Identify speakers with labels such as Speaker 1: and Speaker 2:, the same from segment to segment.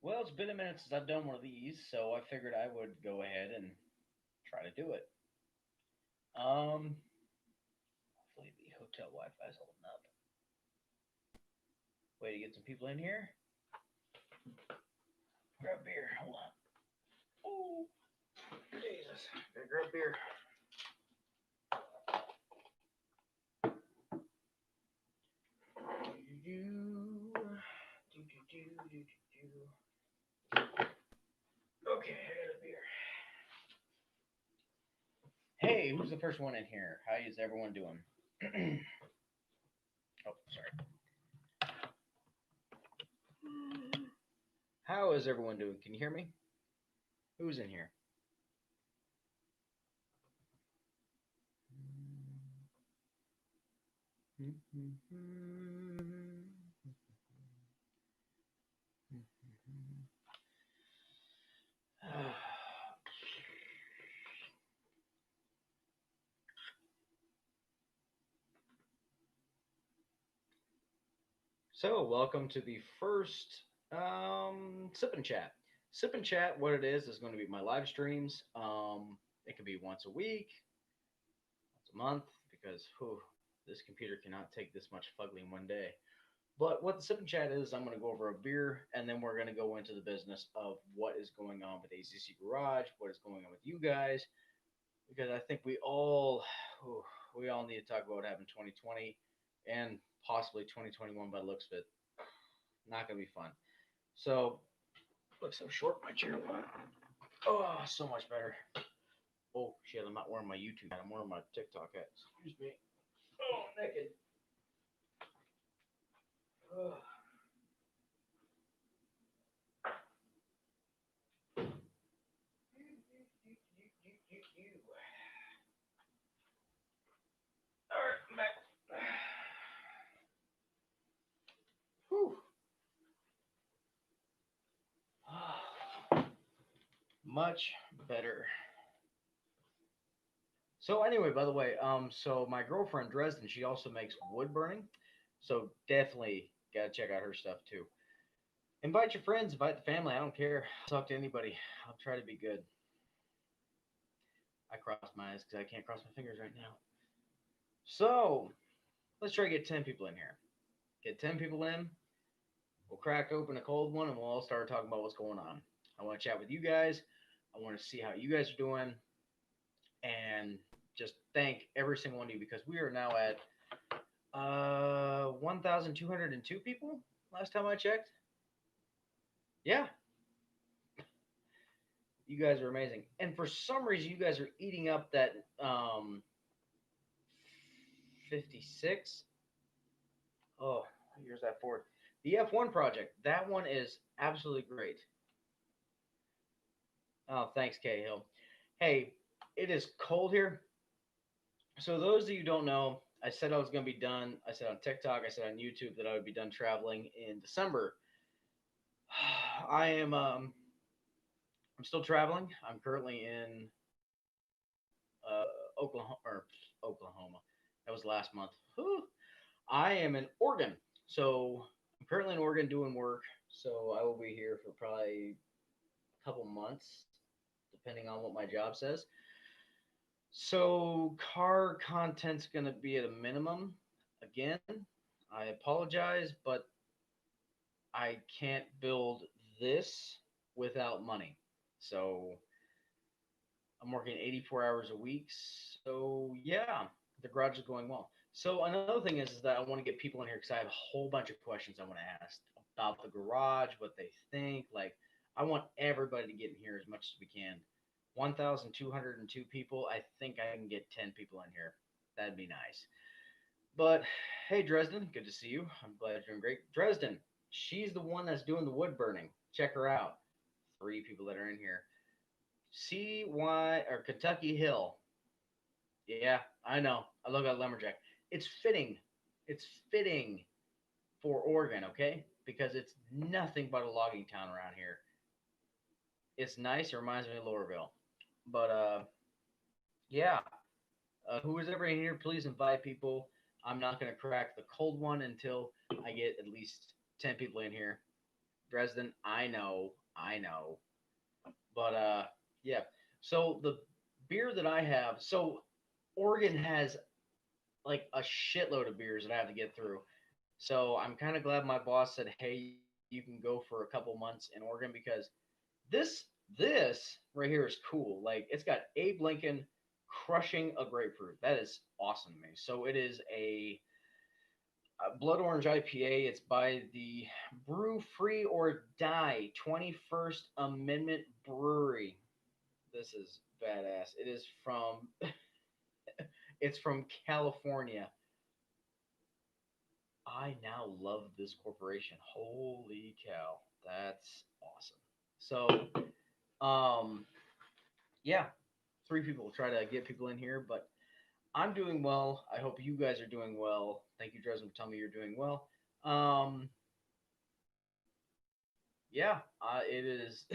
Speaker 1: Well, it's been a minute since I've done one of these, so I figured I would go ahead and try to do it. Um, Hopefully the hotel Wi-Fi is holding up. Way to get some people in here. Grab beer. Hold on. Oh, Jesus. Gotta grab beer. Okay, I got a beer. Hey, who's the first one in here? How is everyone doing? Oh, sorry. How is everyone doing? Can you hear me? Who's in here? So, welcome to the first Sip and Chat. Sip and Chat, what it is going to be my live streams. It could be once a week, once a month, because this computer cannot take this much fugly in one day. But what the Sip and Chat is, I'm going to go over a beer, and then we're going to go into the business of what is going on with A.C.C Garage, what is going on with you guys, because I think whew, we all need to talk about what happened 2020 and possibly 2021 by the looks of it. Not gonna be fun. So, looks so short my chair. Oh, so much better. Oh shit! I'm not wearing my YouTube hat. I'm wearing my TikTok hat. Excuse me. Oh, naked. Oh. All right, I'm back. Whew. Much better. So anyway, by the way, so my girlfriend Dresden, she also makes wood burning. So definitely gotta check out her stuff too. Invite your friends, invite the family. I don't care. I'll talk to anybody. I'll try to be good. I crossed my eyes because I can't cross my fingers right now. So let's try to get 10 people in here. Get 10 people in. We'll crack open a cold one and we'll all start talking about what's going on. I want to chat with you guys. I want to see how you guys are doing and just thank every single one of you because we are now at 1,202 people last time I checked. Yeah, you guys are amazing. And for some reason, you guys are eating up that 56. Oh, here's that for? The F1 project. That one is absolutely great. Oh, thanks, Cahill. Hey, it is cold here. So those of you who don't know, I said I was going to be done. I said on TikTok, I said on YouTube that I would be done traveling in December. I am I'm still traveling. I'm currently in Oklahoma. That was last month. Whew. I am in Oregon. So I'm currently in Oregon doing work. So I will be here for probably a couple months, depending on what my job says. So car content's going to be at a minimum. Again, I apologize, but I can't build this without money. So I'm working 84 hours a week. So yeah, the garage is going well. So another thing is that I want to get people in here because I have a whole bunch of questions I want to ask about the garage, what they think. Like, I want everybody to get in here as much as we can. 1,202 people. I think I can get 10 people in here. That'd be nice. But hey, Dresden, good to see you. I'm glad you're doing great. Dresden, she's the one that's doing the wood burning. Check her out. Three people that are in here. CY or Kentucky Hill. Yeah, I know. I love that lumberjack. It's fitting. It's fitting for Oregon, okay? Because it's nothing but a logging town around here. It's nice. It reminds me of Lowerville. But yeah. Who is ever in here, please invite people. I'm not gonna crack the cold one until I get at least 10 people in here. Dresden, I know. But yeah. So the beer that I have, so Oregon has like a shitload of beers that I have to get through. So I'm kind of glad my boss said, "Hey, you can go for a couple months in Oregon because this right here is cool. Like it's got Abe Lincoln crushing a grapefruit. That is awesome to me. So it is a blood orange IPA. It's by the Brew Free or Die 21st Amendment Brewery. This is badass. It is from it's from California. I now love this corporation. Holy cow. That's awesome. So, yeah, three people try to get people in here, but I'm doing well. I hope you guys are doing well. Thank you, Dresden, for telling me you're doing well. Um, yeah, is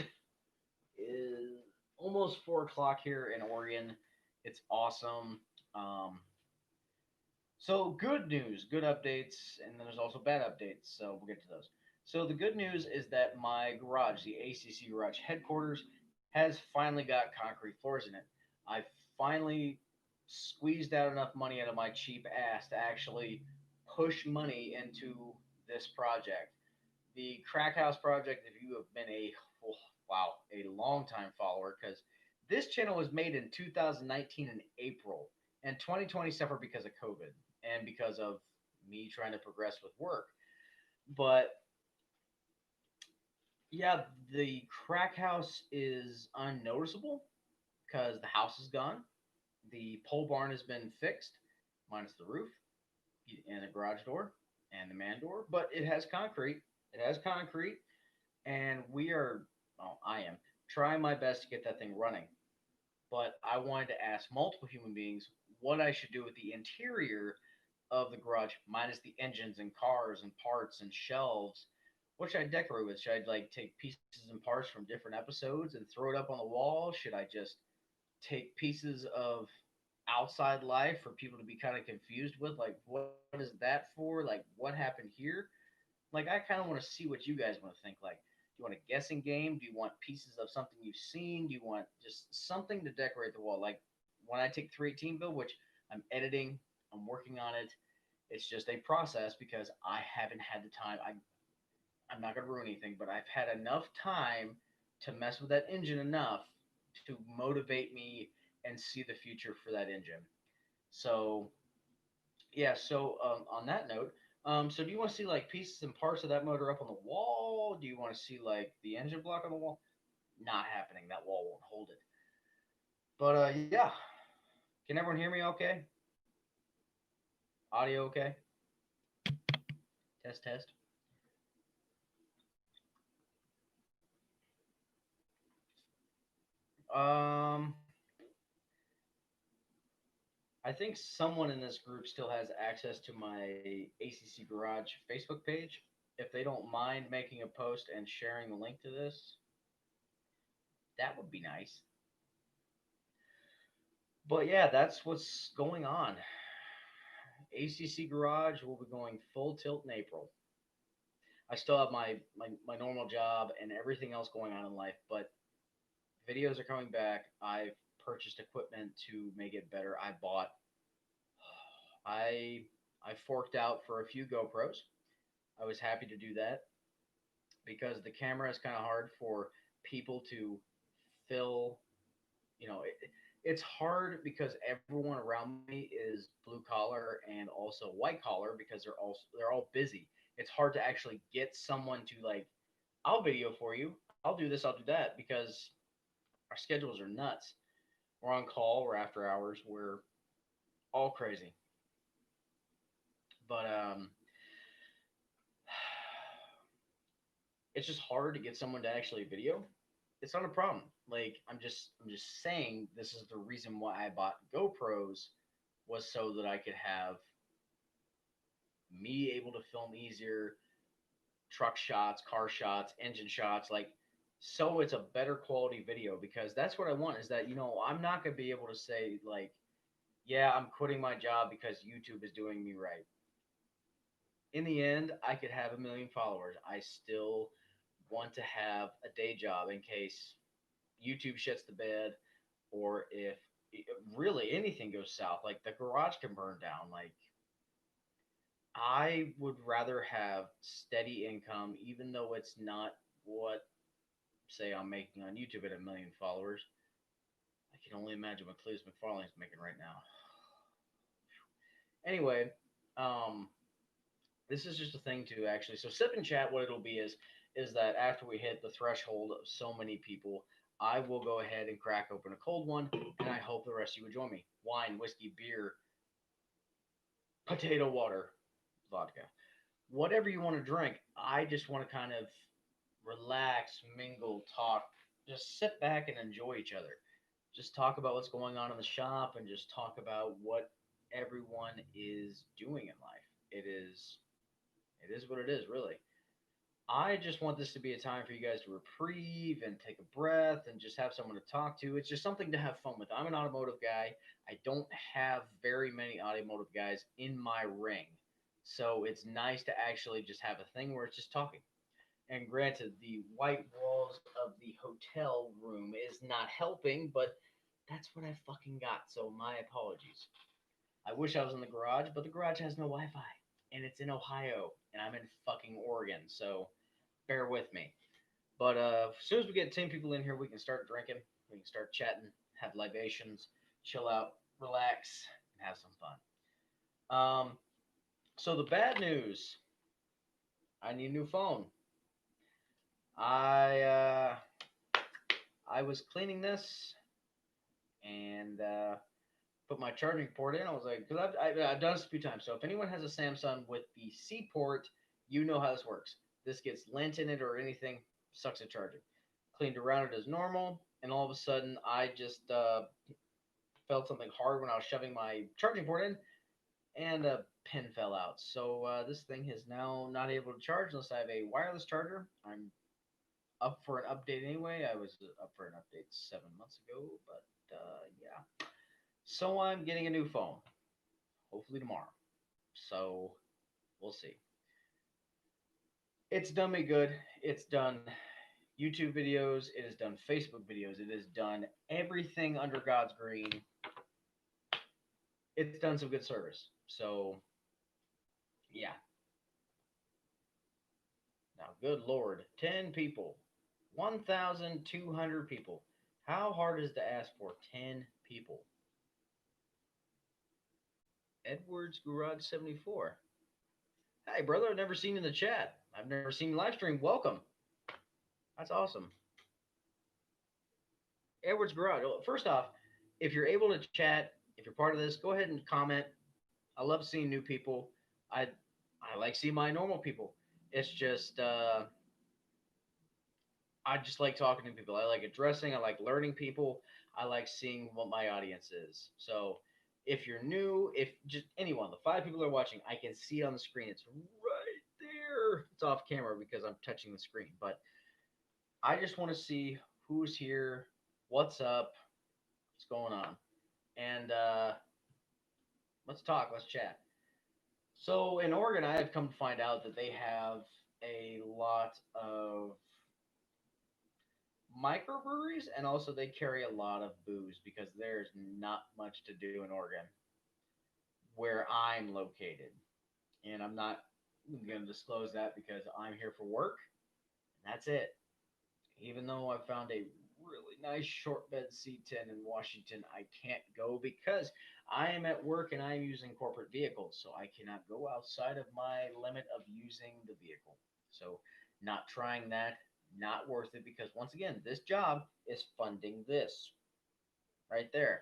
Speaker 1: almost 4 o'clock here in Oregon. It's awesome. Um, So good news, good updates, and then there's also bad updates. So we'll get to those. So the good news is that my garage, the ACC garage headquarters, has finally got concrete floors in it. I finally squeezed out enough money out of my cheap ass to actually push money into this project. The Crack House project, if you have been oh, wow, a long time follower, because this channel was made in 2019 in April, and 2020 suffered because of COVID and because of me trying to progress with work. But yeah, the Crack House is unnoticeable because the house is gone. The pole barn has been fixed, minus the roof and the garage door and the man door, but it has concrete. It has concrete, and we are, well, I am trying my best to get that thing running. But I wanted to ask multiple human beings what I should do with the interior of the garage, minus the engines and cars and parts and shelves. What should I decorate with? Should I like take pieces and parts from different episodes and throw it up on the wall? Should I just take pieces of outside life for people to be kind of confused with? Like, what is that for? Like, what happened here? Like, I kind of want to see what you guys want to think. Like, do you want a guessing game? Do you want pieces of something you've seen? Do you want just something to decorate the wall? Like when I take 318 build, which I'm editing, I'm working on it. It's just a process because I haven't had the time. I'm not gonna ruin anything, but I've had enough time to mess with that engine enough to motivate me and see the future for that engine. So yeah, so on that note, so do you want to see like pieces and parts of that motor up on the wall? Do you want to see like the engine block on the wall? Not happening. That wall won't hold it. But yeah, can everyone hear me? Okay. Audio okay? Test test. Um, I think someone in this group still has access to my ACC Garage Facebook page. If they don't mind making a post and sharing the link to this, that would be nice. But yeah, that's what's going on. ACC Garage will be going full tilt in April. I still have my normal job and everything else going on in life, but videos are coming back. I've purchased equipment to make it better. I I forked out for a few GoPros. I was happy to do that because the camera is kind of hard for people to fill. You know, it's hard because everyone around me is blue collar and also white collar because they're all busy. It's hard to actually get someone to like, I'll video for you. I'll do this. I'll do that because our schedules are nuts. We're on call. We're after hours. We're all crazy. But it's just hard to get someone to actually video. It's not a problem. Like I'm just saying this is the reason why I bought GoPros was so that I could have me able to film easier truck shots, car shots, engine shots, like so it's a better quality video because that's what I want is that I'm not going to be able to say like yeah, I'm quitting my job because YouTube is doing me right. In the end, I could have a million followers. I still want to have a day job in case YouTube shits the bed, or if really anything goes south, like the garage can burn down. Like, I would rather have steady income, even though it's not what, say, I'm making on YouTube at 1 million followers. I can only imagine what Cletus McFarlane's making right now. Anyway, um, this is just a thing to actually. So sip and chat. What it'll be is that after we hit the threshold of so many people, I will go ahead and crack open a cold one, and I hope the rest of you would join me. Wine, whiskey, beer, potato water, vodka, whatever you want to drink. I just want to kind of relax, mingle, talk, just sit back and enjoy each other. Just talk about what's going on in the shop and just talk about what everyone is doing in life. It is what it is, really. I just want this to be a time for you guys to reprieve and take a breath and just have someone to talk to. It's just something to have fun with. I'm an automotive guy. I don't have very many automotive guys in my ring. So it's nice to actually just have a thing where it's just talking. And granted, the white walls of the hotel room is not helping, but that's what I fucking got. So my apologies. I wish I was in the garage, but the garage has no Wi Fi. And it's in Ohio. And I'm in fucking Oregon. So bear with me. But as soon as we get 10 people in here, we can start drinking. We can start chatting, have libations, chill out, relax, and have some fun. So the bad news, I need a new phone. I uh, I was cleaning this and put my charging port in. I was like, because I've done this a few times. So if anyone has a Samsung with the C port, you know how this works. This gets lint in it or anything, sucks at charging. Cleaned around it as normal, and all of a sudden I just felt something hard when I was shoving my charging port in, and a pin fell out. So this thing is now not able to charge unless I have a wireless charger. I'm up for an update anyway. I was up for an update 7 months ago, but yeah. So I'm getting a new phone, hopefully tomorrow. So we'll see. It's done me good. It's done YouTube videos. It has done Facebook videos. It has done everything under God's green. It's done some good service. So yeah. Now, good Lord, 10 people, 1,200 people. How hard is to ask for 10 people? Edwards Garage 74. Hey, brother, I've never seen you in the chat. I've never seen you live stream. Welcome. That's awesome. Edwards Garage. Well, first off, if you're able to chat, if you're part of this, go ahead and comment. I love seeing new people. I like seeing my normal people. It's just I just like talking to people. I like addressing. I like learning people. I like seeing what my audience is. So if you're new, if just anyone, the 5 people that are watching, I can see it on the screen. It's right there. It's off camera because I'm touching the screen. But I just want to see who's here, what's up, what's going on. And let's talk, let's chat. So in Oregon, I have come to find out that they have a lot of microbreweries, and also they carry a lot of booze because there's not much to do in Oregon where I'm located. And I'm not going to disclose that because I'm here for work. And that's it. Even though I found a really nice short bed C10 in Washington, I can't go because I am at work and I'm using corporate vehicles. So I cannot go outside of my limit of using the vehicle. So, not trying that, not worth it because once again, this job is funding this right there.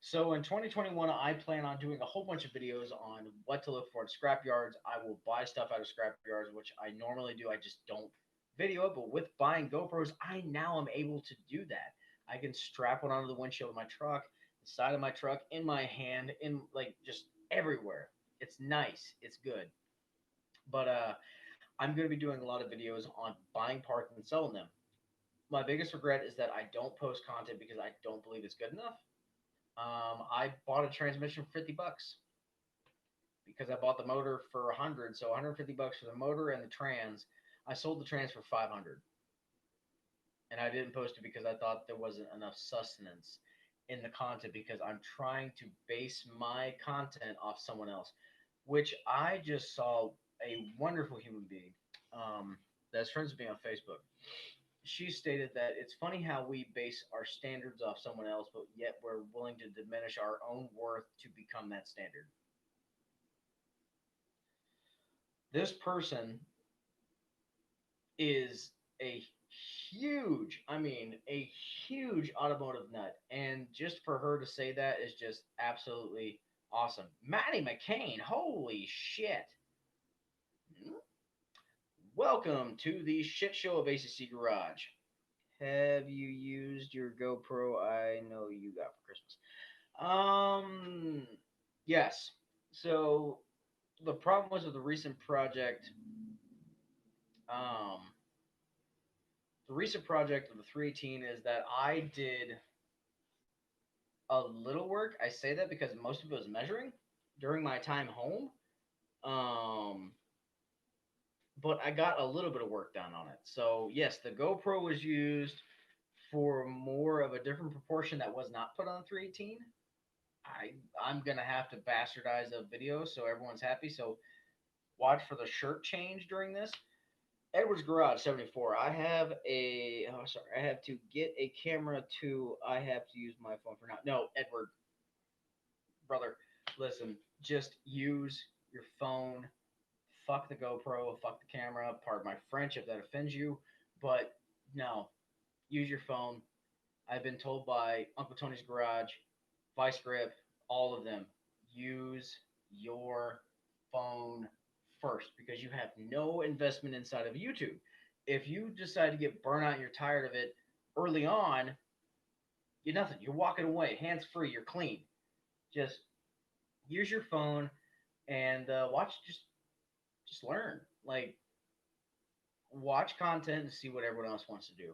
Speaker 1: So in 2021, I plan on doing a whole bunch of videos on what to look for in scrap yards. I will buy stuff out of scrap yards, which I normally do. I just don't video it. But with buying GoPros, I now am able to do that. I can strap one onto the windshield of my truck, the side of my truck, in my hand, in like just everywhere. It's nice. It's good. But I'm going to be doing a lot of videos on buying parts and selling them. My biggest regret is that I don't post content because I don't believe it's good enough. I bought a transmission for $50 because I bought the motor for 100, so 150 bucks for the motor and the trans. I sold the trans for 500. and I didn't post it because I thought there wasn't enough sustenance in the content because I'm trying to base my content off someone else, which I just saw a wonderful human being that's friends with me on Facebook. She stated that it's funny how we base our standards off someone else, but yet we're willing to diminish our own worth to become that standard. This person is a I mean, a huge automotive nut. And just for her to say that is just absolutely awesome. Maddie McCain, holy shit. Welcome to the shit show of A.C.C. Garage. Have you used your GoPro I know you got for Christmas? Yes. So the problem was with the recent project, um, the recent project of the 318 is that I did a little work. I say that because most of it was measuring during my time home. Um, but I got a little bit of work done on it. So yes, the GoPro was used for more of a different proportion that was not put on 318. I'm gonna have to bastardize a video so everyone's happy. So watch for the shirt change during this. Edward's Garage 74. I have a oh sorry, I have to get a camera to I have to use my phone for now. No, Edward, brother, listen, just use your phone. Fuck the GoPro, fuck the camera. Pardon my French if that offends you, but no, use your phone. I've been told by Uncle Tony's Garage, Vice Grip, all of them, use your phone first because you have no investment inside of YouTube. If you decide to get burnt out and you're tired of it early on, you're nothing. You're walking away, hands free, you're clean. Just use your phone and watch. Just learn. Like watch content and see what everyone else wants to do.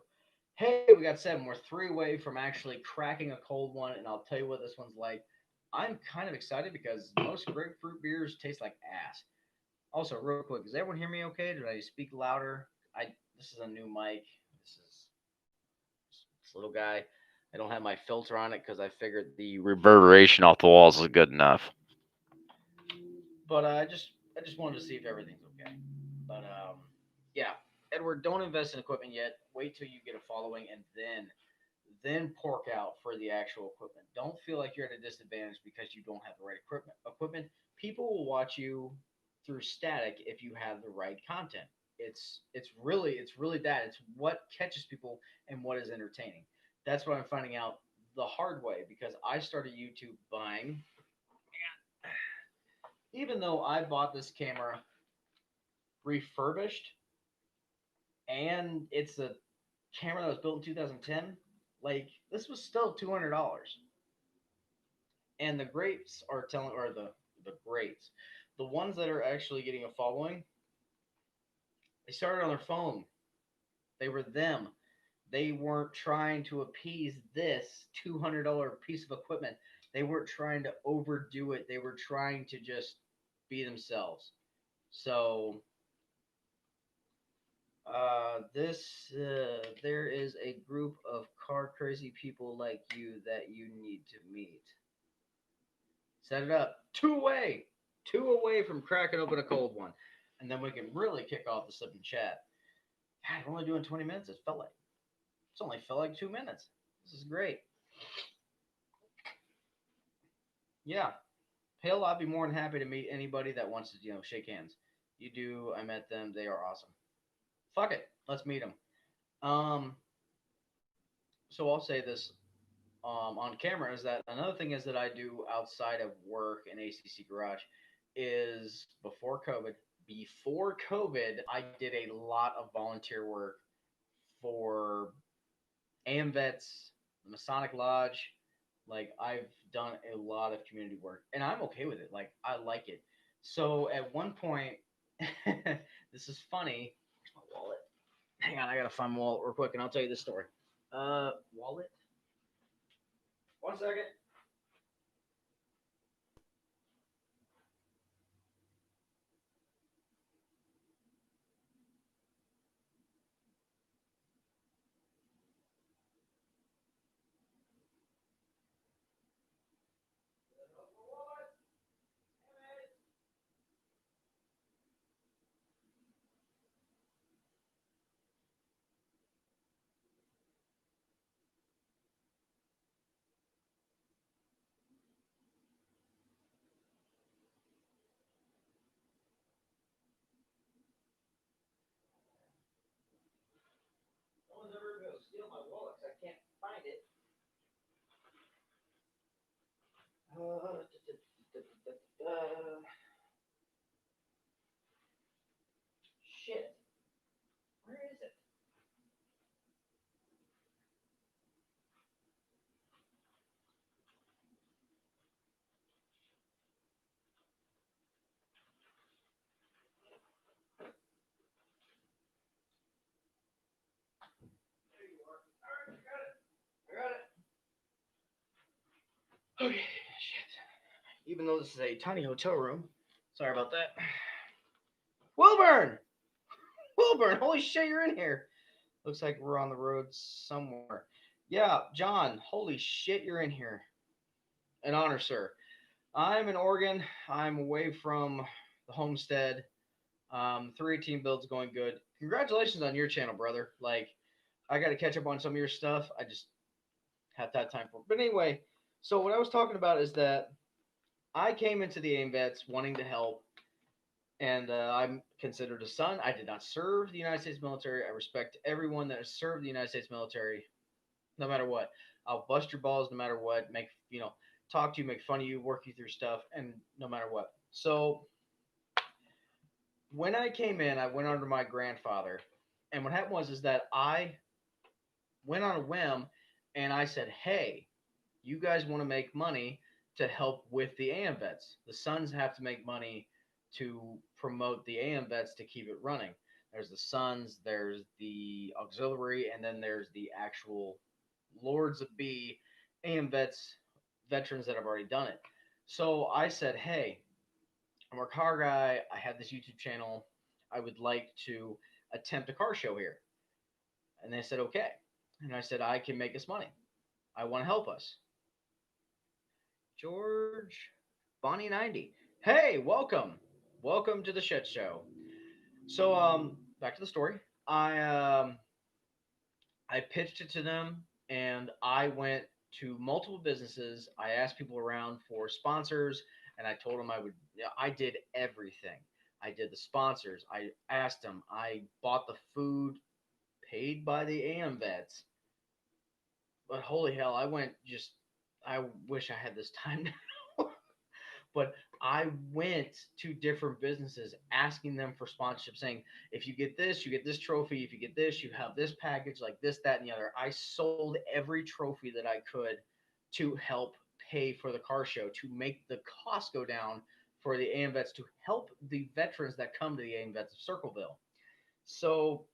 Speaker 1: Hey, we got seven. We're three away from actually cracking a cold one, and I'll tell you what this one's like. I'm kind of excited because most grapefruit beers taste like ass. Also, real quick, does everyone hear me okay? Did I speak louder? I This is a new mic. This is this little guy. I don't have my filter on it because I figured the reverberation off the walls is good enough. But I just wanted to see if everything's okay. But yeah, Edward, don't invest in equipment yet. Wait till you get a following, and then pork out for the actual equipment. Don't feel like you're at a disadvantage because you don't have the right equipment. People will watch you through static if you have the right content. It's really that. It's what catches people and what is entertaining. That's what I'm finding out the hard way because I started YouTube buying. Even though I bought this camera refurbished and it's a camera that was built in 2010, like this was still $200. And the greats are telling, or the greats, the ones that are actually getting a following, they started on their phone. They were them. They weren't trying to appease this $200 piece of equipment. They weren't trying to overdo it. They were trying to just be themselves. So there is a group of car crazy people like you that you need to meet. Set it up. Two away from cracking open a cold one. And then we can really kick off the sip and chat. God, we're only doing 20 minutes. It's only felt like 2 minutes. This is great. Yeah. Hell, I'd be more than happy to meet anybody that wants to, shake hands. You do. I met them. They are awesome. Fuck it. Let's meet them. Um, so I'll say this on camera is that another thing is that I do outside of work in ACC Garage is before COVID. Before COVID, I did a lot of volunteer work for AMVETS, the Masonic Lodge. Like I've done a lot of community work, and I'm okay with it. Like I like it. So at one point, this is funny. Where's my wallet? Hang on, I gotta find my wallet real quick, and I'll tell you this story. Wallet. 1 second. Shit. Where is it? There you are. All right, I got it. I got it. Okay. Shit. Even though this is a tiny hotel room. Sorry about that. Wilburn! Wilburn! Holy shit, you're in here. Looks like we're on the road somewhere. Yeah, John, holy shit, you're in here. An honor, sir. I'm in Oregon. I'm away from the homestead. 318 build's going good. Congratulations on your channel, brother. Like, I got to catch up on some of your stuff. I just have that time for it. But anyway, so what I was talking about is that I came into the AIM vets wanting to help, and I'm considered a son. I did not serve the United States military. I respect everyone that has served the United States military, no matter what. I'll bust your balls no matter what. Make talk to you, make fun of you, work you through stuff, and no matter what. So when I came in, I went under my grandfather, and what happened was is that I went on a whim, and I said, "Hey, you guys want to make money to help with the AM vets. The Sons have to make money to promote the AM vets to keep it running. There's the Sons, there's the auxiliary, and then there's the actual Lords of B AM vets, veterans that have already done it. So I said, hey, I'm a car guy. I have this YouTube channel. I would like to attempt a car show here. And they said, okay. And I said, I can make us money. I want to help us. George Bonnie 90. Hey, welcome. Welcome to the shit show. So back to the story. I pitched it to them and I went to multiple businesses. I asked people around for sponsors and I told them I would I did everything. I did the sponsors. I asked them. I bought the food paid by the AM vets. But holy hell, I went just I wish I had this time now. But I went to different businesses asking them for sponsorship, saying, if you get this, you get this trophy. If you get this, you have this package, like this, that, and the other. I sold every trophy that I could to help pay for the car show, to make the cost go down for the AM vets, to help the veterans that come to the AM vets of Circleville. So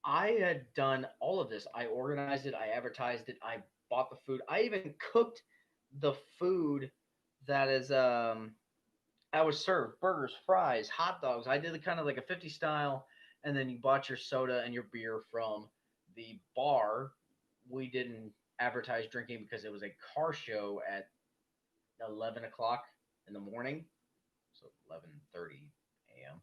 Speaker 1: I had done all of this. I organized it, I advertised it, I bought the food. I even cooked the food that is I was served burgers, fries, hot dogs. I did kind of like a 50 style, and then you bought your soda and your beer from the bar. We didn't advertise drinking because it was a car show at 11 o'clock in the morning, so 11:30 a.m.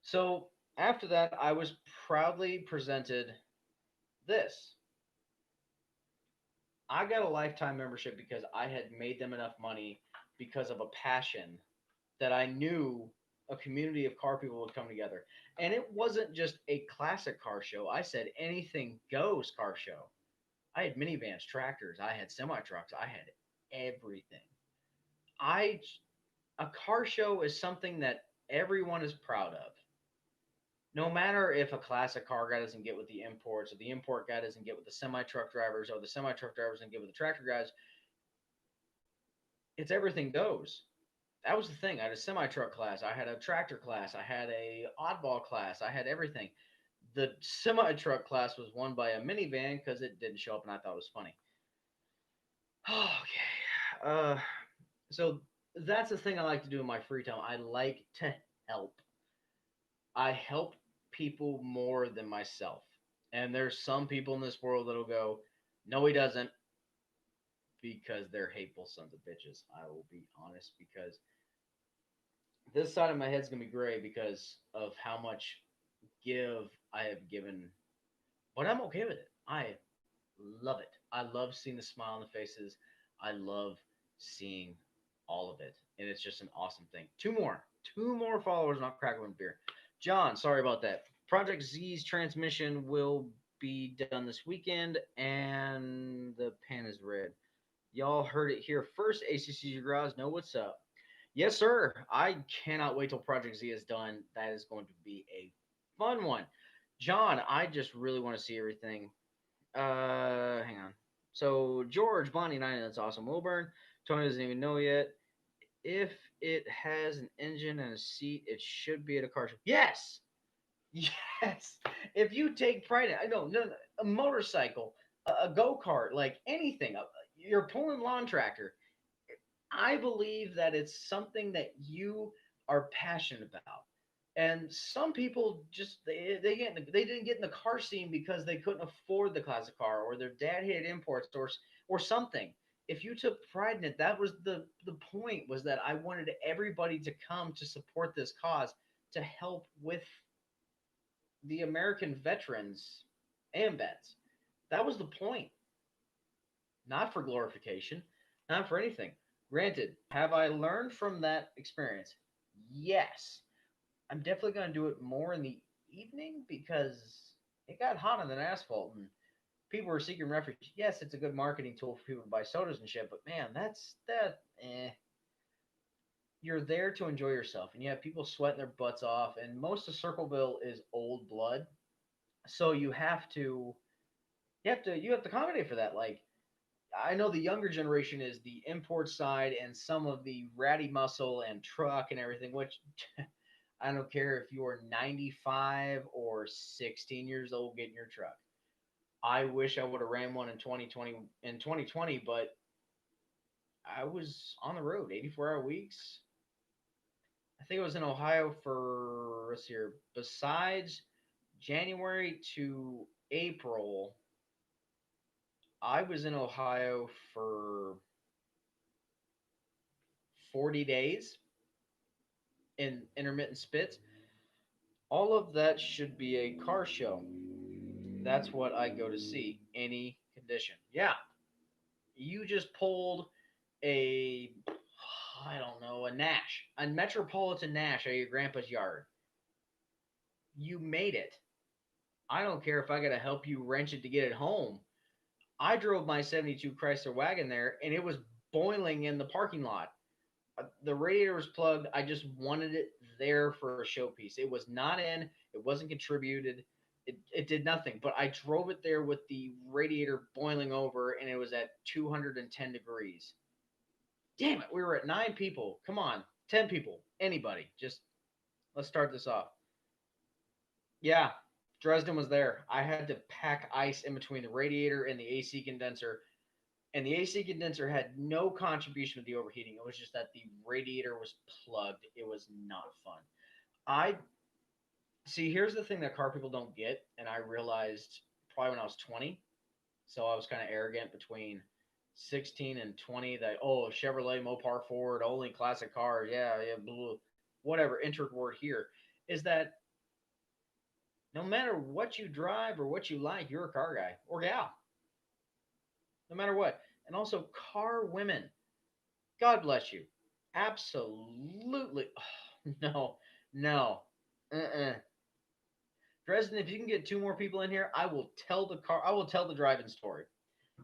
Speaker 1: So after that, I was proudly presented this. I got a lifetime membership because I had made them enough money because of a passion that I knew a community of car people would come together. And it wasn't just a classic car show. I said anything goes car show. I had minivans, tractors, I had semi trucks, I had everything. I A car show is something that everyone is proud of. No matter if a classic car guy doesn't get with the imports, or the import guy doesn't get with the semi truck drivers, or the semi truck drivers doesn't get with the tractor guys, it's everything goes. That was the thing. I had a semi truck class, I had a tractor class, I had a oddball class, I had everything. The semi truck class was won by a minivan because it didn't show up, and I thought it was funny. Okay, so that's the thing I like to do in my free time. I like to help. I help people more than myself. And there's some people in this world that'll go, no, he doesn't, because they're hateful sons of bitches. I will be honest, because this side of my head's gonna be gray because of how much give I have given, but I'm okay with it. I love it. I love seeing the smile on the faces. I love seeing all of it, and it's just an awesome thing. Two more followers, not crackling beer. John, sorry about that. Project Z's transmission will be done this weekend, and the pan is red. Y'all heard it here first. ACC Garage, know what's up. Yes, sir. I cannot wait till Project Z is done. That is going to be a fun one. John, I just really want to see everything. Hang on. So George, Bonnie, 9, that's awesome. Wilburn, Tony doesn't even know yet. If it has an engine and a seat, it should be at a car show. Yes, yes. If you take pride in, I know, no, no, a motorcycle, a go kart, like anything, you're pulling lawn tractor. I believe that it's something that you are passionate about. And some people just they didn't get in the car scene because they couldn't afford the classic car or their dad hated imports or something. If you took pride in it, that was the point was that I wanted everybody to come to support this cause to help with the American veterans and vets. That was the point, not for glorification, not for anything. Granted, have I learned from that experience? Yes. I'm definitely going to do it more in the evening because it got hot on the asphalt and people were seeking refuge. Yes, it's a good marketing tool for people to buy sodas and shit, but man, that's that. You're there to enjoy yourself, and you have people sweating their butts off, and most of Circleville is old blood, so you have to accommodate for that. Like I know the younger generation is the import side and some of the ratty muscle and truck and everything, which I don't care if you're 95 or 16 years old getting your truck. I wish I would have ran one in 2020, but I was on the road 84-hour weeks. I think I was in Ohio for let's see here. Besides January to April, I was in Ohio for 40 days in intermittent spits. All of that should be a car show. That's what I go to see. Any condition. Yeah, you just pulled a, I don't know, a Nash, a Metropolitan Nash out of your grandpa's yard. You made it. I don't care if I got to help you wrench it to get it home. I drove my 72 Chrysler wagon there and it was boiling in the parking lot. The radiator was plugged. I just wanted it there for a showpiece. It was not in, it wasn't contributed. It did nothing, but I drove it there with the radiator boiling over and it was at 210 degrees. Damn it, we were at 9 people. Come on, 10 people, anybody. Just let's start this off. Yeah, Dresden was there. I had to pack ice in between the radiator and the AC condenser, and the AC condenser had no contribution with the overheating. It was just that the radiator was plugged. It was not fun. I see. Here's the thing that car people don't get, and I realized probably when I was 20. So I was kind of arrogant between 16 and 20 that, oh, Chevrolet Mopar Ford, only classic cars. Yeah, yeah, blah, whatever, entered word here is that no matter what you drive or what you like, you're a car guy or gal, no matter what. And also, car women, God bless you. Absolutely. Oh, no, no. Uh-uh. Dresden, if you can get two more people in here, I will tell the driving story.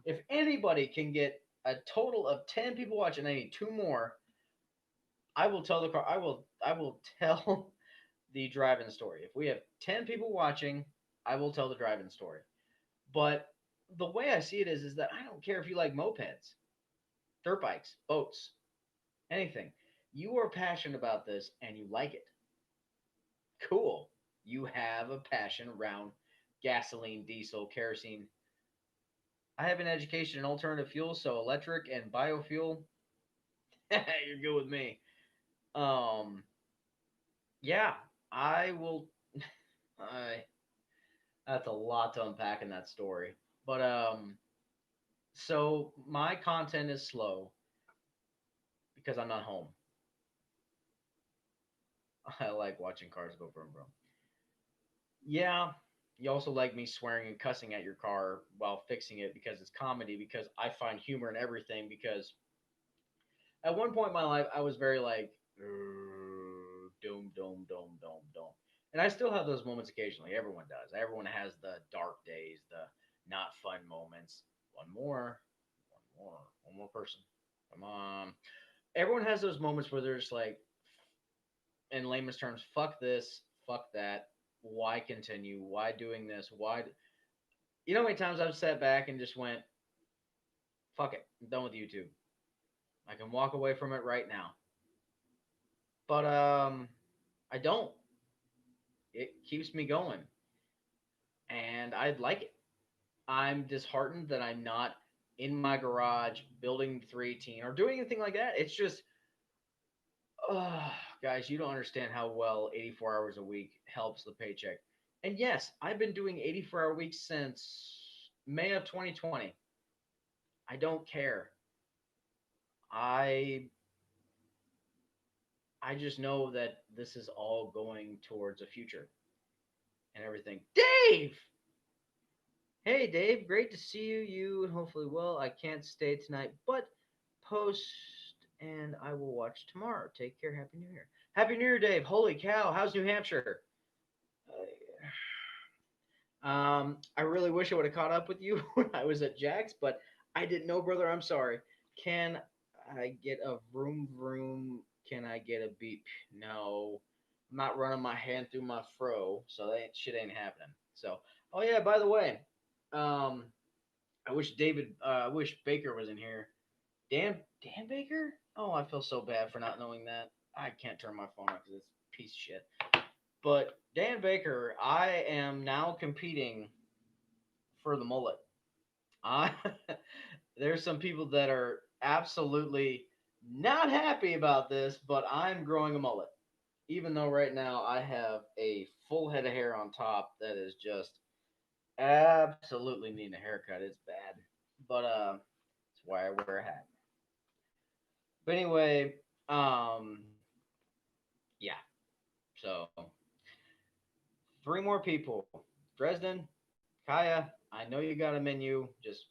Speaker 1: If anybody can get a total of 10 people watching, I need two more. I will tell the drive-in story. If we have 10 people watching, I will tell the drive-in story. But the way I see it is that I don't care if you like mopeds, dirt bikes, boats, anything. You are passionate about this and you like it. Cool. You have a passion around gasoline, diesel, kerosene. I have an education in alternative fuels, so electric and biofuel. You're good with me. Um, yeah, I will. I That's a lot to unpack in that story. But so my content is slow because I'm not home. I like watching cars go vroom vroom. Yeah, you also like me swearing and cussing at your car while fixing it because it's comedy. Because I find humor in everything. Because at one point in my life, I was very like, doom, doom, doom, doom, doom. And I still have those moments occasionally. Everyone does. Everyone has the dark days, the not fun moments. One more, One more person. Come on. Everyone has those moments where they're just like, in layman's terms, fuck this, fuck that. Why continue? Why doing this? Why? You know how many times I've sat back and just went, fuck it, I'm done with YouTube. I can walk away from it right now. But I don't. It keeps me going, and I'd like it. I'm disheartened that I'm not in my garage building 318 or doing anything like that. It's just, oh, guys, you don't understand how well 84 hours a week helps the paycheck. And yes, I've been doing 84-hour weeks since May of 2020. I don't care. I I just know that this is all going towards a future and everything. Dave, hey Dave, great to see you. You and hopefully well. I can't stay tonight, but post and I will watch tomorrow. Take care. Happy New Year. Happy New Year, Dave. Holy cow, how's New Hampshire? I really wish I would have caught up with you when I was at Jack's, but I didn't know, brother. I'm sorry. Can I get a vroom vroom? Can I get a beep? No, I'm not running my hand through my fro, so that shit ain't happening. So, oh yeah, by the way, um, I wish Baker was in here. Dan Baker? Oh, I feel so bad for not knowing that. I can't turn my phone on because it's a piece of shit. But Dan Baker, I am now competing for the mullet. I there's some people that are absolutely not happy about this, but I'm growing a mullet. Even though right now I have a full head of hair on top that is just absolutely needing a haircut. It's bad. But that's why I wear a hat. But anyway, um yeah. So three more people. Dresden, Kaya, I know you got a menu. Just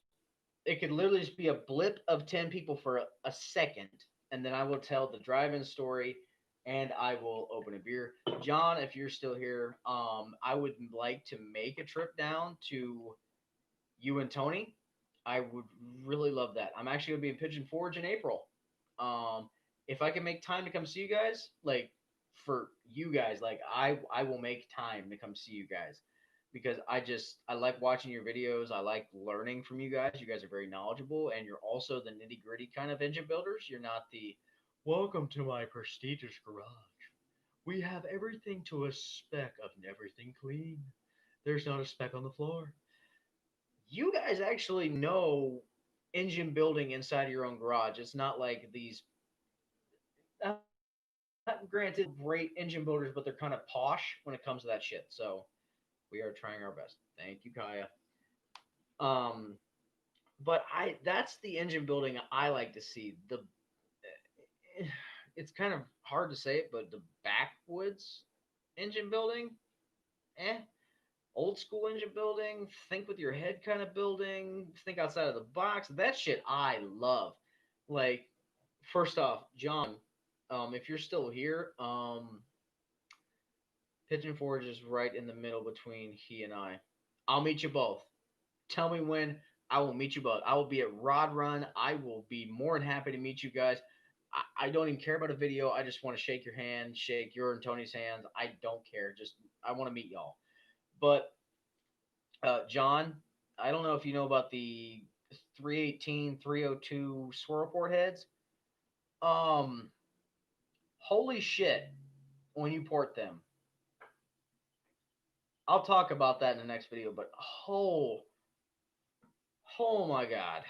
Speaker 1: it could literally just be a blip of 10 people for a second, and then I will tell the drive-in story and I will open a beer. John, if you're still here, I would like to make a trip down to you and Tony. I would really love that. I'm actually gonna be in Pigeon Forge in April. Um, if I can make time to come see you guys, like for you guys, like I will make time to come see you guys because I like watching your videos. I like learning from you guys. You guys are very knowledgeable, and you're also the nitty gritty kind of engine builders. You're not the welcome to my prestigious garage. We have everything to a spec of everything clean. There's not a speck on the floor. You guys actually know engine building inside of your own garage. It's not like these. Granted, great engine builders, but they're kind of posh when it comes to that shit. So we are trying our best. Thank you, Kaya. Um, but that's the engine building I like to see. It's kind of hard to say it, but the backwoods engine building, eh, old school engine building, think with your head kind of building, think outside of the box. That shit I love. Like, first off, John, if you're still here, Pigeon Forge is right in the middle between he and I. I'll meet you both. Tell me when. I will meet you both. I will be at Rod Run. I will be more than happy to meet you guys. I don't even care about a video. I just want to shake your hand, shake your and Tony's hands. I don't care. Just I want to meet y'all. But John, I don't know if you know about the 318, 302 swirl port heads. Um, holy shit! When you port them, I'll talk about that in the next video. But oh my god,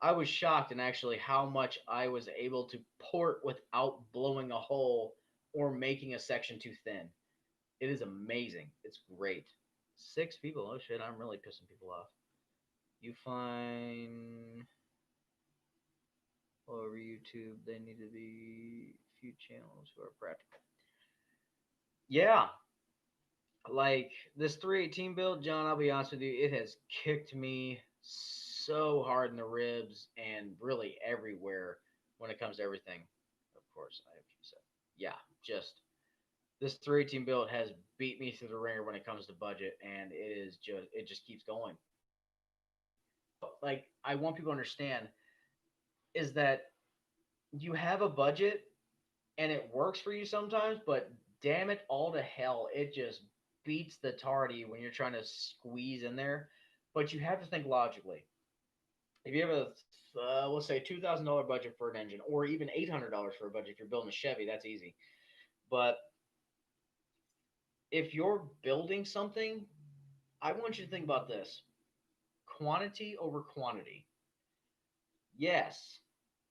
Speaker 1: I was shocked in actually how much I was able to port without blowing a hole or making a section too thin. It is amazing. It's great. Six people. Oh shit! I'm really pissing people off. You find all over YouTube. They need to be few channels who are practical. Yeah, like this 318 build, John. I'll be honest with you, it has kicked me so hard in the ribs and really everywhere when it comes to everything. Of course, I have said, yeah, just this 318 build has beat me through the ringer when it comes to budget, and it just keeps going. Like I want people to understand. is that you have a budget and it works for you sometimes, but damn it all to hell, it just beats the tar to you when you're trying to squeeze in there. But you have to think logically. If you have a let's say $2,000 budget for an engine, or even $800 for a budget if you're building a Chevy, that's easy. But if you're building something, I want you to think about this: quantity over quantity. Yes,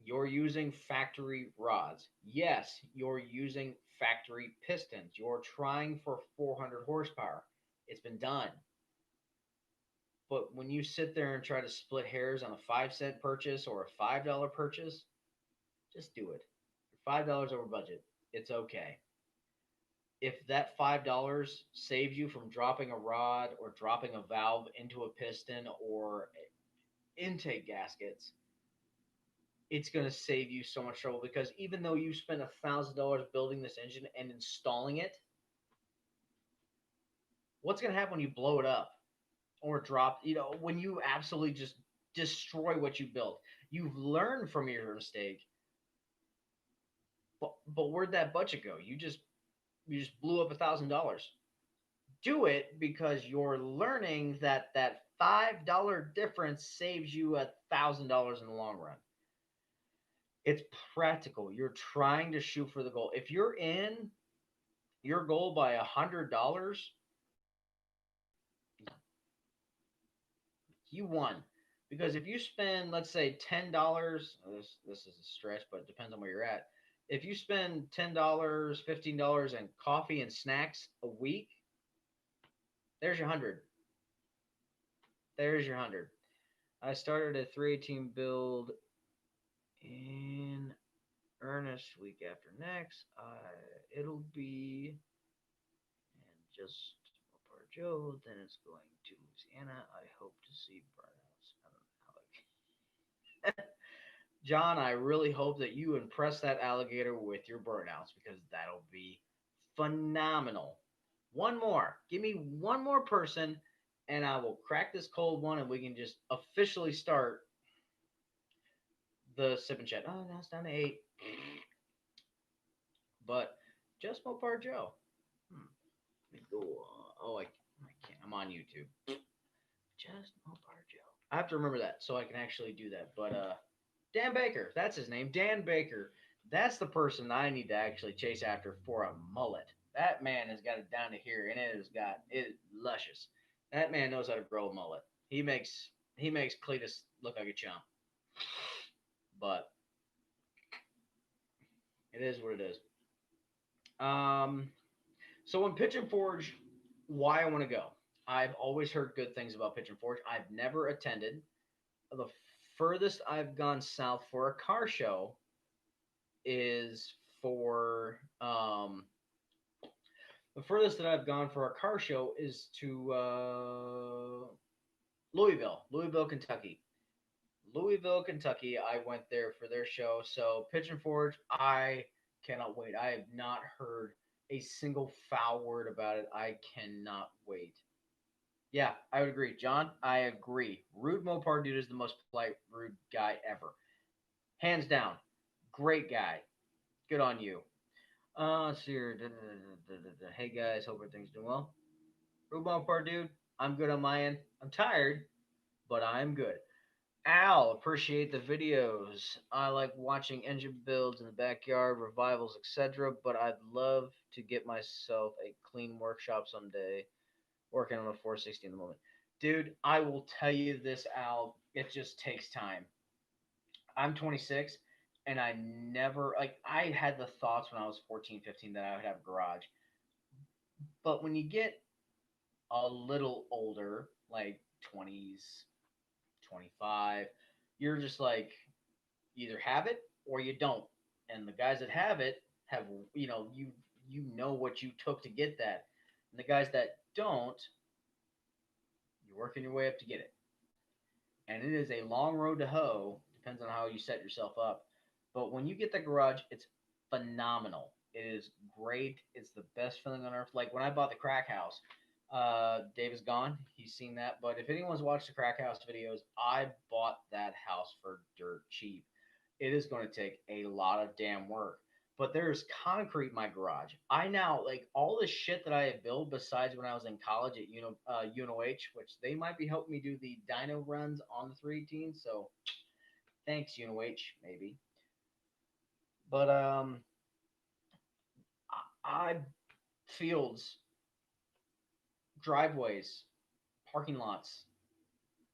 Speaker 1: you're using factory rods. Yes, you're using factory pistons. You're trying for 400 horsepower. It's been done. But when you sit there and try to split hairs on a 5 cent purchase or a $5 purchase, just do it. You're $5 over budget. It's okay. If that $5 saves you from dropping a rod or dropping a valve into a piston or intake gaskets, it's going to save you so much trouble because even though you spent $1,000 building this engine and installing it, what's going to happen when you blow it up or drop, when you absolutely just destroy what you built? You've learned from your mistake, but where'd that budget go? You just blew up $1,000. Do it because you're learning that that $5 difference saves you $1,000 in the long run. It's practical. You're trying to shoot for the goal. If you're in your goal by $100, you won. Because if you spend, let's say, $10, this is a stretch, but it depends on where you're at. If you spend $10, $15 in coffee and snacks a week, there's your 100. There's your 100. I started a 318 build in earnest week after next. It'll be and just Part Joe. Then it's going to Louisiana. I hope to see burnouts. I don't know how. John, I really hope that you impress that alligator with your burnouts because that'll be phenomenal. One more. Give me one more person, and I will crack this cold one, and we can just officially start the sip and chat. Oh, now it's down to 8. But just Mopar Joe. Let me go. I can't. I'm on YouTube. Just Mopar Joe. I have to remember that so I can actually do that. But Dan Baker, that's his name. Dan Baker. That's the person I need to actually chase after for a mullet. That man has got it down to here, and it has got it luscious. That man knows how to grow a mullet. He makes Cletus look like a chump. But it is what it is. Um, so in Pitch and Forge, why I want to go. I've always heard good things about Pitch and Forge. I've never attended. The furthest I've gone south for a car show is for the furthest that I've gone for a car show is to Louisville, Kentucky. Louisville, Kentucky. I went there for their show. So Pitch and Forge, I cannot wait. I have not heard a single foul word about it. I cannot wait. Yeah, I would agree. John, I agree. Rude Mopar dude is the most polite, rude guy ever. Hands down. Great guy. Good on you. Let's see here. Hey guys, hope everything's doing well. Rude Mopar dude, I'm good on my end. I'm tired, but I'm good. Al, appreciate the videos. I like watching engine builds in the backyard, revivals, etc. But I'd love to get myself a clean workshop someday. Working on a 460 in the moment. Dude, I will tell you this, Al. It just takes time. I'm 26, and I never, like, I had the thoughts when I was 14, 15 that I would have a garage. But when you get a little older, like 20s, 25, you're just like, you either have it or you don't. And the guys that have it have, you know what you took to get that. And the guys that don't, you're working your way up to get it. And it is a long road to hoe. Depends on how you set yourself up. But when you get the garage, it's phenomenal. It is great. It's the best feeling on earth. Like when I bought the crack house, Dave is gone. He's seen that. But if anyone's watched the crack house videos, I bought that house for dirt cheap. it is going to take a lot of damn work. But there's concrete in my garage. I now like all the shit that I have built besides when I was in college at UNOH, which they might be helping me do the dyno runs on the 318. So thanks UNOH, maybe. But I fields, driveways, parking lots.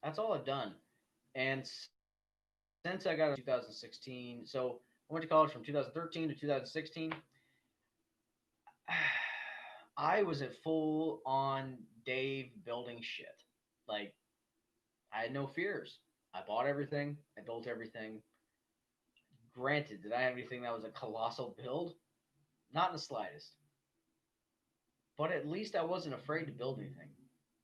Speaker 1: That's all I've done. And since I got 2016, so I went to college from 2013 to 2016. I was at full on Dave building shit. Like I had no fears. I bought everything. I built everything. Granted, did I have anything that was a colossal build? Not in the slightest. But at least I wasn't afraid to build anything.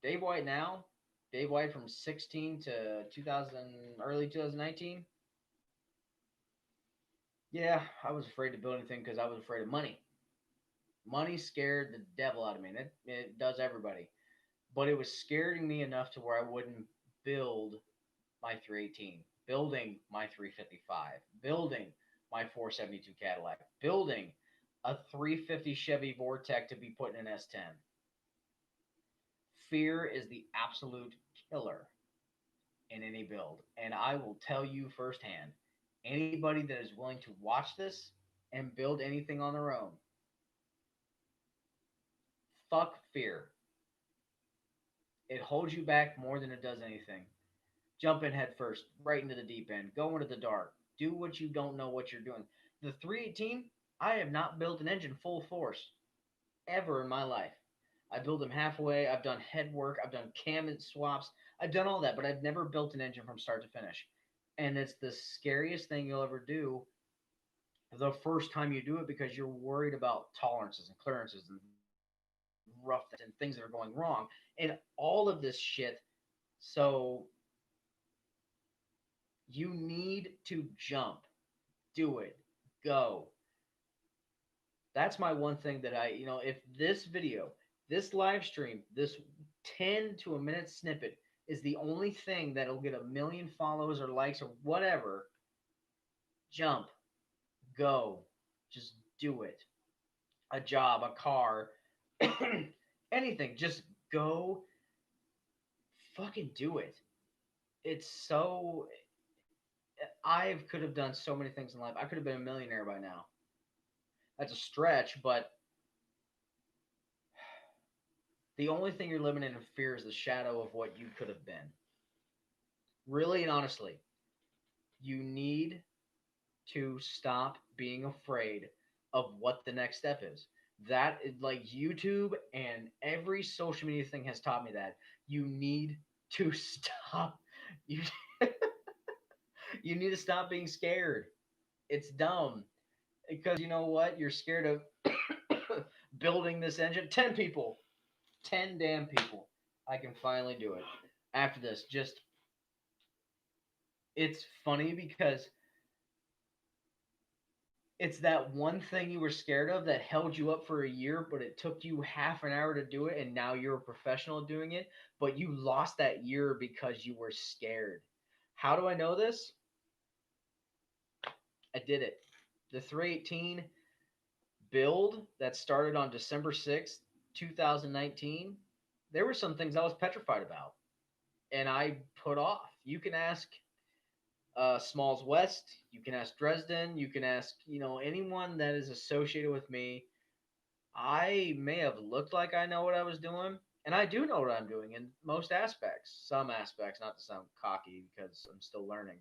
Speaker 1: Dave White now, Dave White from 16 to 2000, early 2019. Yeah, I was afraid to build anything because I was afraid of money. Money scared the devil out of me. And it does everybody. But it was scaring me enough to where I wouldn't build my 318, building my 355, building my 472 Cadillac, building a 350 Chevy Vortec to be put in an S10. Fear is the absolute killer in any build. And I will tell you firsthand, anybody that is willing to watch this and build anything on their own, fuck fear. It holds you back more than it does anything. Jump in head first, right into the deep end, go into the dark, do what you don't know what you're doing. The 318, I have not built an engine full force ever in my life. I build them halfway. I've done head work. I've done cam swaps. I've done all that, but I've never built an engine from start to finish. And it's the scariest thing you'll ever do the first time you do it because you're worried about tolerances and clearances and roughness and things that are going wrong and all of this shit. So you need to jump, do it, go. That's my one thing that if this video, this live stream, this 10 to a minute snippet is the only thing that'll get a million follows or likes or whatever, jump, go, just do it. A job, a car, anything, just go fucking do it. It's so I could have done so many things in life. I could have been a millionaire by now. That's a stretch, but the only thing you're living in fear is the shadow of what you could have been. Really and honestly, you need to stop being afraid of what the next step is. That is like YouTube and every social media thing has taught me that you need to stop. You you need to stop being scared. It's dumb because you know what? You're scared of building this engine. 10 people, 10 damn people. I can finally do it. After this, just it's funny because it's that one thing you were scared of that held you up for a year, but it took you half an hour to do it, and now you're a professional doing it. But you lost that year because you were scared. How do I know this? I did it. The 318 build that started on December 6th, 2019, there were some things I was petrified about, and I put off. You can ask Smalls West, you can ask Dresden, you can ask anyone that is associated with me. I may have looked like I know what I was doing, and I do know what I'm doing in most aspects. Some aspects, not to sound cocky because I'm still learning.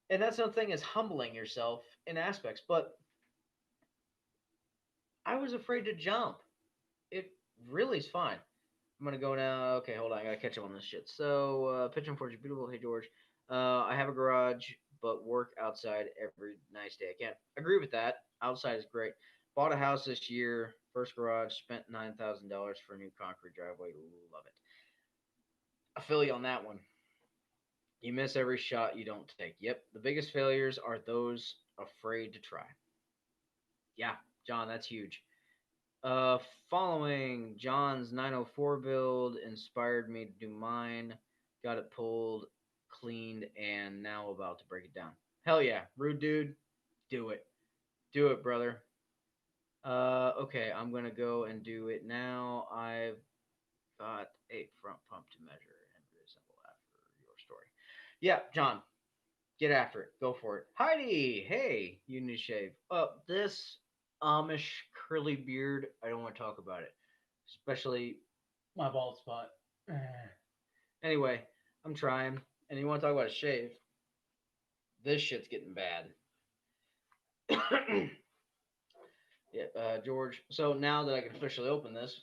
Speaker 1: And that's another thing is humbling yourself in aspects. But I was afraid to jump. It really is fine. I'm gonna go now. Okay, hold on. I gotta catch up on this shit. So, pitching for you, beautiful. Hey George, I have a garage, but work outside every nice day. I can't agree with that. Outside is great. Bought a house this year. First garage. Spent $9,000 for a new concrete driveway. Love it. I feel you on that one. You miss every shot you don't take. Yep. The biggest failures are those afraid to try. Yeah, John, that's huge. Uh, Following John's 904 build inspired me to do mine. Got it pulled, cleaned, and now about to break it down. Hell yeah, rude dude, do it, do it, brother. Okay, I'm gonna go and do it now. I've got a front pump to measure and reassemble after your story. Yeah, John, get after it. Go for it. Heidi, hey, you need to shave. This Amish curly beard, I don't want to talk about it, especially my bald spot. Anyway, I'm trying, and you want to talk about a shave? This shit's getting bad. Yeah, George. So now that I can officially open this,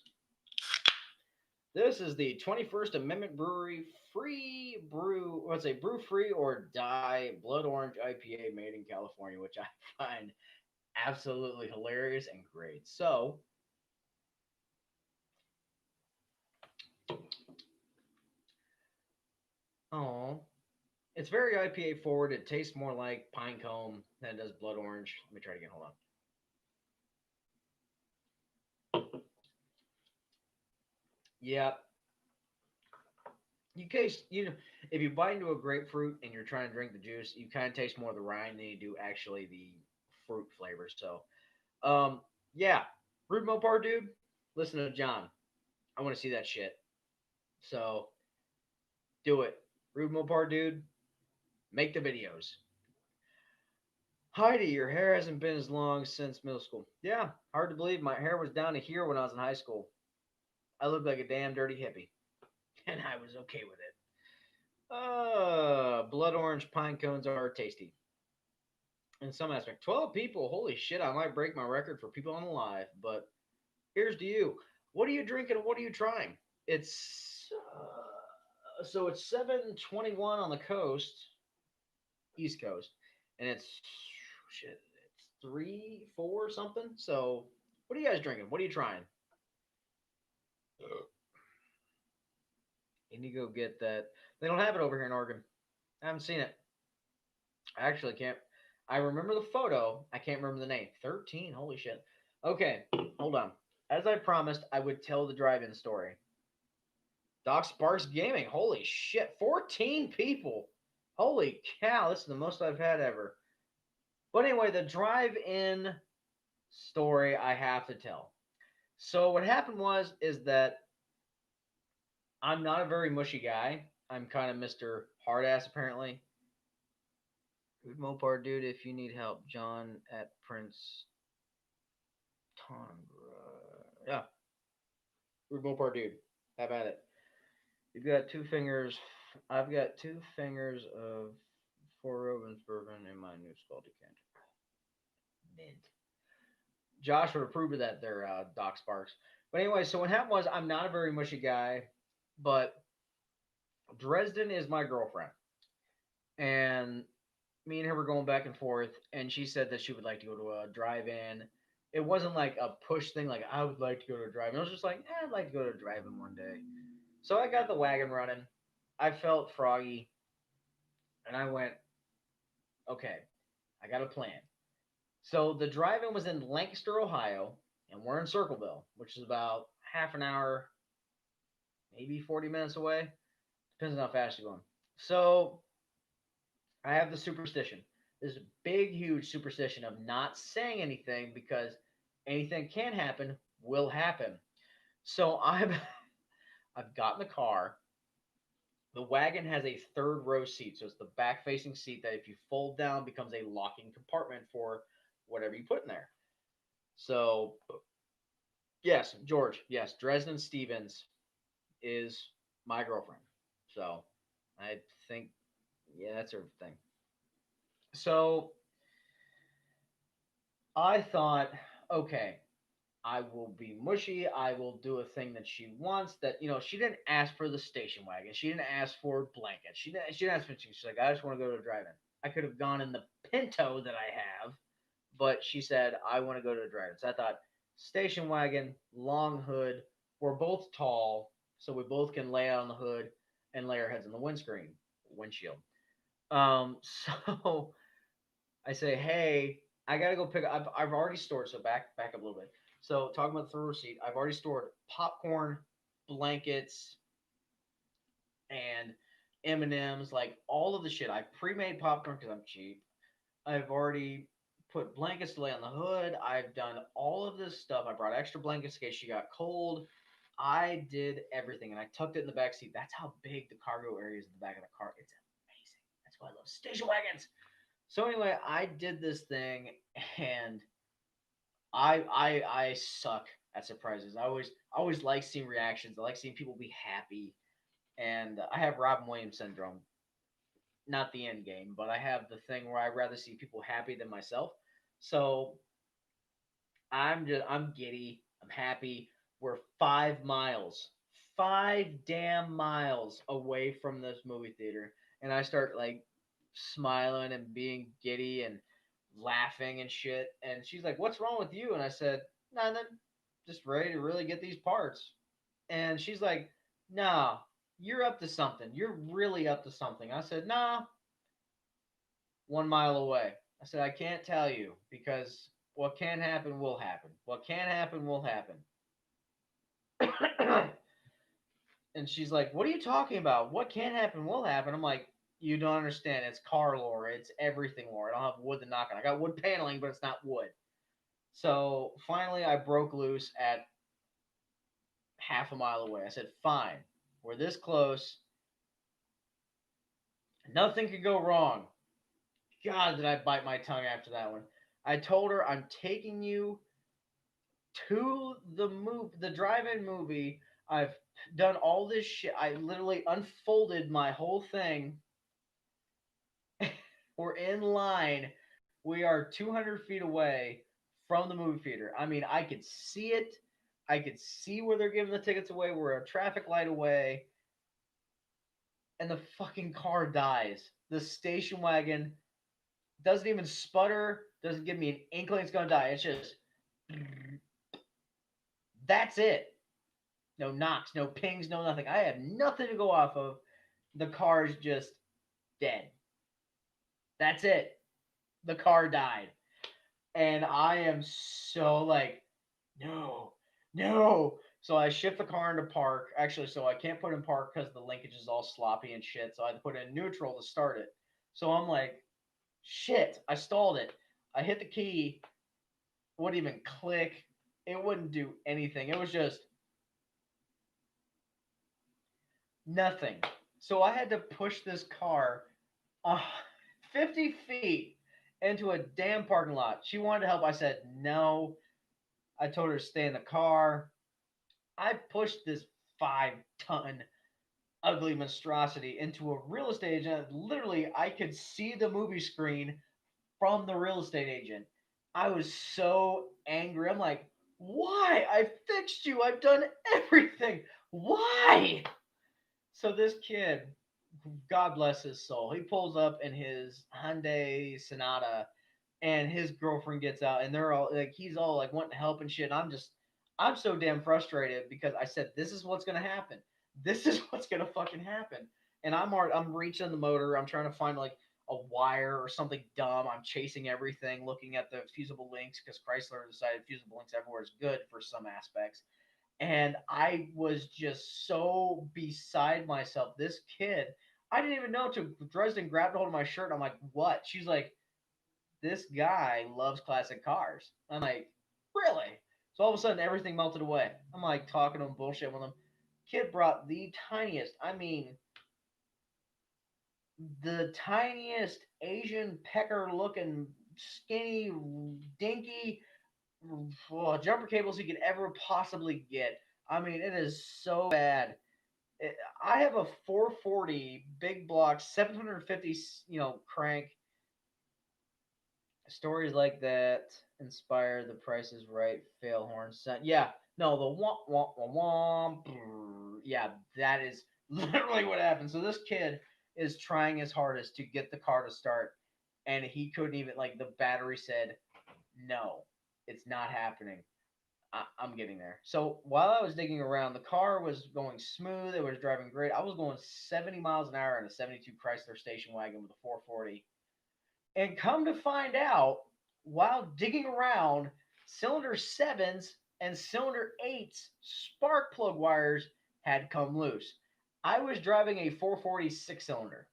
Speaker 1: this is the 21st Amendment Brewery free brew, let's say brew free or die blood orange IPA made in California, which I find absolutely hilarious and great. So, oh, it's very IPA forward. It tastes more like pine cone than it does blood orange. Let me try it again. Hold on. Yeah, you if you bite into a grapefruit and you're trying to drink the juice, you kind of taste more of the rind than you do actually the fruit flavor. So, um, yeah, Rude Mopar dude, listen to John. I want to see that shit. So do it, Rude Mopar dude. Make the videos. Heidi, your hair hasn't been as long since middle school. Yeah, hard to believe. My hair was down to here when I was in high school. I looked like a damn dirty hippie, and I was okay with it. Blood orange pine cones are tasty in some aspect. 12 people, holy shit! I might break my record for people on the live, but here's to you. What are you drinking? What are you trying? It's 7:21 on the coast, East Coast, and it's shit. It's 3, 4 something. So, what are you guys drinking? What are you trying? You need to go get that. They don't have it over here in Oregon. I haven't seen it. I actually can't. I remember the photo. I can't remember the name. 13. Holy shit. Okay, hold on. As I promised, I would tell the drive-in story. Doc Sparks Gaming. Holy shit. 14 people. Holy cow. This is the most I've had ever. But anyway, the drive-in story I have to tell. So what happened was is that I'm not a very mushy guy. I'm kind of Mr. Hard Ass apparently. Good Mopar dude, if you need help, John at Prince Tondra. Yeah, good Mopar dude. Have at it. You've got 2 fingers. I've got 2 fingers of Four Rubens bourbon in my new skull decanter. Mint. Josh would approve of that there, Doc Sparks. But anyway, so what happened was I'm not a very mushy guy, but Dresden is my girlfriend. And me and her were going back and forth, and she said that she would like to go to a drive-in. It wasn't like a push thing, like I would like to go to a drive-in. It was just like, I'd like to go to a drive-in one day. So I got the wagon running. I felt froggy, and I went, okay, I got a plan. So the drive-in was in Lancaster, Ohio, and we're in Circleville, which is about half an hour, maybe 40 minutes away. Depends on how fast you're going. So I have the superstition. This big, huge superstition of not saying anything because anything can happen will happen. So I've got in the car. The wagon has a third row seat, so it's the back facing seat that if you fold down becomes a locking compartment for whatever you put in there. So yes, George, yes, Dresden Stevens is my girlfriend. So I think yeah, that's her thing. So I thought, okay, I will be mushy. I will do a thing that she wants. That she didn't ask for the station wagon. She didn't ask for blankets. She didn't ask for anything. She's like, I just want to go to a drive-in. I could have gone in the Pinto that I have, but she said I want to go to a drive-in. So I thought station wagon, long hood. We're both tall, so we both can lay out on the hood and lay our heads on the windshield. So I say, hey, I gotta go pick up. I've already stored. So back up a little bit. So talking about the receipt, I've already stored popcorn, blankets, and M and M's, like all of the shit. I pre-made popcorn because I'm cheap. I've already put blankets to lay on the hood. I've done all of this stuff. I brought extra blankets in case she got cold. I did everything and I tucked it in the back seat. That's how big the cargo area is in the back of the car. It's amazing. That's why I love station wagons. So anyway, I did this thing and I suck at surprises. I always like seeing reactions. I like seeing people be happy. And I have Robin Williams syndrome. Not the end game, but I have the thing where I'd rather see people happy than myself. So I'm giddy. I'm happy. We're 5 miles, 5 damn miles away from this movie theater, and I start like smiling and being giddy and laughing and shit. And she's like, "What's wrong with you?" And I said, "Nothing. Just ready to really get these parts." And she's like, "Nah, you're up to something. You're really up to something." I said, "Nah, 1 mile away." I said, "I can't tell you because what can happen will happen. What can happen will happen." And she's like, "What are you talking about? What can happen will happen." I'm like, "You don't understand. It's car lore. It's everything lore. I don't have wood to knock on. I got wood paneling, but it's not wood." So finally, I broke loose at half a mile away. I said, "Fine. We're this close. Nothing could go wrong." God, did I bite my tongue after that one. I told her, "I'm taking you to the drive-in movie. I've done all this shit. I literally unfolded my whole thing. We're in line. We are 200 feet away from the movie theater. I mean, I could see it. I could see where they're giving the tickets away. We're a traffic light away, and the fucking car dies. The station wagon doesn't even sputter. Doesn't give me an inkling it's gonna die. It's just that's it. No knocks, no pings, no nothing. I have nothing to go off of. The car is just dead. That's it. The car died. And I am so like, no, no. So I shift the car into park. Actually, so I can't put it in park because the linkage is all sloppy and shit. So I had to put it in neutral to start it. So I'm like, shit, I stalled it. I hit the key, wouldn't even click. It wouldn't do anything. It was just nothing. So I had to push this car uh, 50 feet into a damn parking lot. She wanted to help. I said no. I told her to stay in the car. I pushed this 5 ton ugly monstrosity into a real estate agent. Literally, I could see the movie screen from the real estate agent. I was so angry. I'm like, why? I fixed you. I've done everything. Why? So this kid, God bless his soul, he pulls up in his Hyundai Sonata, and his girlfriend gets out, and they're all like, he's all like wanting to help and shit. And I'm so damn frustrated because I said, this is what's gonna happen. This is what's gonna fucking happen. And I'm reaching the motor. I'm trying to find like a wire or something dumb. I'm chasing everything, looking at the fusible links because Chrysler decided fusible links everywhere is good for some aspects. And I was just so beside myself. This kid, I didn't even know to Dresden grabbed a hold of my shirt. I'm like, what? She's like, this guy loves classic cars. I'm like, really? So all of a sudden, everything melted away. I'm like talking to him, bullshit with him. Kid brought the tiniest, I mean, the tiniest Asian pecker looking, skinny, dinky jumper cables you could ever possibly get. I mean, it is so bad. I have a 440 big block, 750, crank. Stories like that inspire the Price is Right fail horn sound. Yeah, no, the womp womp womp womp. Yeah, that is literally what happened. So this kid is trying his hardest to get the car to start, and he couldn't even like the battery said, "No, it's not happening." I'm getting there. So while I was digging around, the car was going smooth. It was driving great. I was going 70 miles an hour in a 72 Chrysler station wagon with a 440. And come to find out, while digging around, cylinder sevens and cylinder eights spark plug wires had come loose. I was driving a 440 cylinder.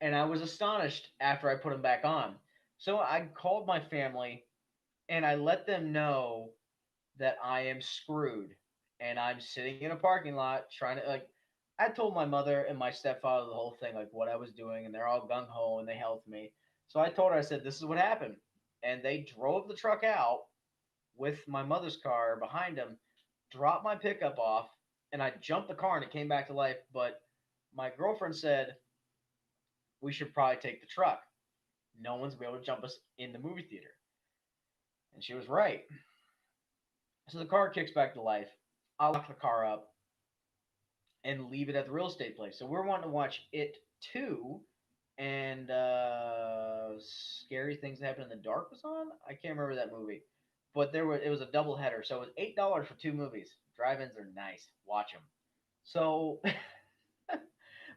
Speaker 1: and I was astonished after I put them back on. So I called my family and I let them know that I am screwed and I'm sitting in a parking lot trying to like. I told my mother and my stepfather the whole thing, like what I was doing, and they're all gung ho and they helped me. So I told her, I said, "This is what happened," and they drove the truck out with my mother's car behind them, dropped my pickup off, and I jumped the car and it came back to life. But my girlfriend said we should probably take the truck. No one's gonna be able to jump us in the movie theater, and she was right. So the car kicks back to life. I lock the car up and leave it at the real estate place. So we're wanting to watch it too, and Scary Things That Happen in the Dark was on. I can't remember that movie, but it was a double header, so it was $8 for two movies. Drive-ins are nice. Watch them. So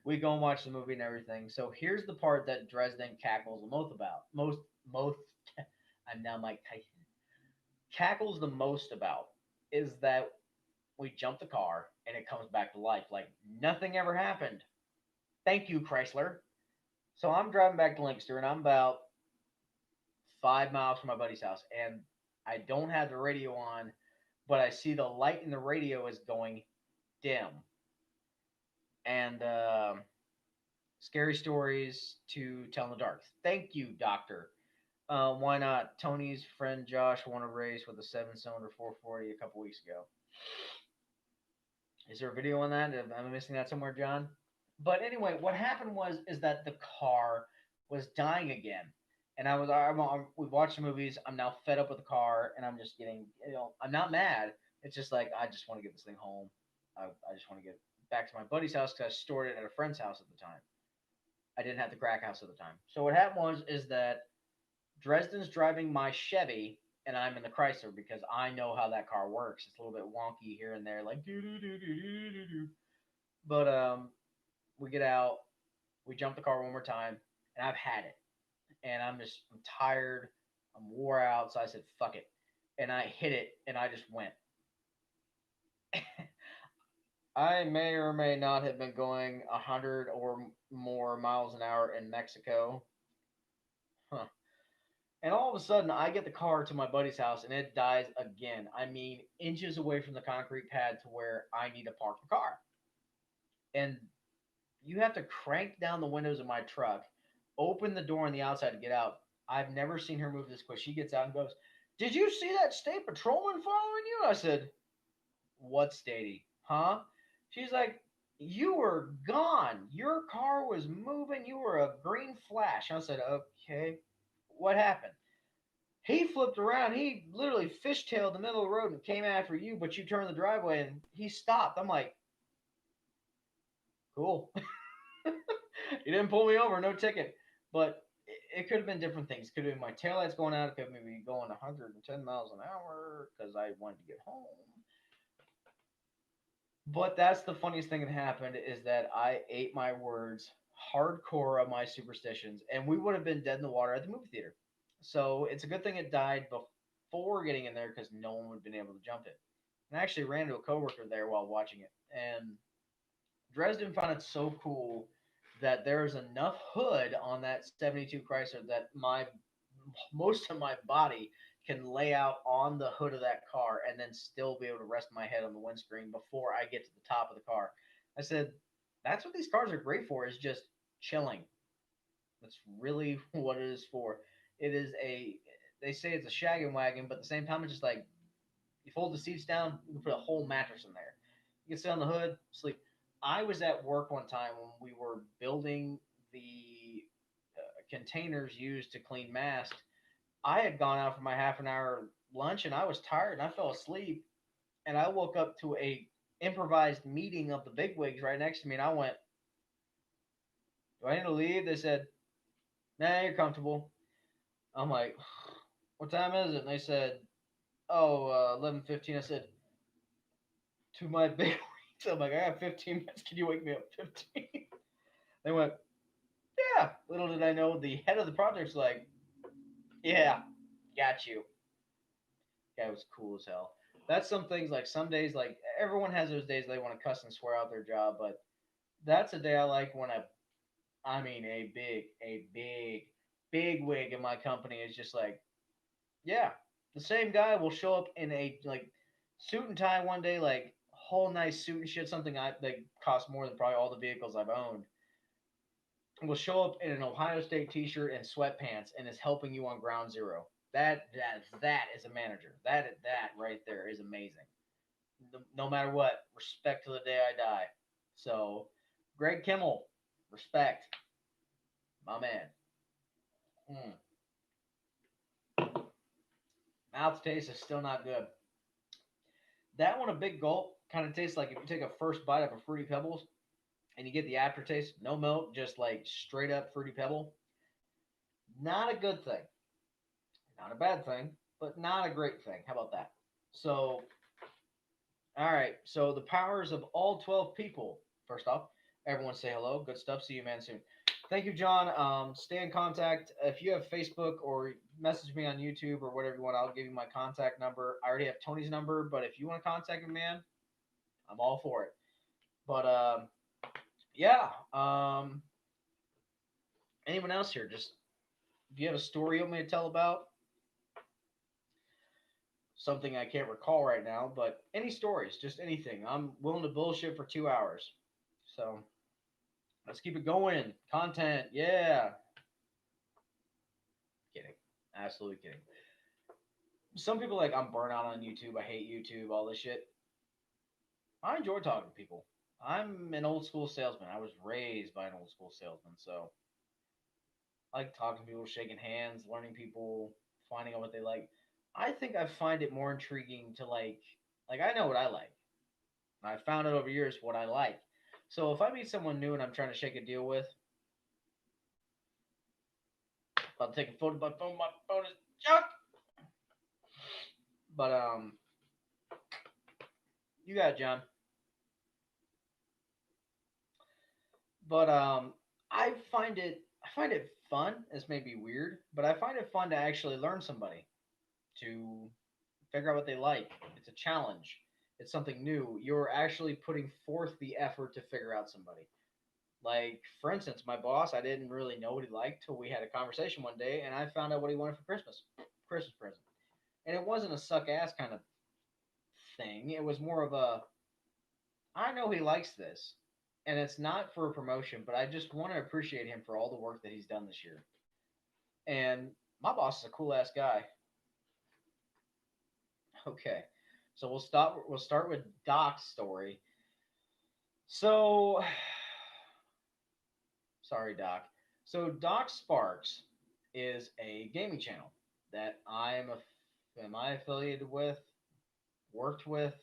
Speaker 1: we go and watch the movie and everything. So here's the part that Dresden cackles the most about. Most. I'm now Mike Tyson. Cackles the most about is that we jump the car and it comes back to life like nothing ever happened. Thank you, Chrysler. So I'm driving back to Lancaster and I'm about 5 miles from my buddy's house and I don't have the radio on, but I see the light in the radio is going dim. And scary stories to tell in the dark. Thank you, Doctor. Why not? Tony's friend Josh won a race with a seven-cylinder 440 a couple weeks ago. Is there a video on that? Am I missing that somewhere, John? But anyway, what happened was is that the car was dying again, and we watched the movies. I'm now fed up with the car, and I'm just getting I'm not mad. It's just like I just want to get this thing home. I just want to get back to my buddy's house because I stored it at a friend's house at the time. I didn't have the crack house at the time. So what happened was is that Dresden's driving my Chevy and I'm in the Chrysler because I know how that car works. It's a little bit wonky here and there, like do do do do do do do. But we get out, we jump the car one more time, and I've had it, and I'm tired, I'm wore out, so I said fuck it, and I hit it, and I just went. I may or may not have been going 100 or more miles an hour in Mexico. Huh. And all of a sudden, I get the car to my buddy's house and it dies again. I mean, inches away from the concrete pad to where I need to park the car. And you have to crank down the windows of my truck, open the door on the outside to get out. I've never seen her move this quick. She gets out and goes, "Did you see that state patrolman following you?" I said, "What statey? Huh?" She's like, "You were gone. Your car was moving. You were a green flash." I said, "Okay. What happened?" He flipped around. He literally fishtailed the middle of the road and came after you, but you turned the driveway and he stopped. I'm like, cool. He didn't pull me over, no ticket. But it could have been different things. It could have been my taillights going out. It could have been going 110 miles an hour because I wanted to get home. But that's the funniest thing that happened is that I ate my words hardcore of my superstitions, and we would have been dead in the water at the movie theater. So it's a good thing it died before getting in there because no one would have been able to jump it. And I actually ran into a coworker there while watching it, and Dresden found it so cool that there is enough hood on that 72 Chrysler that my most of my body can lay out on the hood of that car and then still be able to rest my head on the windscreen before I get to the top of the car. I said, that's what these cars are great for is just chilling. That's really what it is for. It is they say it's a shaggin' wagon, but at the same time, it's just like you fold the seats down, you can put a whole mattress in there. You can sit on the hood, sleep. I was at work one time when we were building the containers used to clean masks. I had gone out for my half an hour lunch and I was tired and I fell asleep and I woke up to a improvised meeting of the bigwigs right next to me and I went, "Do I need to leave?" They said, "Nah, you're comfortable." I'm like, "What time is it?" And they said, "Oh, 11:15." I said to my bigwigs, I'm like, "I got 15 minutes. Can you wake me up 15?" They went, "Yeah." Little did I know the head of the project's like, "Yeah, got you." Guy was cool as hell. That's some things like some days like everyone has those days they want to cuss and swear out their job, but that's a day I like when I mean, big wig in my company is just like, yeah, the same guy will show up in a like suit and tie one day, like whole nice suit and shit, something I like costs more than probably all the vehicles I've owned. Will show up in an Ohio State T-shirt and sweatpants and is helping you on ground zero. That is a manager. That right there is amazing. No matter what, respect to the day I die. So, Greg Kimmel, respect, my man. Mm. Mouth taste is still not good. That one, a big gulp, kind of tastes like if you take a first bite of a Fruity Pebbles and you get the aftertaste, no milk, just like straight up Fruity Pebble. Not a good thing. Not a bad thing, but not a great thing. How about that? So, all right. So, the powers of all 12 people. First off, everyone say hello. Good stuff. See you, man, soon. Thank you, John. Stay in contact. If you have Facebook or message me on YouTube or whatever you want, I'll give you my contact number. I already have Tony's number, but if you want to contact me, man, I'm all for it. But yeah. Anyone else here? Just if you have a story you want me to tell about something I can't recall right now, but any stories, just anything. I'm willing to bullshit for 2 hours. So let's keep it going. Content, yeah. Kidding. Absolutely kidding. Some people like I'm burnt out on YouTube. I hate YouTube. All this shit. I enjoy talking to people. I'm an old school salesman. I was raised by an old school salesman, so I like talking to people, shaking hands, learning people, finding out what they like. I think I find it more intriguing to like I know what I like. I found out over years what I like. So if I meet someone new and I'm trying to shake a deal with, I'll take a photo. My phone is junk. But you got it, John. But I find it fun. This may be weird, but I find it fun to actually learn somebody, to figure out what they like. It's a challenge. It's something new. You're actually putting forth the effort to figure out somebody. Like, for instance, my boss, I didn't really know what he liked till we had a conversation one day, and I found out what he wanted for Christmas present. And it wasn't a suck ass kind of thing. It was more of a, I know he likes this, and it's not for a promotion, but I just want to appreciate him for all the work that he's done this year. And my boss is a cool ass guy. Okay, so we'll start with Doc's story. So, sorry, Doc. So Doc Sparks is a gaming channel that am I affiliated with, worked with,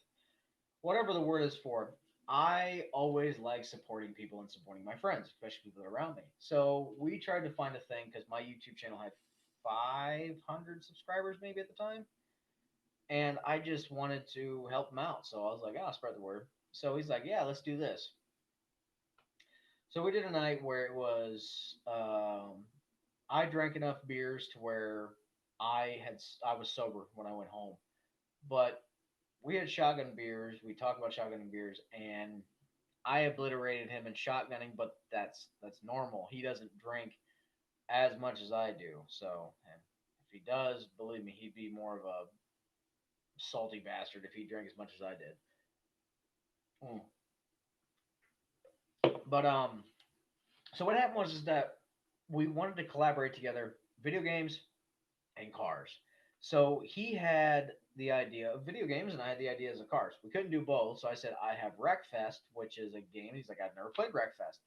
Speaker 1: whatever the word is for. I always like supporting people and supporting my friends, especially people around me. So we tried to find a thing because my YouTube channel had 500 subscribers maybe at the time, and I just wanted to help him out. So I was like, "Oh, spread the word." So he's like, "Yeah, let's do this." So we did a night where it was I drank enough beers to where I was sober when I went home, but we had shotgun beers. We talked about shotgunning beers, and I obliterated him in shotgunning, but that's normal. He doesn't drink as much as I do, so and if he does, believe me, he'd be more of a salty bastard if he drank as much as I did. Mm. But so what happened was is that we wanted to collaborate together, video games and cars. So he had the idea of video games, and I had the ideas of cars. We couldn't do both, so I said I have Wreckfest, which is a game. He's like, I've never played Wreckfest.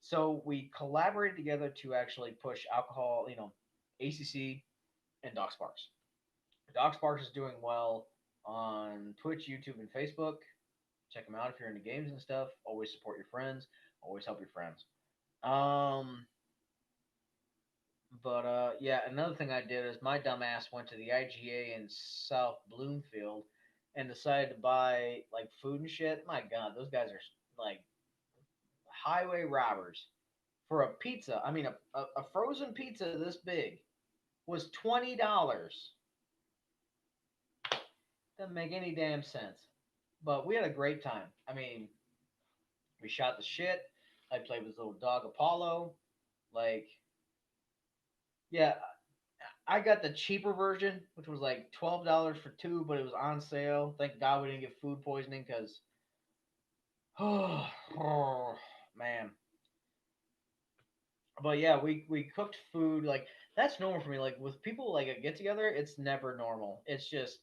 Speaker 1: So we collaborated together to actually push alcohol, A.C.C. and Doc Sparks. Doc Sparks is doing well on Twitch, YouTube, and Facebook. Check them out if you're into games and stuff. Always support your friends. Always help your friends. Um, but yeah, another thing I did is my dumbass went to the IGA in South Bloomfield and decided to buy like food and shit. My God, those guys are like highway robbers for a pizza. I mean, a frozen pizza this big was $20. Doesn't make any damn sense. But we had a great time. I mean, we shot the shit. I played with this little dog Apollo. Like, yeah, I got the cheaper version, which was like $12 for two, but it was on sale. Thank God we didn't get food poisoning because, oh man. But yeah, we cooked food like that's normal for me. Like with people like a get together, it's never normal. It's just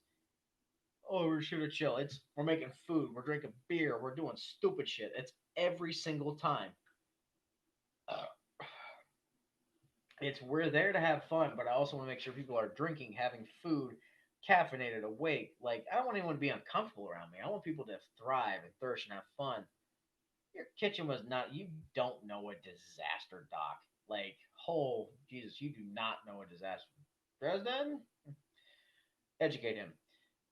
Speaker 1: oh we're shooting chill. It's we're making food, we're drinking beer, we're doing stupid shit. It's every single time. Uh, it's we're there to have fun, but I also want to make sure people are drinking, having food, caffeinated, awake. Like I don't want anyone to be uncomfortable around me. I want people to thrive and flourish and have fun. Your kitchen was not. You don't know a disaster, Doc. Like, oh Jesus, you do not know a disaster. Dresden, educate him.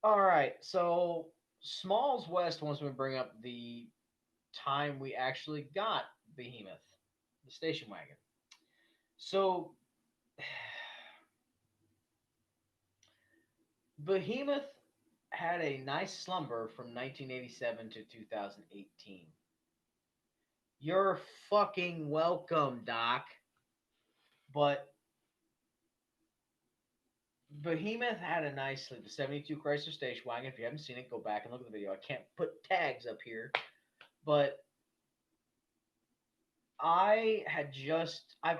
Speaker 1: All right, so Smalls West wants me to bring up the time we actually got Behemoth, the station wagon. So Behemoth had a nice slumber from 1987 to 2018. You're fucking welcome, Doc. But Behemoth had a nice sleep. The 72 Chrysler station wagon. If you haven't seen it, go back and look at the video. I can't put tags up here. But I've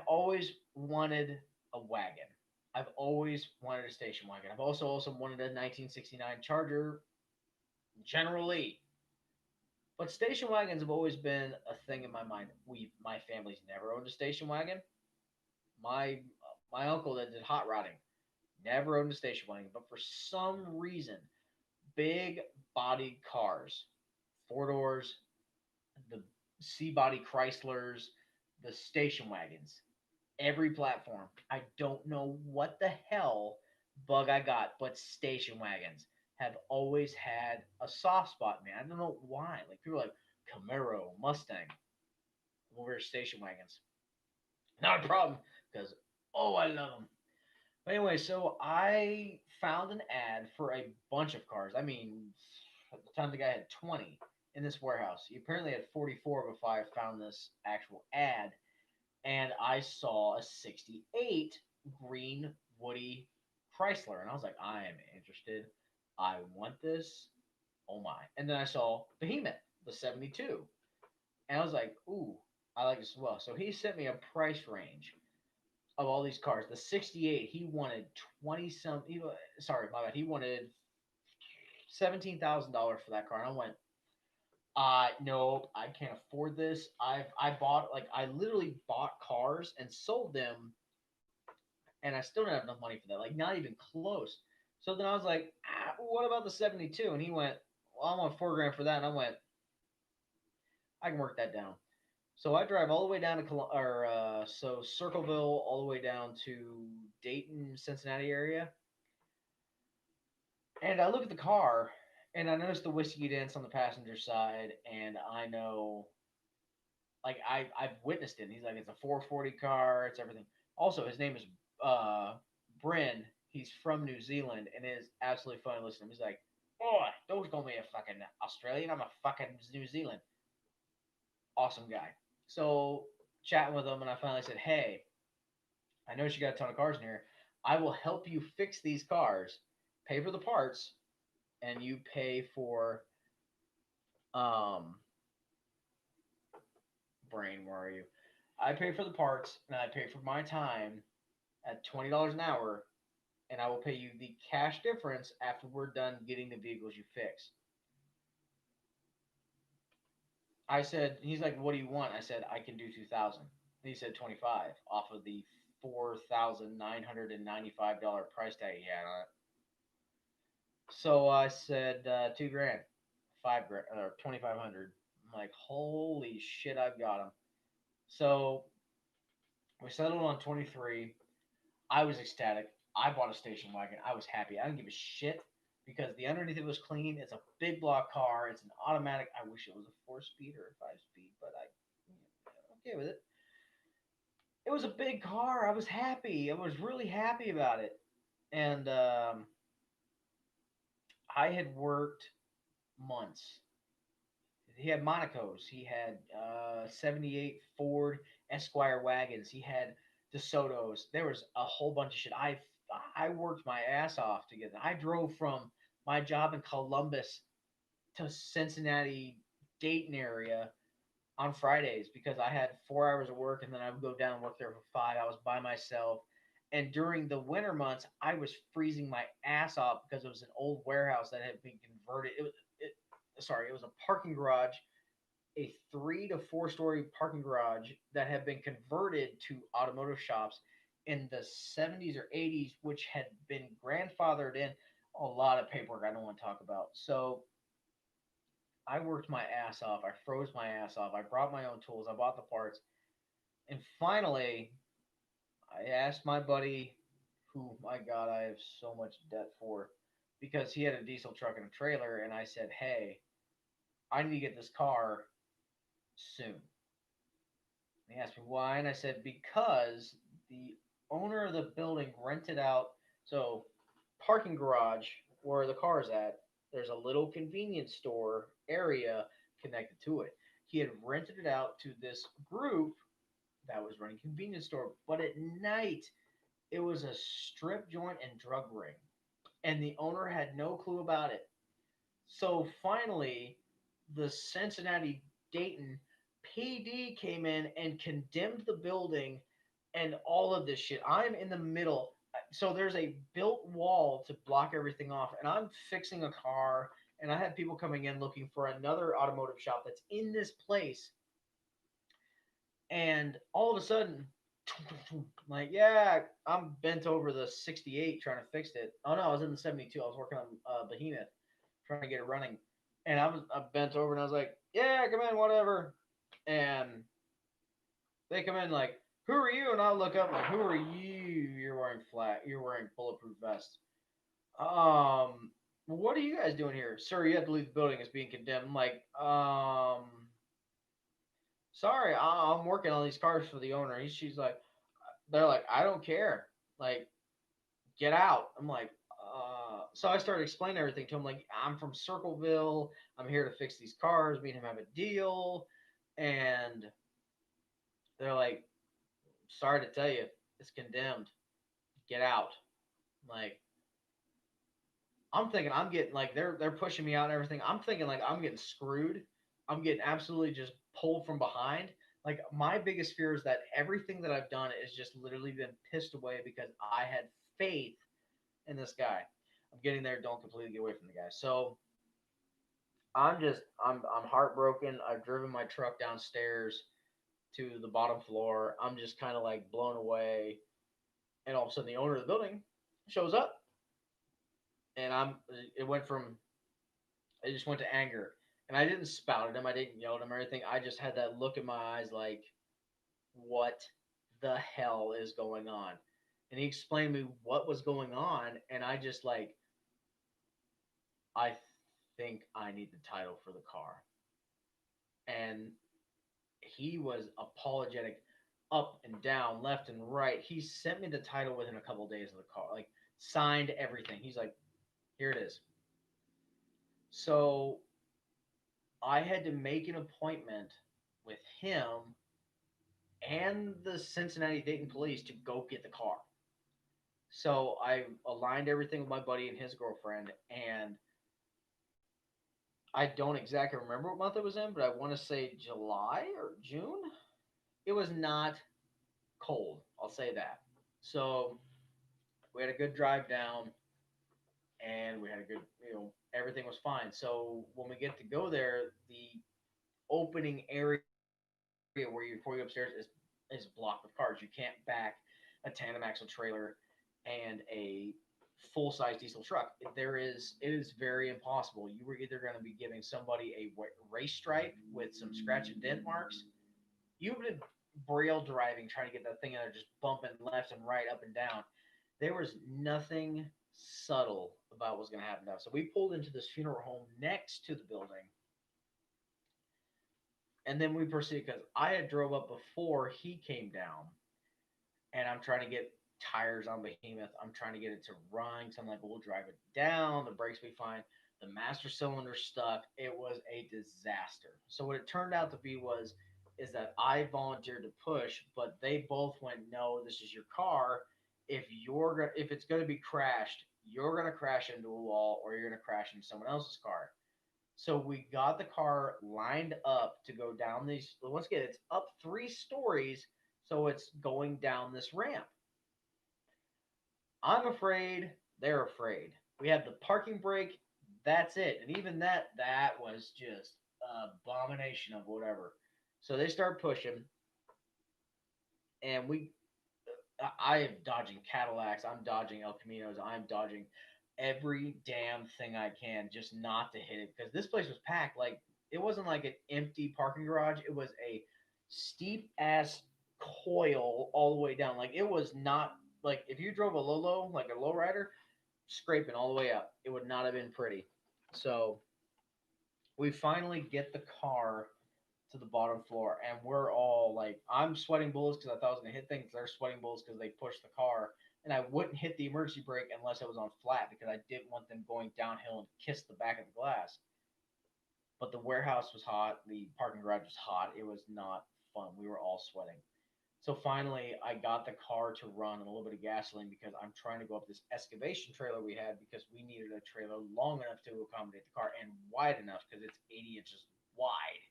Speaker 1: always wanted a wagon. I've always wanted a station wagon. I've also wanted a 1969 Charger generally. But station wagons have always been a thing in my mind. My family's never owned a station wagon. My uncle that did hot rodding never owned a station wagon, but for some reason, big bodied cars, four doors, the C body Chryslers, the station wagons, every platform. I don't know what the hell bug I got, but station wagons have always had a soft spot in me. I don't know why. Like people are like Camaro, Mustang, over station wagons. Not a problem because oh, I love them. But anyway, so I found an ad for a bunch of cars. I mean, at the time the guy had 20 in this warehouse. He apparently had 44 before I found this actual ad. And I saw a 68 green Woody Chrysler. And I was like, I am interested. I want this. Oh my. And then I saw Behemoth, the 72. And I was like, ooh, I like this as well. So he sent me a price range of all these cars. The 68, he wanted 20 some. Sorry, my bad. He wanted $17,000 for that car. And I went, no, I can't afford this. I bought like I literally bought cars and sold them, and I still don't have enough money for that. Like not even close. So then I was like, what about the 72? And he went, well, I want 4 grand for that. And I went, I can work that down. So I drive all the way down to Circleville, all the way down to Dayton, Cincinnati area, and I look at the car, and I notice the whiskey dents on the passenger side, and I know, like I've witnessed it. And he's like, it's a 440 car, it's everything. Also, his name is uh Bryn. He's from New Zealand, and it is absolutely funny to listen to him. He's like, oh, don't call me a fucking Australian. I'm a fucking New Zealand. Awesome guy. So chatting with him, and I finally said, hey, I know you got a ton of cars in here. I will help you fix these cars, pay for the parts, and you pay for um brain. Where are you? I pay for the parts, and I pay for my time at $20 an hour, and I will pay you the cash difference after we're done getting the vehicles you fix. I said, he's like, what do you want? I said, I can do 2,000. He said 25 off of the $4,995 price tag he had on it. So I said 2 grand, 5 grand, or 2,500. I'm like, holy shit, I've got him. So we settled on 23. I was ecstatic. I bought a station wagon. I was happy. I didn't give a shit because the underneath it was clean. It's a big block car. It's an automatic. I wish it was a 4 speed or a 5 speed, but I'm okay with it. It was a big car. I was happy. I was really happy about it. And I had worked months. He had Monacos. He had 78 Ford Esquire wagons. He had DeSoto's. There was a whole bunch of shit. I worked my ass off to get that. I drove from my job in Columbus to Cincinnati, Dayton area on Fridays because I had 4 hours of work and then I would go down and work there for five. I was by myself. And during the winter months, I was freezing my ass off because it was an old warehouse that had been converted. It was a parking garage, a 3 to 4 story parking garage that had been converted to automotive shops in the 70s or 80s, which had been grandfathered in. A lot of paperwork I don't want to talk about. So I worked my ass off. I froze my ass off. I brought my own tools. I bought the parts. And finally, I asked my buddy, who, my God, I have so much debt for, because he had a diesel truck and a trailer. And I said, hey, I need to get this car soon. And he asked me why. And I said, because the owner of the building rented out. So, parking garage where the car's at, there's a little convenience store area connected to it. He had rented it out to this group that was running convenience store, but at night it was a strip joint and drug ring, and the owner had no clue about it. So finally, the Cincinnati Dayton PD came in and condemned the building and all of this shit. I'm in the middle. So there's a built wall to block everything off, and I'm fixing a car, and I have people coming in looking for another automotive shop that's in this place. And all of a sudden, like, yeah, I'm bent over the 68 trying to fix it. Oh no, I was in the 72. I was working on Behemoth, trying to get it running. And I bent over and I was like, yeah, come in, whatever. And they come in like, who are you? And I look up like, who are you? You're wearing bulletproof vests. What are you guys doing here? Sir, you have to leave the building. It's being condemned. I'm like, sorry, I'm working on these cars for the owner. She's like, they're like, I don't care. Like, get out. I'm like, so I started explaining everything to him. Like, I'm from Circleville. I'm here to fix these cars. Me and him have a deal. And they're like, sorry to tell you, it's condemned. Get out. Like, I'm thinking I'm getting like they're pushing me out and everything. I'm thinking like I'm getting screwed. I'm getting absolutely just pulled from behind. Like my biggest fear is that everything that I've done is just literally been pissed away because I had faith in this guy. I'm getting there. Don't completely get away from the guy. So I'm heartbroken. I've driven my truck downstairs to the bottom floor. I'm just kind of like blown away. And all of a sudden, the owner of the building shows up, and it went from it just went to anger. And I didn't spout at him. I didn't yell at him or anything. I just had that look in my eyes like, what the hell is going on? And he explained to me what was going on. And I just like, I think I need the title for the car. And he was apologetic up and down, left and right. He sent me the title within a couple of days of the car, like signed everything. He's like, here it is. So I had to make an appointment with him and the Cincinnati Dayton police to go get the car. So I aligned everything with my buddy and his girlfriend, and I don't exactly remember what month it was in, but I want to say July or June. It was not cold, I'll say that. So we had a good drive down, and we had a good, everything was fine. So when we get to go there, the opening area where you before you go upstairs is blocked with cars. You can't back a tandem axle trailer and a full size diesel truck. It is very impossible. You were either going to be giving somebody a race stripe with some scratch and dent marks. You've been braille driving trying to get that thing in there, just bumping left and right, up and down. There was nothing subtle about what was going to happen now. So we pulled into this funeral home next to the building, and then we proceeded because I had drove up before he came down, and I'm trying to get tires on Behemoth. I'm trying to get it to run. So I'm like, we'll drive it down. The brakes will be fine. The master cylinder stuck. It was a disaster. So what it turned out to be was is that I volunteered to push, but they both went, "No, this is your car. If it's going to be crashed, you're going to crash into a wall, or you're going to crash into someone else's car." So we got the car lined up to go down these. Once again, it's up 3 stories, so it's going down this ramp. I'm afraid. They're afraid. We have the parking brake. That's it. And even that was just abomination of whatever. So they start pushing, and I am dodging Cadillacs. I'm dodging El Caminos. I'm dodging every damn thing I can just not to hit it because this place was packed. Like it wasn't like an empty parking garage. It was a steep ass coil all the way down. Like it was not like if you drove a Lolo, like a lowrider, scraping all the way up, it would not have been pretty. So we finally get the car to the bottom floor, and we're all like, I'm sweating bullets because I thought I was gonna hit things. They're sweating bullets because they pushed the car, and I wouldn't hit the emergency brake unless it was on flat because I didn't want them going downhill and kiss the back of the glass. But the warehouse was hot, the parking garage was hot. It was not fun. We were all sweating. So finally, I got the car to run on a little bit of gasoline because I'm trying to go up this excavation trailer we had because we needed a trailer long enough to accommodate the car and wide enough because it's 80 inches wide.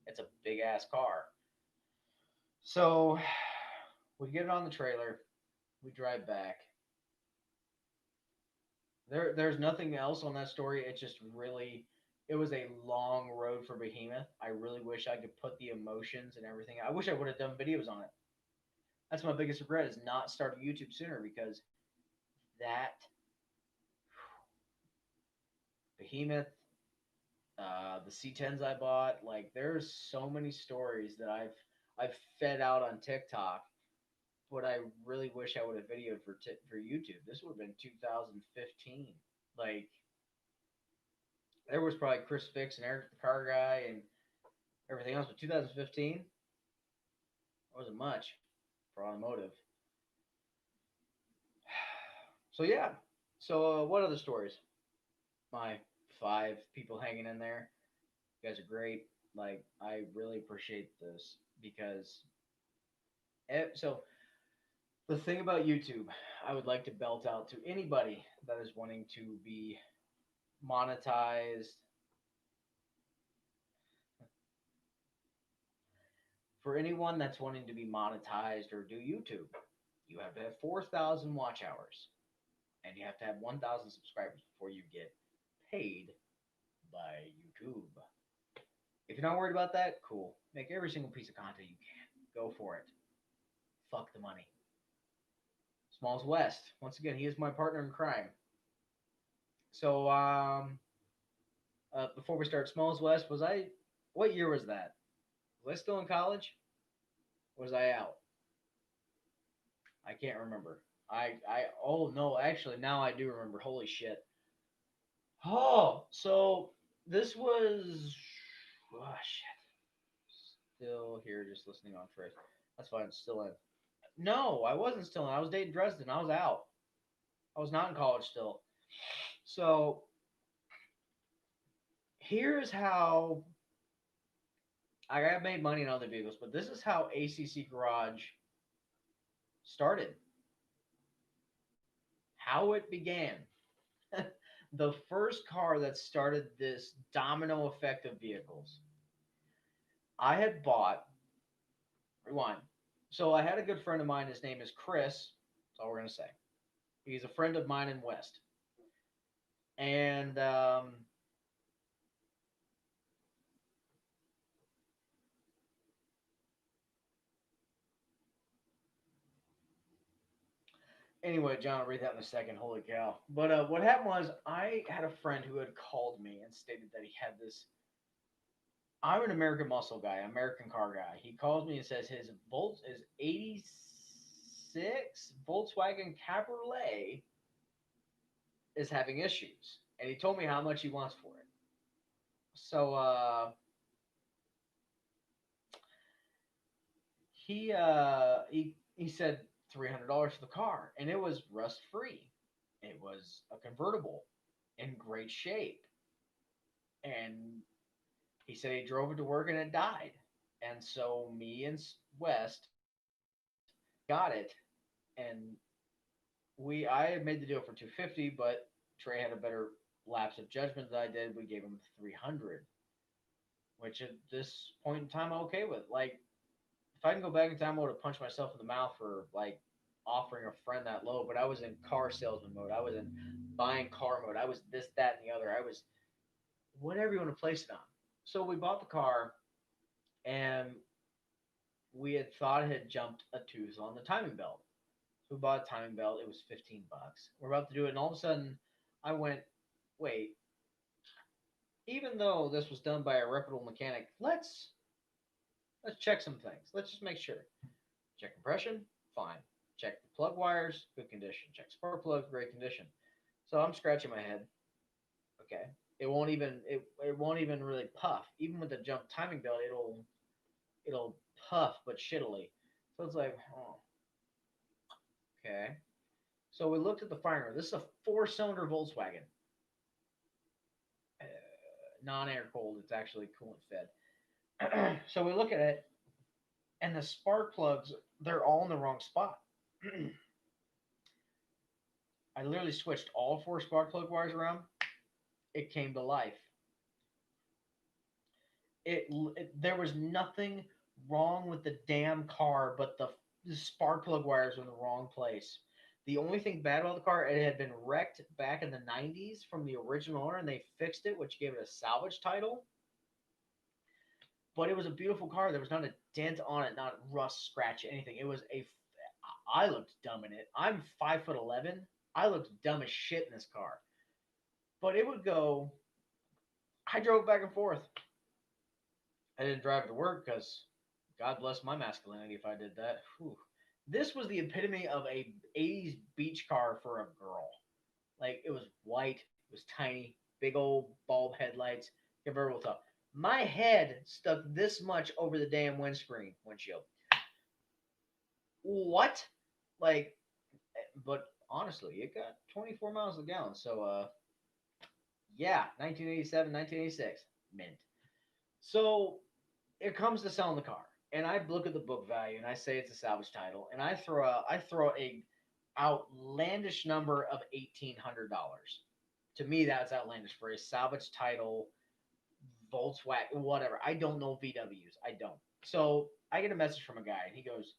Speaker 1: It's a big ass car. So we get it on the trailer. We drive back. There's nothing else on that story. It just really, it was a long road for Behemoth. I really wish I could put the emotions and everything. I wish I would have done videos on it. That's my biggest regret is not starting YouTube sooner because that Behemoth, the C10s I bought, like there's so many stories that I've fed out on TikTok, but I really wish I would have videoed for YouTube. This would have been 2015. Like there was probably Chris Fix and Eric the Car Guy and everything else, but 2015 wasn't much for automotive. So yeah. So what other stories? My 5 people hanging in there. You guys are great. Like I really appreciate this because so the thing about YouTube, I would like to belt out to anybody that is wanting to be monetized. For anyone that's wanting to be monetized or do YouTube, you have to have 4,000 watch hours and you have to have 1,000 subscribers before you get paid by YouTube. If you're not worried about that, cool. Make every single piece of content you can. Go for it. Fuck the money. Smalls West. Once again, he is my partner in crime. So, before we start, Smalls West, was I? What year was that? Was I still in college? Was I out? I can't remember. Oh no, actually, now I do remember. Holy shit. Oh, so this was. Oh shit. Still here, just listening on first. That's fine. Still in. No, I wasn't still in. I was dating Dresden. I was out. I was not in college still. So here's how I have made money in other vehicles, but this is how ACC Garage started. How it began. The first car that started this domino effect of vehicles. I had bought, rewind. So I had a good friend of mine. His name is Chris. That's all we're going to say. He's a friend of mine in West. And anyway, John, I'll read that in a second. Holy cow. But what happened was I had a friend who had called me and stated that he had this. I'm an American muscle guy, American car guy. He calls me and says his Volt is 86 Volkswagen Cabriolet is having issues. And he told me how much he wants for it. So he said $300 for the car, and it was rust free. It was a convertible in great shape, and he said he drove it to work and it died. And so me and West got it, and I had made the deal for 250, but Trey had a better lapse of judgment than I did. We gave him 300, which at this point in time I'm okay with. Like, if I can go back in time, I would have punched myself in the mouth for like offering a friend that low. But I was in car salesman mode. I was in buying car mode. I was this, that, and the other. I was whatever you want to place it on. So we bought the car, and we had thought it had jumped a tooth on the timing belt. So we bought a timing belt. It was $15. We're about to do it, and all of a sudden, I went, "Wait! Even though this was done by a reputable mechanic, let's check some things. Let's just make sure. Check compression, fine. Check the plug wires, good condition. Check spark plug, great condition." So I'm scratching my head. Okay, it won't even really puff. Even with the jump timing belt, it'll puff but shittily. So it's like, oh, okay. So we looked at the firing order. This is a four-cylinder Volkswagen, uh, non-air cooled. It's actually coolant fed. So we look at it, and the spark plugs, they're all in the wrong spot. I literally switched all four spark plug wires around. It came to life. There was nothing wrong with the damn car, but the spark plug wires were in the wrong place. The only thing bad about the car, it had been wrecked back in the 90s from the original owner, and they fixed it, which gave it a salvage title. But it was a beautiful car. There was not a dent on it, not rust, scratch, anything. It was a. I looked dumb in it. I'm 5'11". I looked dumb as shit in this car. But it would go. I drove back and forth. I didn't drive to work because God bless my masculinity if I did that. Whew. This was the epitome of a 80s beach car for a girl. Like, it was white, it was tiny, big old bulb headlights, convertible top. My head stuck this much over the damn windshield. What? Like, but honestly, it got 24 miles a gallon. So, yeah, 1987, 1986, mint. So it comes to selling the car, and I look at the book value and I say it's a salvage title, and I throw a outlandish number of $1,800. To me, that's outlandish for a salvage title Volkswagen, whatever. I don't know VWs. I don't. So I get a message from a guy, and he goes,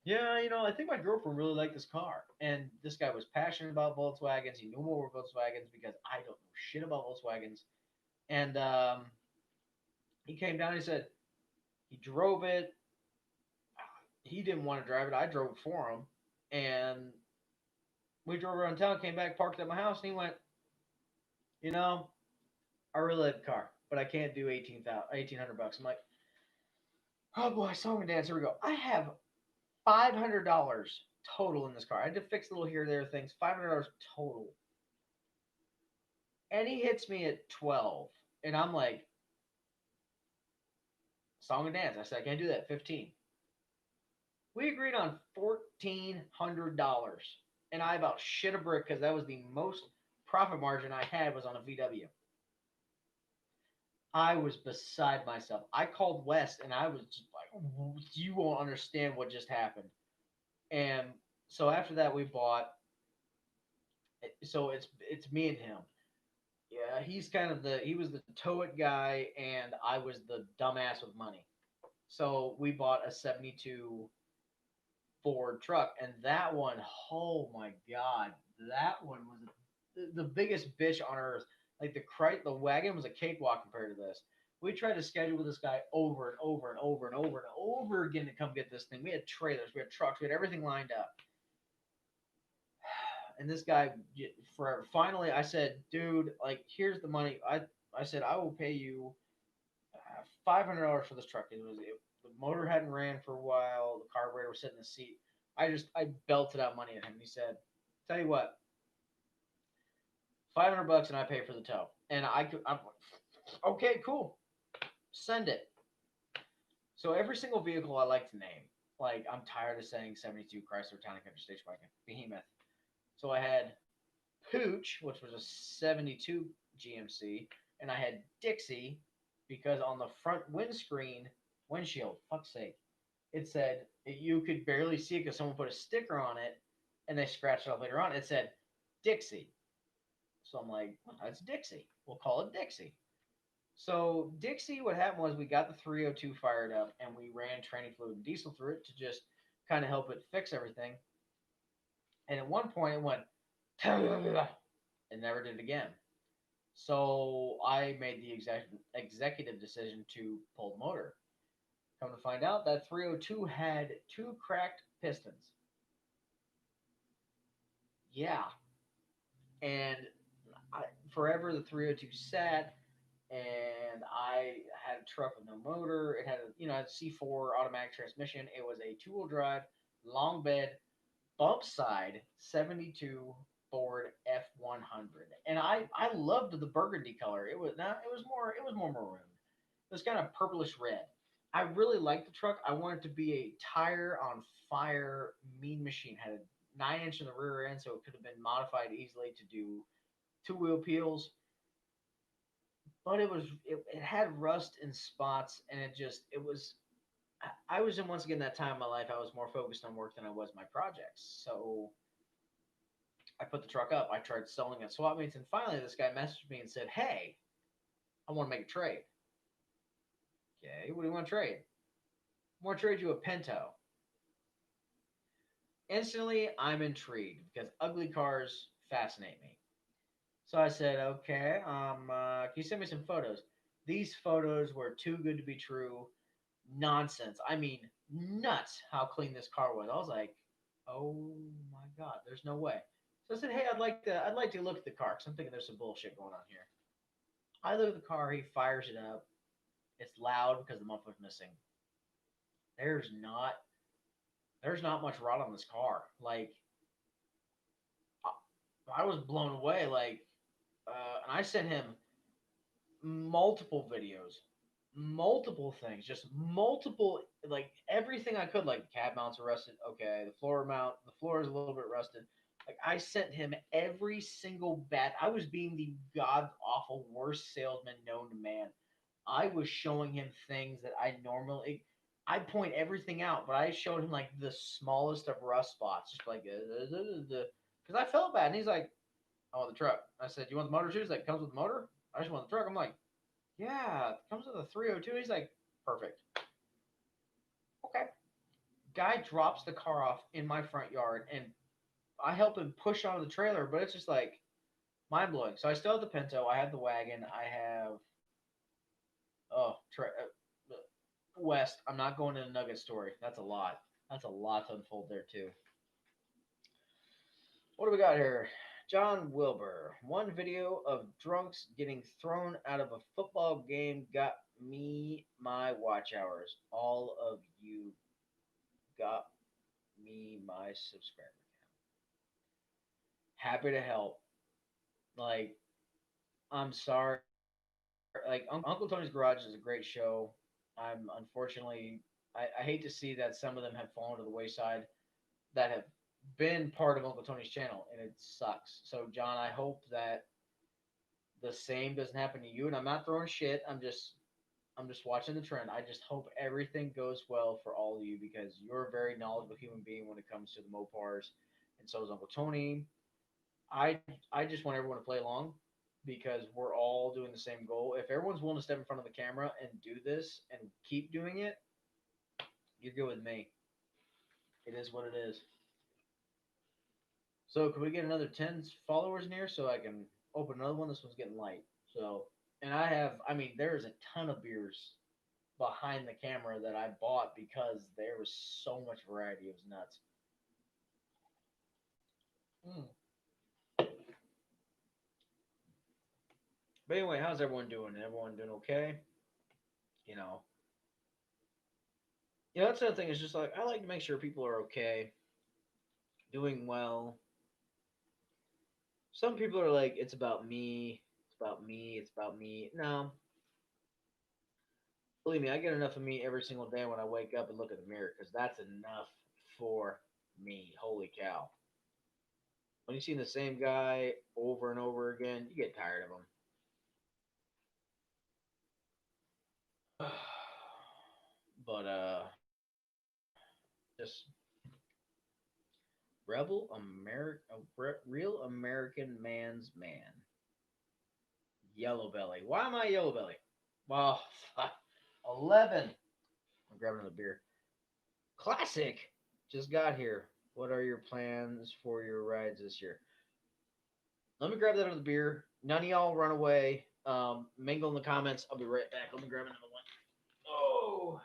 Speaker 1: "Yeah, I think my girlfriend really liked this car." And this guy was passionate about Volkswagens. He knew more Volkswagens because I don't know shit about Volkswagens. And he came down. And he said he drove it. He didn't want to drive it. I drove it for him, and we drove around town. Came back, parked at my house, and he went, "You know, I really like the car, but I can't do 1,800 bucks." I'm like, "Oh boy, song and dance. Here we go. I have $500 total in this car. I had to fix little here there things. $500 total." And he hits me at 12, and I'm like, "Song and dance." I said, "I can't do that. 15." We agreed on $1,400, and I about shit a brick because that was the most profit margin I had was on a VW. I was beside myself. I called West, and I was just like, "You won't understand what just happened." And so after that, we bought. So it's me and him. Yeah, he was the tow it guy, and I was the dumbass with money. So we bought a 72 Ford truck, and that one, oh my god, that one was the biggest bitch on earth. Like the wagon was a cakewalk compared to this. We tried to schedule this guy over and over and over and over and over again to come get this thing. We had trailers, we had trucks, we had everything lined up. And this guy, for finally, I said, "Dude, like, here's the money." I said, "I will pay you $500 for this truck." The motor hadn't ran for a while. The carburetor was sitting in the seat. I belted out money at him. He said, "Tell you what, 500 bucks and I pay for the tow." And I'm okay, cool, send it. So every single vehicle I like to name, like I'm tired of saying 72 Chrysler Town and Country Station Wagon, Behemoth. So I had Pooch, which was a 72 GMC, and I had Dixie because on the front windscreen windshield. Fuck's sake. It said you could barely see it because someone put a sticker on it, and they scratched it off later on. It said Dixie. So I'm like, well, that's Dixie. We'll call it Dixie. So Dixie, what happened was we got the 302 fired up and we ran training fluid and diesel through it to just kind of help it fix everything. And at one point it went and never did it again. So I made the executive decision to pull the motor. Come to find out, that 302 had two cracked pistons. Yeah, and I, forever the 302 sat, and I had a truck with no motor. It had a had a C4 automatic transmission. It was a two-wheel drive, long bed, bump side 72 Ford F100, and I loved the burgundy color. It was not. It was more maroon. It was kind of purplish red. I really liked the truck. I wanted it to be a tire on fire mean machine. Had a 9 inch in the rear end, so it could have been modified easily to do two wheel peels. But it had rust in spots, and it was. I was in once again that time in my life. I was more focused on work than I was my projects. So I put the truck up. I tried selling at swap meets, and finally this guy messaged me and said, "Hey, I want to make a trade." Okay, what do you want to trade? I want to trade you a Pinto. Instantly, I'm intrigued because ugly cars fascinate me. So I said, "Okay, can you send me some photos?" These photos were too good to be true. Nonsense. I mean, nuts how clean this car was. I was like, "Oh my god, there's no way." So I said, "Hey, I'd like to look at the car because I'm thinking there's some bullshit going on here." I look at the car. He fires it up. It's loud because the muffler's missing. There's not there's not much rot on this car. Like I was blown away. And I sent him multiple videos, multiple things, just multiple, like everything I could. Like cab mounts are rusted. Okay, the floor is a little bit rusted. Like I sent him every single bat. I was being the god awful worst salesman known to man. I was showing him things that I normally. I point everything out, but I showed him like the smallest of rust spots, just like because I felt bad. And he's like, "I want the truck." I said, "You want the motor too?" He's like, "Comes with the motor." I just want the truck. I'm like, "Yeah, it comes with a 302." He's like, "Perfect." Okay. Guy drops the car off in my front yard, and I help him push onto the trailer, but it's just like mind blowing. So I still have the Pinto. I have the wagon. I have West. I'm not going to the Nugget story. That's a lot. That's a lot to unfold there too. What do we got here? John Wilbur. One video of drunks getting thrown out of a football game got me my watch hours. All of you got me my subscriber count. Happy to help. Like, I'm sorry. Like, Uncle Tony's Garage is a great show. I'm unfortunately, I hate to see that some of them have fallen to the wayside that have been part of Uncle Tony's channel, and it sucks. So, John, I hope that the same doesn't happen to you. And I'm not throwing shit. I'm just watching the trend. I just hope everything goes well for all of you because you're a very knowledgeable human being when it comes to the Mopars, and so is Uncle Tony. I just want everyone to play along because we're all doing the same goal. If everyone's willing to step in front of the camera and do this and keep doing it, you're good with me. It is what it is. So can we get another 10 followers in here so I can open another one? This one's getting light. So, and I mean, there's a ton of beers behind the camera that I bought because there was so much variety. It was nuts. Mm. But anyway, how's everyone doing? Everyone doing okay? You know, that's the other thing. Is just like I like to make sure people are okay, doing well. Some people are like, it's about me, it's about me, it's about me. No, believe me, I get enough of me every single day when I wake up and look in the mirror because that's enough for me. Holy cow! When you see the same guy over and over again, you get tired of him. But just rebel American, real American man's man. Yellow belly. Why am I yellow belly? Well, 11. I'm grabbing another beer. Classic. Just got here. What are your plans for your rides this year? Let me grab that other beer. None of y'all run away. Mingle in the comments. I'll be right back. Let me grab another one. Oh.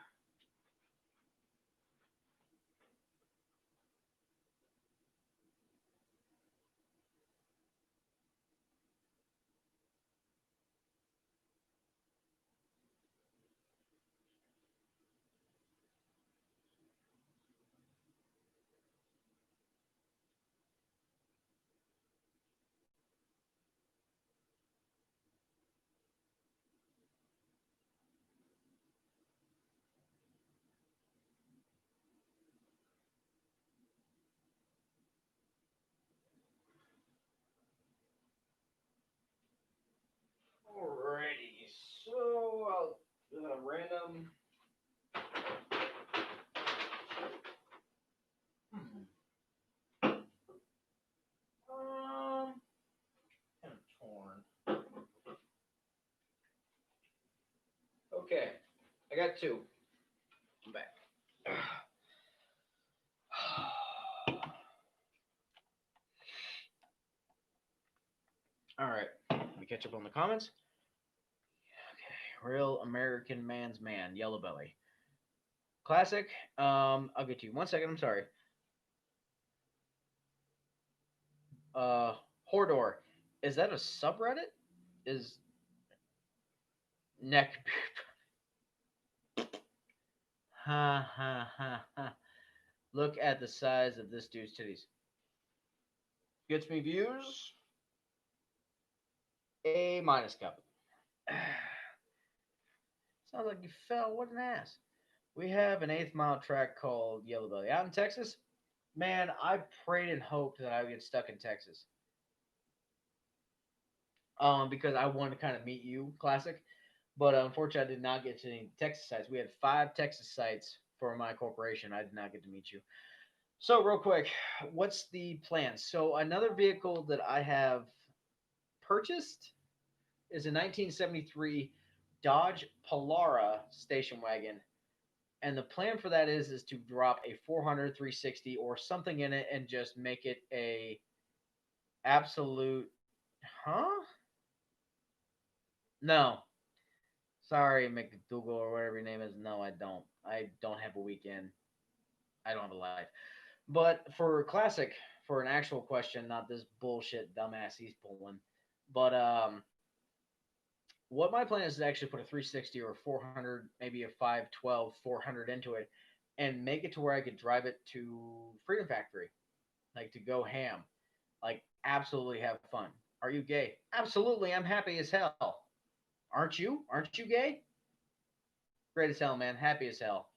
Speaker 1: Alrighty. So, random. Hmm. Kind of torn. Okay. I got two. I'm back. All right. Let me catch up on the comments. Okay. Real American man's man. Yellow belly. Classic. I'll get to you. 1 second. I'm sorry. Hordor. Is that a subreddit? Is neck. Ha ha ha ha. Look at the size of this dude's titties. Gets me views. A minus cup. Sounds like you fell. What an ass. We have an eighth mile track called Yellow Belly out in Texas. Man, I prayed and hoped that I would get stuck in Texas. Because I wanted to kind of meet you, classic. But unfortunately, I did not get to any Texas sites. We had 5 Texas sites for my corporation. I did not get to meet you. So, real quick, what's the plan? So, another vehicle that I have purchased is a 1973 Dodge Polara station wagon. And the plan for that is to drop a 400 360 or something in it and just make it a absolute huh? No. Sorry, McDougal or whatever your name is. No, I don't. I don't have a weekend. I don't have a life. But for classic, for an actual question, not this bullshit dumbass he's pulling. But what my plan is to actually put a 360 or a 400, maybe a 512 400 into it, and make it to where I could drive it to Freedom Factory, like to go ham, like absolutely have fun. Are you gay? Absolutely, I'm happy as hell. Aren't you? Aren't you gay? Great as hell, man. Happy as hell.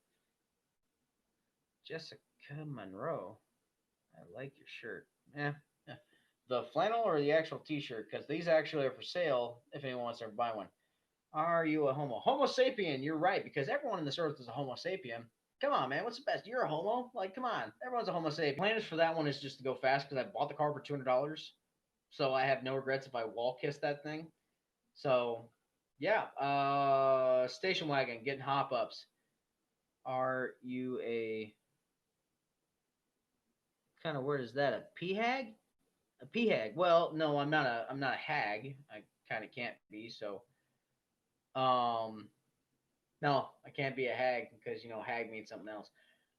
Speaker 1: Jessica Monroe. I like your shirt. Yeah. The flannel or the actual T-shirt? Because these actually are for sale. If anyone wants to buy one. Are you a homo? Homo sapien. You're right because everyone in this earth is a Homo sapien. Come on, man. What's the best? You're a homo. Like, come on. Everyone's a Homo sapien. Plan is for that one is just to go fast because I bought the car for $200, so I have no regrets if I wall kiss that thing. So, yeah. Station wagon, getting hop ups. Are you a kind of word is that? A p-hag? A p-hag? Well, no, I'm not a. I'm not a hag. I kind of can't be. So, um, no, I can't be a hag because hag means something else.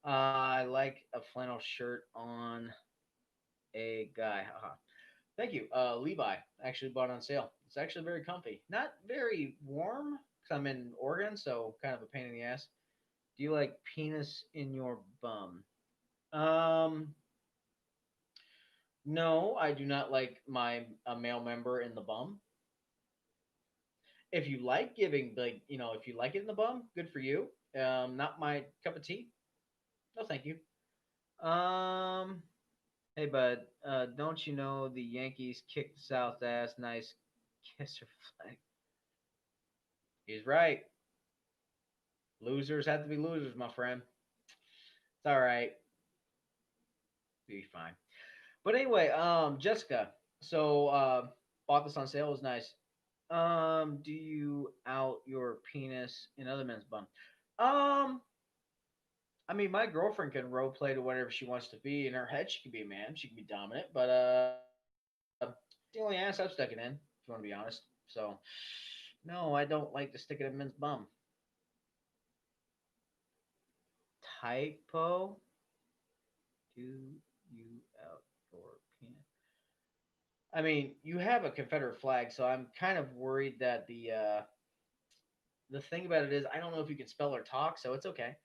Speaker 1: I like a flannel shirt on a guy. Haha. Thank you. Levi actually bought it on sale. It's actually very comfy. Not very warm because I'm in Oregon, so kind of a pain in the ass. Do you like penis in your bum? Um, no, I do not like my a male member in the bum. If you like giving, like, if you like it in the bum, good for you. Not my cup of tea. No, thank you. Um, hey, bud, don't you know the Yankees kicked the South ass? Nice kisser flag. He's right. Losers have to be losers, my friend. It's all right. Be fine. But anyway, Jessica. So bought this on sale. It was nice. Do you out your penis in other men's bum? Um, I mean, my girlfriend can role play to whatever she wants to be. In her head, she can be a man. She can be dominant. But the only ass I've stuck it in, if you want to be honest. So, no, I don't like to stick it in men's bum. Typo. Do you out your penis? I mean, you have a Confederate flag, so I'm kind of worried that the thing about it is I don't know if you can spell or talk, so it's okay.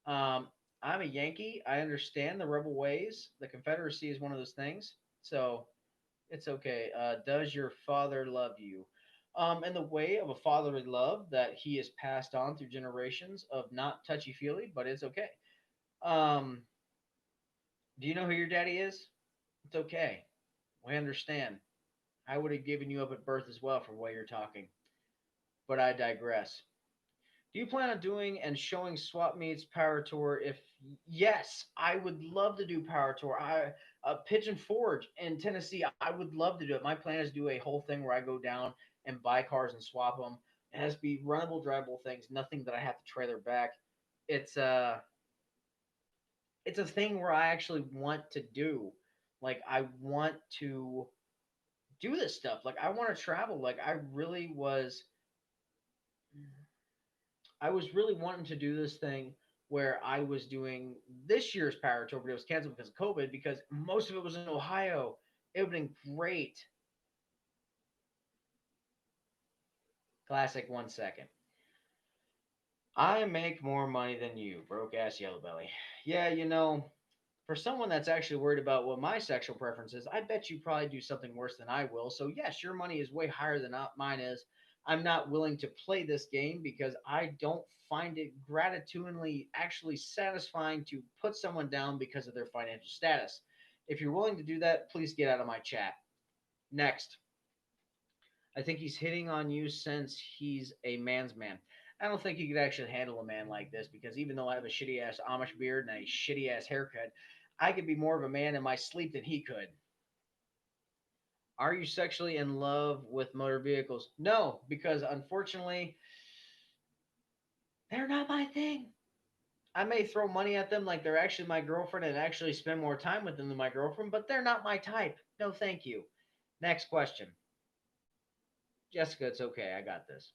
Speaker 1: Um, I'm a Yankee. I understand the rebel ways. The Confederacy is one of those things, so it's okay. Does your father love you? In the way of a fatherly love that he has passed on through generations of not touchy feely, but it's okay. Um, do you know who your daddy is? It's okay. We understand. I would have given you up at birth as well from the way you're talking, but I digress. Do you plan on doing and showing Swap Meets Power Tour? If yes, I would love to do Power Tour. Pigeon Forge in Tennessee, I would love to do it. My plan is to do a whole thing where I go down and buy cars and swap them. It has to be runnable, drivable things. Nothing that I have to trailer back. It's it's a thing where I actually want to do. Like I want to do this stuff. Like I want to travel. Like I was really wanting to do this thing where I was doing this year's Power Tour, but it was canceled because of COVID because most of it was in Ohio. It would have been great. Classic 1 second. I make more money than you, broke ass yellow belly. Yeah, for someone that's actually worried about what my sexual preference is, I bet you probably do something worse than I will. So, yes, your money is way higher than mine is. I'm not willing to play this game because I don't find it gratitudinally actually satisfying to put someone down because of their financial status. If you're willing to do that, please get out of my chat. Next. I think he's hitting on you since he's a man's man. I don't think he could actually handle a man like this because even though I have a shitty ass Amish beard and a shitty ass haircut, I could be more of a man in my sleep than he could. Are you sexually in love with motor vehicles? No, because unfortunately, they're not my thing. I may throw money at them like they're actually my girlfriend and actually spend more time with them than my girlfriend, but they're not my type. No, thank you. Next question. Jessica, it's okay. I got this.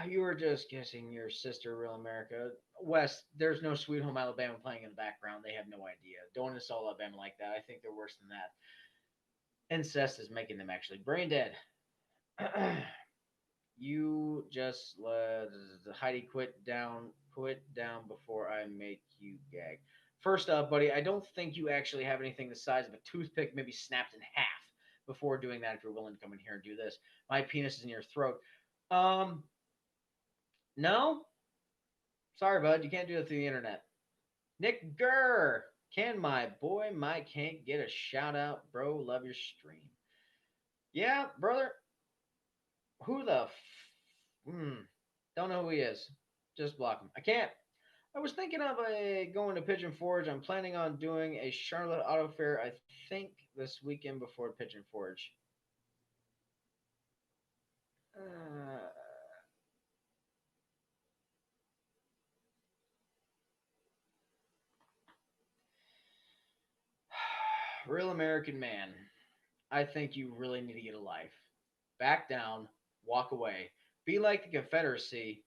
Speaker 1: You were just guessing your sister, Real America. West, there's no Sweet Home Alabama playing in the background. They have no idea. Don't insult Alabama like that. I think they're worse than that. Incest is making them actually brain dead. You just let Heidi quit down before I make you gag. First up, buddy, I don't think you actually have anything the size of a toothpick, maybe snapped in half before doing that. If you're willing to come in here and do this, my penis is in your throat. Um, no, sorry, bud, you can't do it through the internet. Nick Gurr, can my boy Mike Hank get a shout out, bro? Love your stream. Yeah, brother. Who the? Don't know who he is. Just block him. I can't. I was thinking of going to Pigeon Forge. I'm planning on doing a Charlotte Auto Fair. I think this weekend before Pigeon Forge. Uh, Real American man. I think you really need to get a life. Back down. Walk away. Be like the Confederacy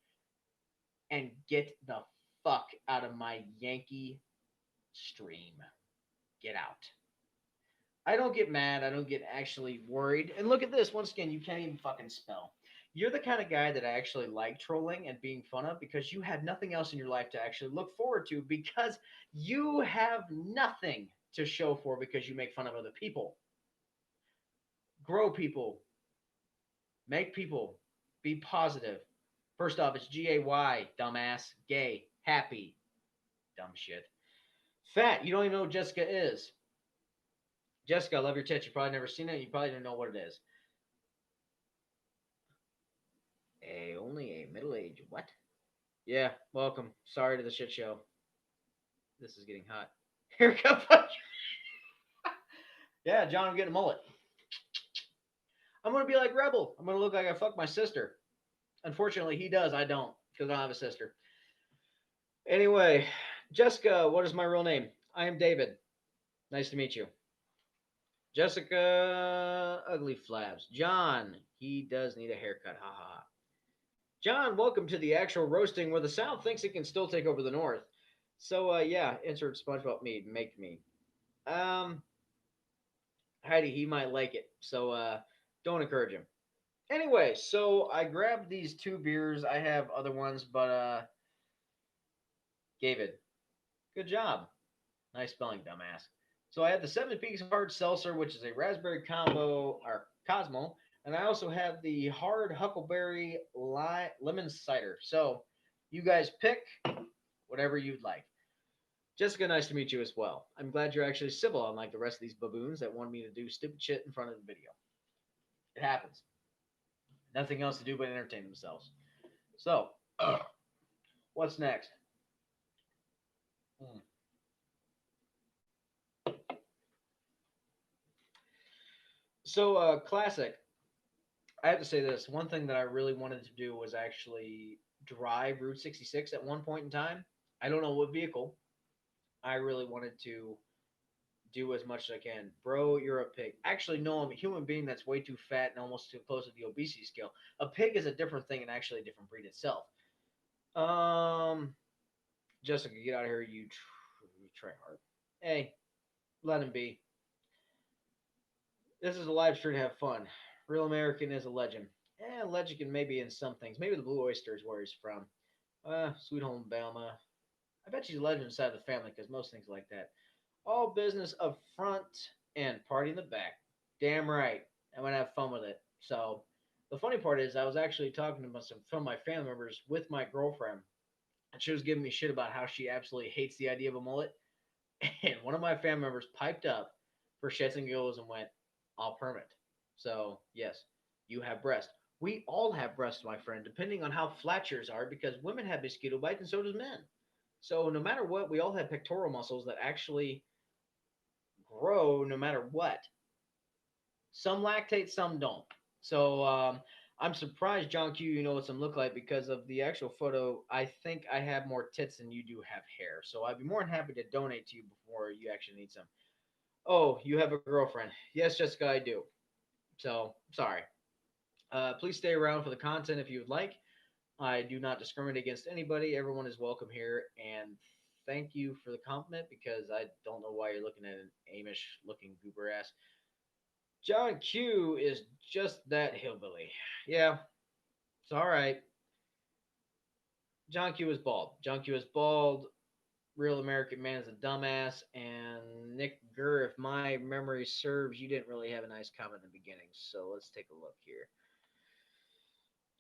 Speaker 1: and get the fuck out of my Yankee stream. Get out. I don't get mad. I don't get actually worried. And look at this. Once again, you can't even fucking spell. You're the kind of guy that I actually like trolling and being fun of because you have nothing else in your life to actually look forward to because you have nothing to show for because you make fun of other people. Grow people. Make people. Be positive. First off, it's GAY, dumbass. Gay. Happy. Dumb shit. Fat. You don't even know what Jessica is. Jessica, I love your tits. You probably never seen it. You probably don't know what it is. Only a middle-aged what? Yeah, welcome. Sorry to the shit show. This is getting hot. Haircut punch. Yeah, John, I'm getting a mullet. I'm gonna be like Rebel. I'm gonna look like I fucked my sister. Unfortunately, he does. I don't, because I don't have a sister. Anyway, Jessica, what is my real name? I am David. Nice to meet you. Jessica, ugly flabs. John, he does need a haircut. Ha ha ha. John, welcome to the actual roasting where the South thinks it can still take over the North. So, yeah, insert SpongeBob me, make me. Um, Heidi, he might like it. So, don't encourage him. Anyway, so I grabbed these two beers. I have other ones, but, David, good job. Nice spelling, dumbass. So I have the Seven Peaks Hard Seltzer, which is a raspberry combo or Cosmo, and I also have the hard huckleberry lemon cider. So you guys pick whatever you'd like. Jessica, nice to meet you as well. I'm glad you're actually civil, unlike the rest of these baboons that want me to do stupid shit in front of the video. It happens. Nothing else to do but entertain themselves. So, what's next? Hmm. So, classic. I have to say this. One thing that I really wanted to do was actually drive Route 66 at one point in time. I don't know what vehicle. I really wanted to do as much as I can. Bro, you're a pig. Actually, no, I'm a human being that's way too fat and almost too close to the obesity scale. A pig is a different thing and actually a different breed itself. Um, Jessica, get out of here, you try hard. Hey, let him be. This is a live stream to have fun. Real American is a legend. Legend can maybe in some things. Maybe the Blue Oyster is where he's from. Sweet Home Alabama. I bet she's a legend inside the family because most things like that. All business up front and party in the back. Damn right. I'm gonna have fun with it. So the funny part is I was actually talking to some of my family members with my girlfriend, and she was giving me shit about how she absolutely hates the idea of a mullet. And one of my family members piped up for shits and giggles and went, "I'll permit." So yes, you have breasts. We all have breasts, my friend, depending on how flat yours are, because women have mosquito bites and so does men. So no matter what, we all have pectoral muscles that actually grow no matter what. Some lactate, some don't. So I'm surprised, John Q, you know what some look like because of the actual photo. I think I have more tits than you do have hair. So I'd be more than happy to donate to you before you actually need some. Oh, you have a girlfriend. Yes, Jessica, I do. So sorry. Please stay around for the content if you would like. I do not discriminate against anybody. Everyone is welcome here. And thank you for the compliment because I don't know why you're looking at an Amish looking goober ass. John Q is just that hillbilly. Yeah, it's all right. John Q is bald. John Q is bald. Real American Man is a dumbass. And Nick Gurr, if my memory serves, you didn't really have a nice comment in the beginning. So let's take a look here.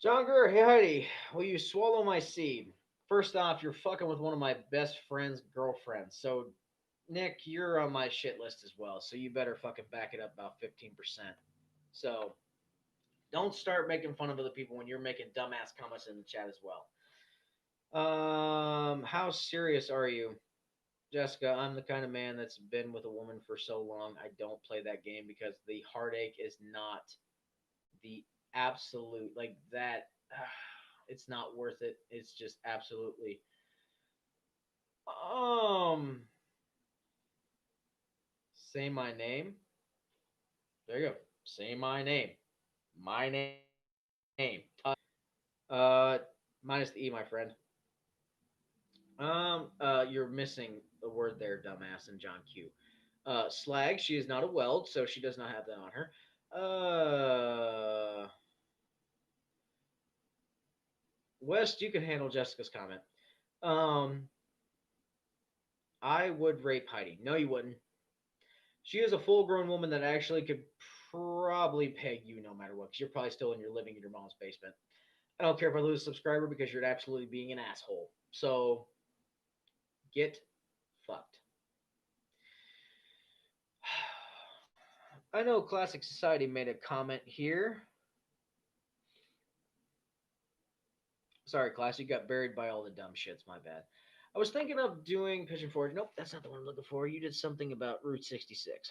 Speaker 1: John Gurr, hey Heidi, will you swallow my seed? First off, you're fucking with one of my best friend's girlfriends. So, Nick, you're on my shit list as well. So you better fucking back it up about 15%. So don't start making fun of other people when you're making dumbass comments in the chat as well. How serious are you? Jessica, I'm the kind of man that's been with a woman for so long. I don't play that game because the heartache is not the absolute like that. It's not worth it. It's just absolutely. Um, say my name. There you go. Say my name. My name. Minus the e, my friend. You're missing the word there, dumbass, and John Q. Slag, she is not a weld, so she does not have that on her. West, you can handle Jessica's comment. Um, I would rape Heidi. No, you wouldn't. She is a full-grown woman that actually could probably peg you no matter what, because you're probably still in your living in your mom's basement. I don't care if I lose a subscriber because you're absolutely being an asshole. So get fucked. I know Classic Society made a comment here. Sorry, class. You got buried by all the dumb shits. My bad. I was thinking of doing Pigeon Forge. Nope, that's not the one I'm looking for. You did something about Route 66.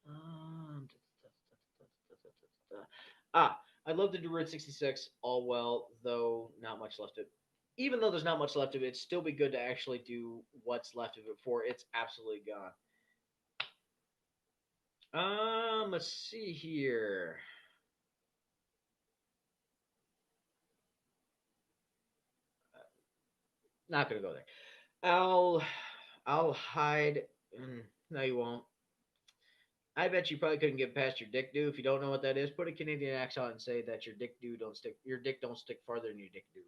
Speaker 1: Um, ah, I'd love to do Route 66 all well, though not much left of it. Even though there's not much left of it, it'd still be good to actually do what's left of it before it's absolutely gone. Let's see here. Not gonna go there. I'll I'll hide. No, you won't. I bet you probably couldn't get past your dick do. If you don't know what that is, put a Canadian accent on and say that your dick don't stick farther than your dick do.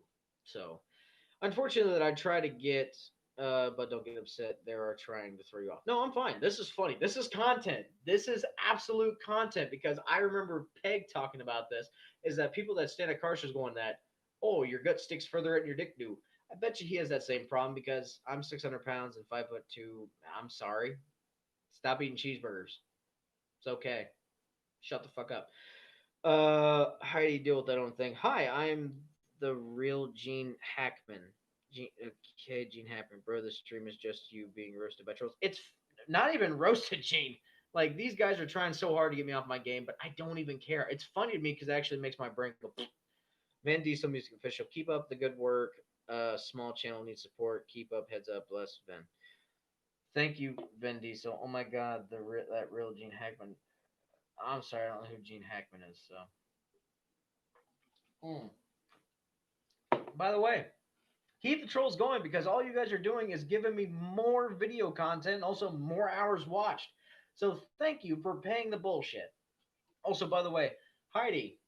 Speaker 1: So unfortunately, that I try to get, but don't get upset. They are trying to throw you off. No, I'm fine. This is funny. This is content. This is absolute content because I remember Peg talking about this. Is that people that stand at car shows going that, oh, your gut sticks further than your dick do. I bet you he has that same problem because I'm 600 pounds and 5'2". I'm sorry. Stop eating cheeseburgers. It's okay. Shut the fuck up. How do you deal with that own thing? Hi, I'm the real Gene Hackman. Okay, Gene Hackman, bro. The stream is just you being roasted by trolls. It's not even roasted, Gene. Like these guys are trying so hard to get me off my game, but I don't even care. It's funny to me because it actually makes my brain go. Van Diesel Music Official, keep up the good work. Small channel needs support. Keep up, heads up, bless Ben. Thank you, Vin Diesel. Oh my God, that real Gene Hackman. I'm sorry, I don't know who Gene Hackman is. So, by the way, keep the trolls going because all you guys are doing is giving me more video content and also more hours watched. So thank you for paying the bullshit. Also, by the way, Heidi,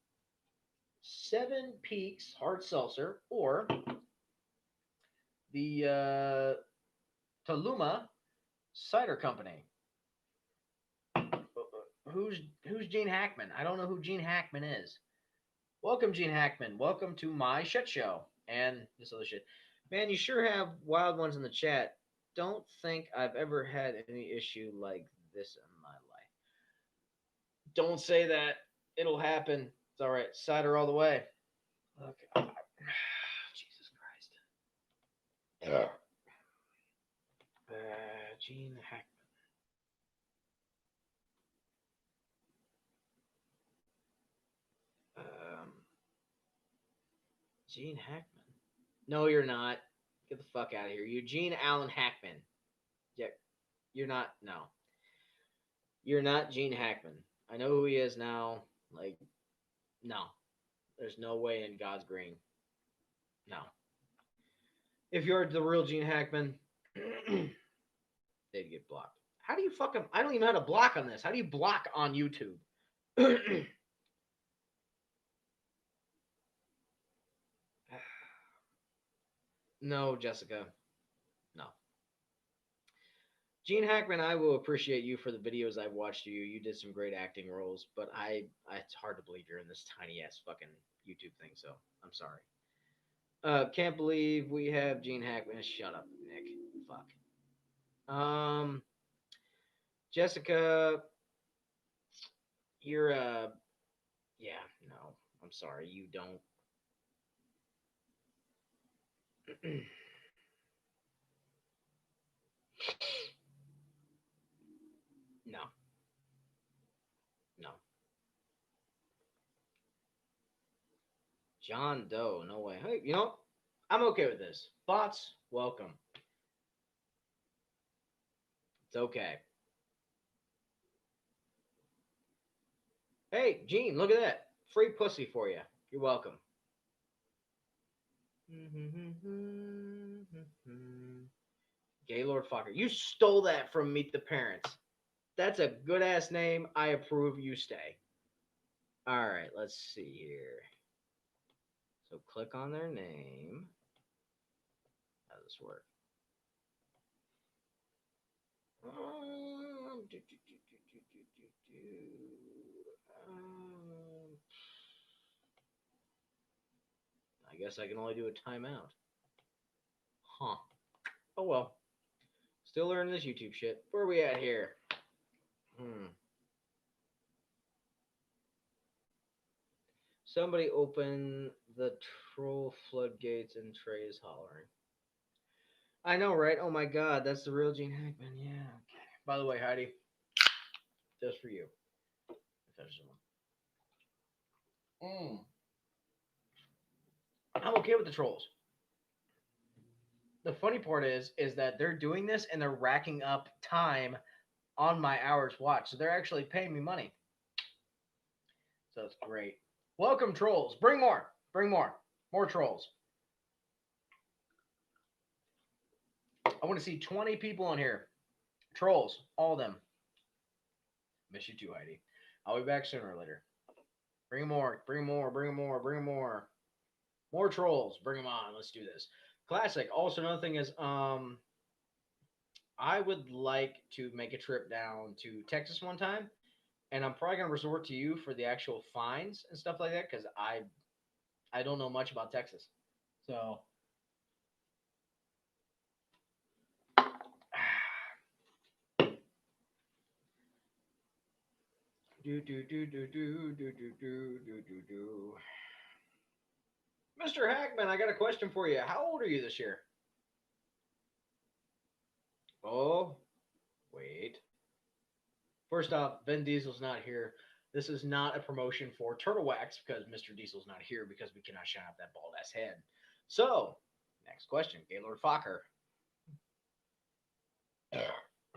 Speaker 1: Seven Peaks Hard Seltzer or the Taluma Cider Company. Who's Gene Hackman? I don't know who Gene Hackman is. Welcome, Gene Hackman. Welcome to my shit show and this other shit. Man, you sure have wild ones in the chat. Don't think I've ever had any issue like this in my life. Don't say that. It'll happen. It's all right. Cider all the way. Okay. Jesus Christ. Gene Hackman. Um, Gene Hackman. No, you're not. Get the fuck out of here. You're Gene Allen Hackman. Yeah, you're not. No, you're not Gene Hackman. I know who he is now. Like, no, there's no way in God's green. No. If you're the real Gene Hackman, they'd get blocked. How do you fucking? I don't even know how to block on this. How do you block on YouTube? No, Jessica. No. Gene Hackman, I will appreciate you for the videos I've watched you. You did some great acting roles, but it's hard to believe you're in this tiny ass fucking YouTube thing. So I'm sorry. Can't believe we have Gene Hackman. Shut up, Nick. Fuck. Jessica, you're yeah, no. I'm sorry. You don't. No, no. John Doe, no way. Hey, you know, I'm okay with this. Bots, welcome. It's okay. Hey, Gene, look at that. Free pussy for you. You're welcome. Gaylord Fucker. You stole that from Meet the Parents. That's a good ass name. I approve. You stay. All right, let's see here. So click on their name. How does this work? I guess I can only do a timeout. Huh. Oh well. Still learning this YouTube shit. Where are we at here? Somebody open The troll floodgates and Trey is hollering. I know, right? Oh my god, that's the real Gene Hackman. Yeah. Okay. By the way, Heidi, just for you. Mm. I'm okay with the trolls. The funny part is that they're doing this and they're racking up time on my hours watch. So they're actually paying me money. So it's great. Welcome, trolls. Bring more. Bring more. More trolls. I want to see 20 people on here. Trolls. All of them. Miss you too, Heidi. I'll be back sooner or later. Bring more. Bring more. Bring more. Bring more. More trolls. Bring them on. Let's do this. Classic. Also, another thing is, I would like to make a trip down to Texas one time, and I'm probably gonna resort to you for the actual fines and stuff like that because I don't know much about Texas. So do do do do do do do do do do do. Mr. Hackman, I got a question for you. How old are you this year? Oh, wait. First off, Vin Diesel's not here. This is not a promotion for Turtle Wax because Mr. Diesel's not here because we cannot shine up that bald ass head. So, next question, Gaylord Fokker.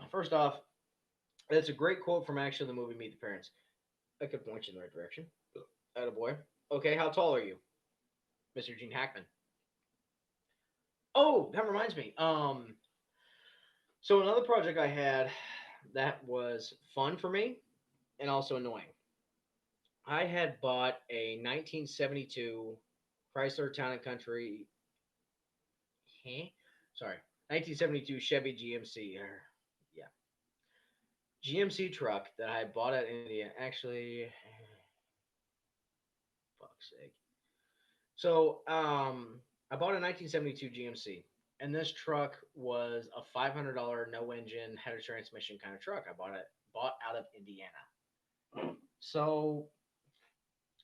Speaker 1: First off, that's a great quote from actually the movie Meet the Parents. I could point you in the right direction. Attaboy. Okay, how tall are you, Mr. Gene Hackman? Oh, that reminds me. So another project I had that was fun for me and also annoying. I had bought a 1972 Chrysler Town and Country. Huh? Sorry, 1972 Chevy GMC. Yeah, GMC truck that I bought at India. Actually, fuck's sake. So, I bought a 1972 GMC, and this truck was a $500 no engine, head of transmission kind of truck. Bought out of Indiana. So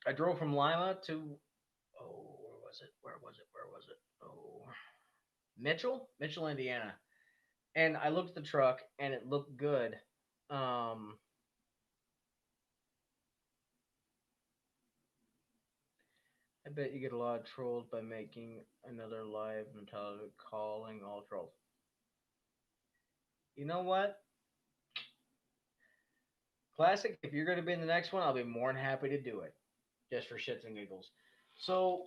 Speaker 1: I drove from Lima to where was it? Where was it? Where was it? Oh, Mitchell, Indiana. And I looked at the truck, and it looked good. Um, I bet you get a lot of trolls by making another live mentality calling all trolls. You know what? Classic. If you're going to be in the next one, I'll be more than happy to do it, just for shits and giggles. So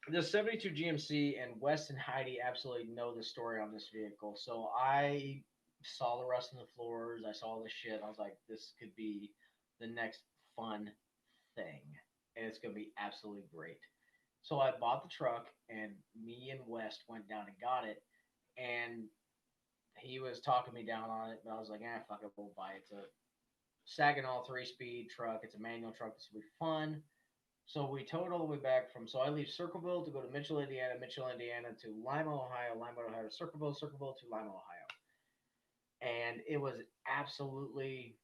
Speaker 1: the 72 GMC and Wes and Heidi absolutely know the story on this vehicle. So I saw the rust on the floors. I saw the shit. I was like, this could be the next fun thing, and it's going to be absolutely great. So I bought the truck, and me and West went down and got it, and he was talking me down on it, but I was like, fuck it, we'll buy it. It's a Saginaw 3-speed truck. It's a manual truck. This will be fun. So we towed all the way back from. So I leave Circleville to go to Mitchell, Indiana to Lima, Ohio, Lima, Ohio to Circleville, Circleville to Lima, Ohio, and it was absolutely.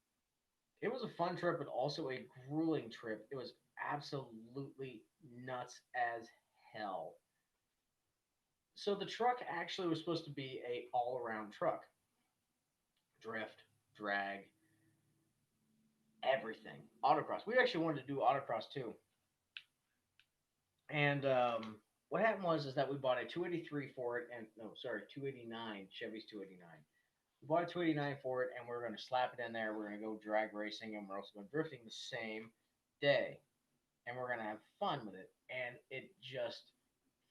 Speaker 1: It was a fun trip, but also a grueling trip. It was absolutely nuts as hell. So the truck actually was supposed to be a all around truck, drift, drag, everything, autocross. We actually wanted to do autocross too. And what happened was is that we bought a 283 for it, and no, sorry, 289 Chevy's 289. We bought a 289 for it, and we're going to slap it in there. We're going to go drag racing, and we're also going drifting the same day, and we're going to have fun with it. And it just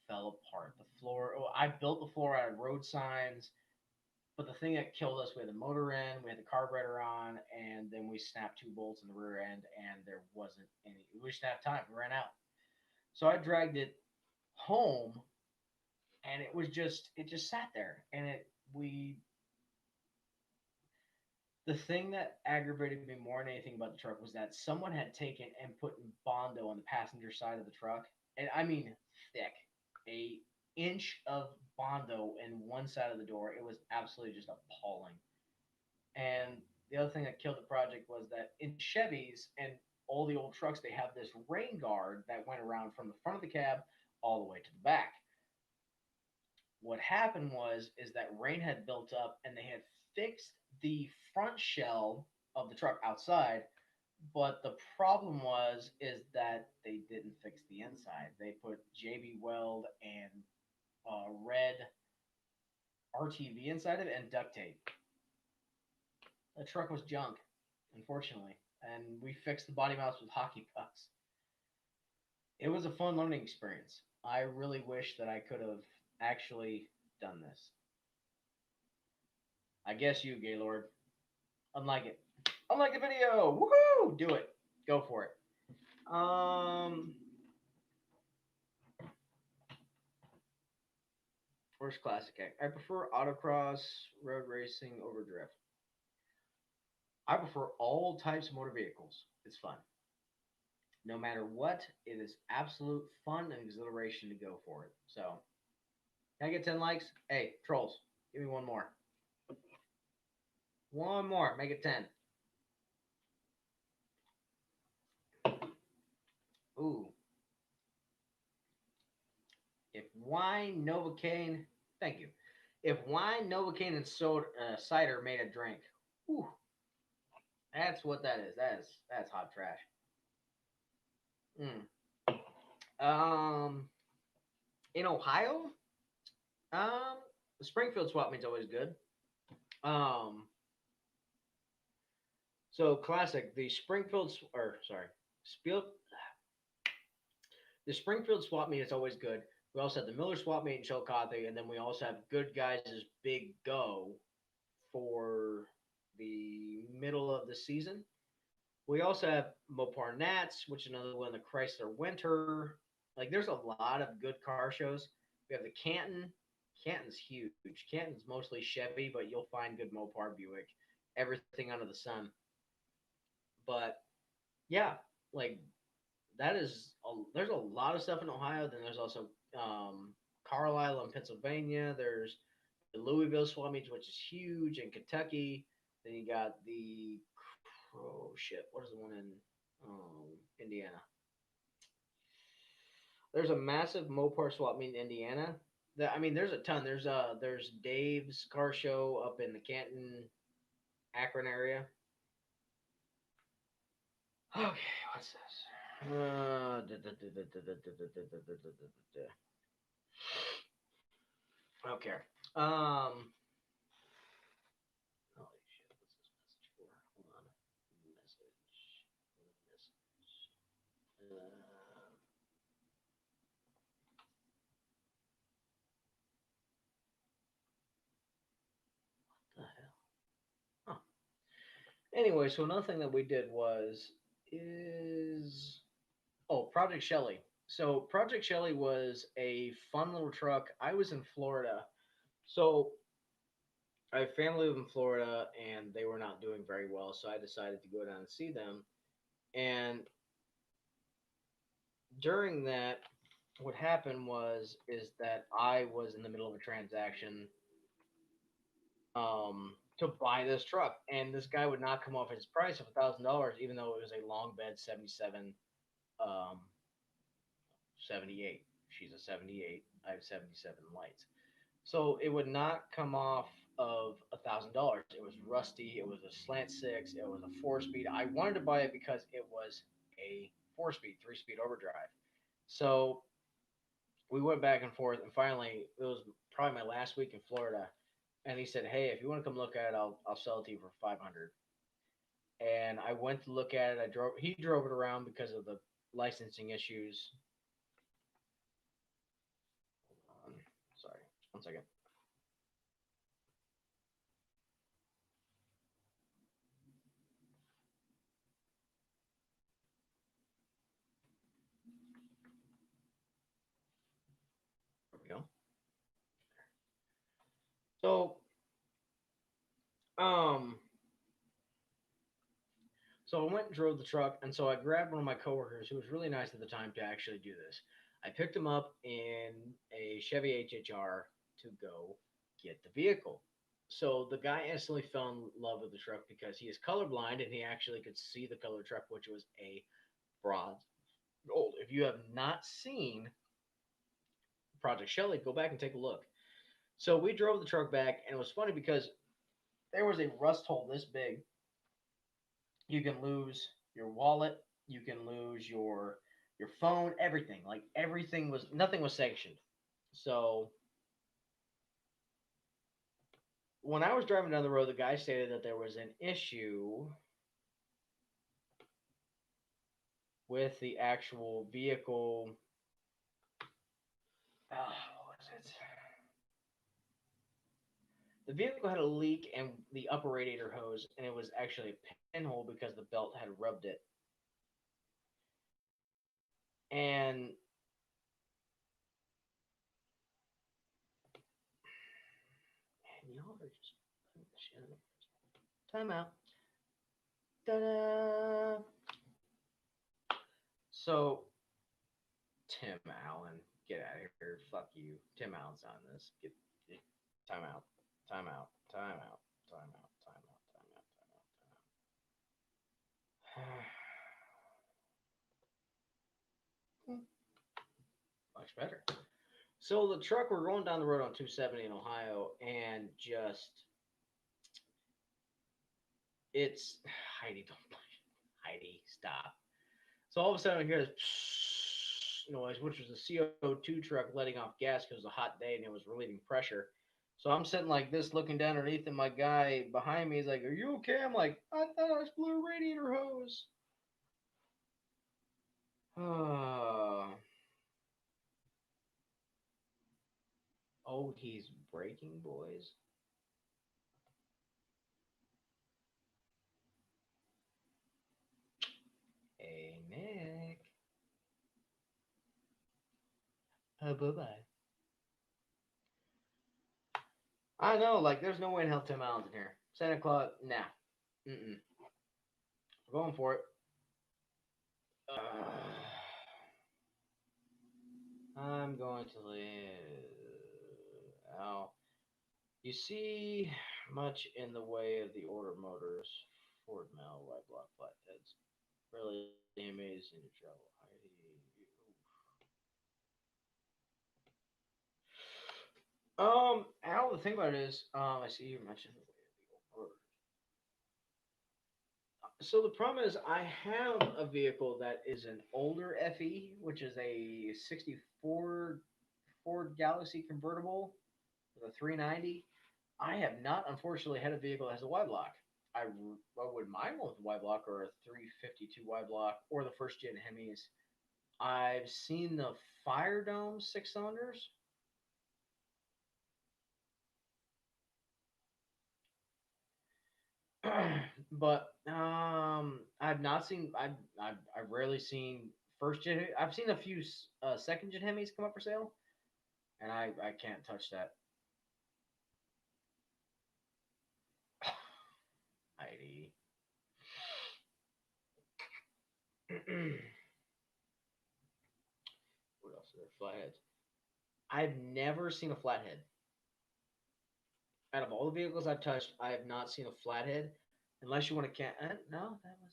Speaker 1: fell apart. The floor. Oh, I built the floor out of road signs. But the thing that killed us, we had the motor in, we had the carburetor on, and then we snapped two bolts in the rear end, and there wasn't any. We just didn't have time. We ran out. So I dragged it home, and it just sat there, and it we the thing that aggravated me more than anything about the truck was that someone had taken and put bondo on the passenger side of the truck, and I mean thick, a inch of bondo in one side of the door. It was absolutely just appalling. And the other thing that killed the project was that in Chevys, and all the old trucks, they have this rain guard that went around from the front of the cab all the way to the back. What happened was is that rain had built up and they had fixed the front shell of the truck outside, but the problem was is that they didn't fix the inside. They put JB Weld and red RTV inside of it and duct tape. The truck was junk, unfortunately, and we fixed the body mounts with hockey pucks. It was a fun learning experience. I really wish that I could have actually done this. I guess you, Gaylord. Unlike it. Unlike the video. Woohoo! Do it. Go for it. First classic act. I prefer autocross, road racing over drift. I prefer all types of motor vehicles. It's fun. No matter what, it is absolute fun and exhilaration to go for it. So, can I get 10 likes? Hey, trolls, give me one more. One more. Make it 10. Ooh. If wine, Novocaine, thank you. If wine, Novocaine, and soda, cider made a drink, ooh, that's what that is. That's hot trash. Mm. Um, in Ohio, um, the Springfield swap meet's always good. Um, so classic. Spiel, the Springfield swap meet is always good. We also have the Miller swap meet in Chillicothe, and then we also have Good Guys' Big Go for the middle of the season. We also have Mopar Nats, which is another one, the Chrysler Winter. Like, there's a lot of good car shows. We have the Canton. Canton's huge. Canton's mostly Chevy, but you'll find good Mopar, Buick, everything under the sun. But yeah, like there's a lot of stuff in Ohio. Then there's also Carlisle in Pennsylvania. There's the Louisville Swap Meets, which is huge in Kentucky. Then you got the oh shit, what is the one in Indiana? There's a massive Mopar swap meet in Indiana. I mean, there's a ton. There's Dave's car show up in the Canton, Akron area. Okay, what's this? Okay. Um. Holy shit! What's this message for? Hold on. Message. Message. What the hell? Huh. Anyway, so another thing that we did was is Project Shelley. So Project Shelley was a fun little truck. I was in Florida, so I have family in Florida, and they were not doing very well. So I decided to go down and see them. And during that, what happened was is that I was in the middle of a transaction to buy this truck, and this guy would not come off his price of $1,000, even though it was a long bed 77 um, 78. She's a 78. I have 77 lights. So it would not come off of $1,000. It was rusty. It was a slant six. It was a 4 speed. I wanted to buy it because it was a 4 speed, 3 speed overdrive. So we went back and forth, and finally, it was probably my last week in Florida. And he said, "Hey, if you want to come look at it, I'll sell it to you for 500." And I went to look at it. I drove. He drove it around because of the licensing issues. Sorry, 1 second. There we go. So, um, so I went and drove the truck, and so I grabbed one of my coworkers who was really nice at the time to actually do this. I picked him up in a Chevy HHR to go get the vehicle. So the guy instantly fell in love with the truck because he is colorblind and he actually could see the color truck, which was a bronze gold. If you have not seen Project Shelley, go back and take a look. So we drove the truck back, and it was funny because there was a rust hole this big. You can lose your wallet, you can lose your phone, everything. Like everything was nothing was sanctioned. So when I was driving down the road, the guy stated that there was an issue with the actual vehicle. What was it? The vehicle had a leak in the upper radiator hose, and it was actually a pinhole because the belt had rubbed it. And man, y'all are just time out. Ta-da! So Tim Allen, get out of here. Fuck you. Tim Allen's on this. Get time out. Time out. Time out. Time out. Time out. Time out. Time out. Much better. So the truck, we're going down the road on 270 in Ohio, and just it's Heidi, don't Heidi, stop. So all of a sudden I hear this noise, which was the CO2 truck letting off gas because it was a hot day and it was relieving pressure. So I'm sitting like this, looking down underneath, and my guy behind me is like, "Are you okay?" I'm like, "I thought I just blew a radiator hose." Oh, he's breaking, boys. Hey, Nick. Bye bye. I know, like, there's no way in hell Tim Allen's in here. Santa Claus, nah. Mm-mm. We're going for it. I'm going to live. Ow. You see much in the way of the order motors, Ford Mel, White Block Flatheads. Really amazing to travel. Al, the thing about it is, I see you mentioned the way of the old motors. So the problem is, I have a vehicle that is an older FE, which is a '64 Ford Galaxy convertible with a 390. I have not, unfortunately, had a vehicle that has a Y block. I would mind one with a Y block or a 352 Y block or the first gen Hemis. I've seen the Fire Dome six cylinders. But I've not seen. I've rarely seen first gen. I've seen a few second gen Hemis come up for sale, and I can't touch that. Heidi. What else are there? Flatheads. I've never seen a flathead. Out of all the vehicles I've touched, I have not seen a flathead, unless you want to count. No, that was.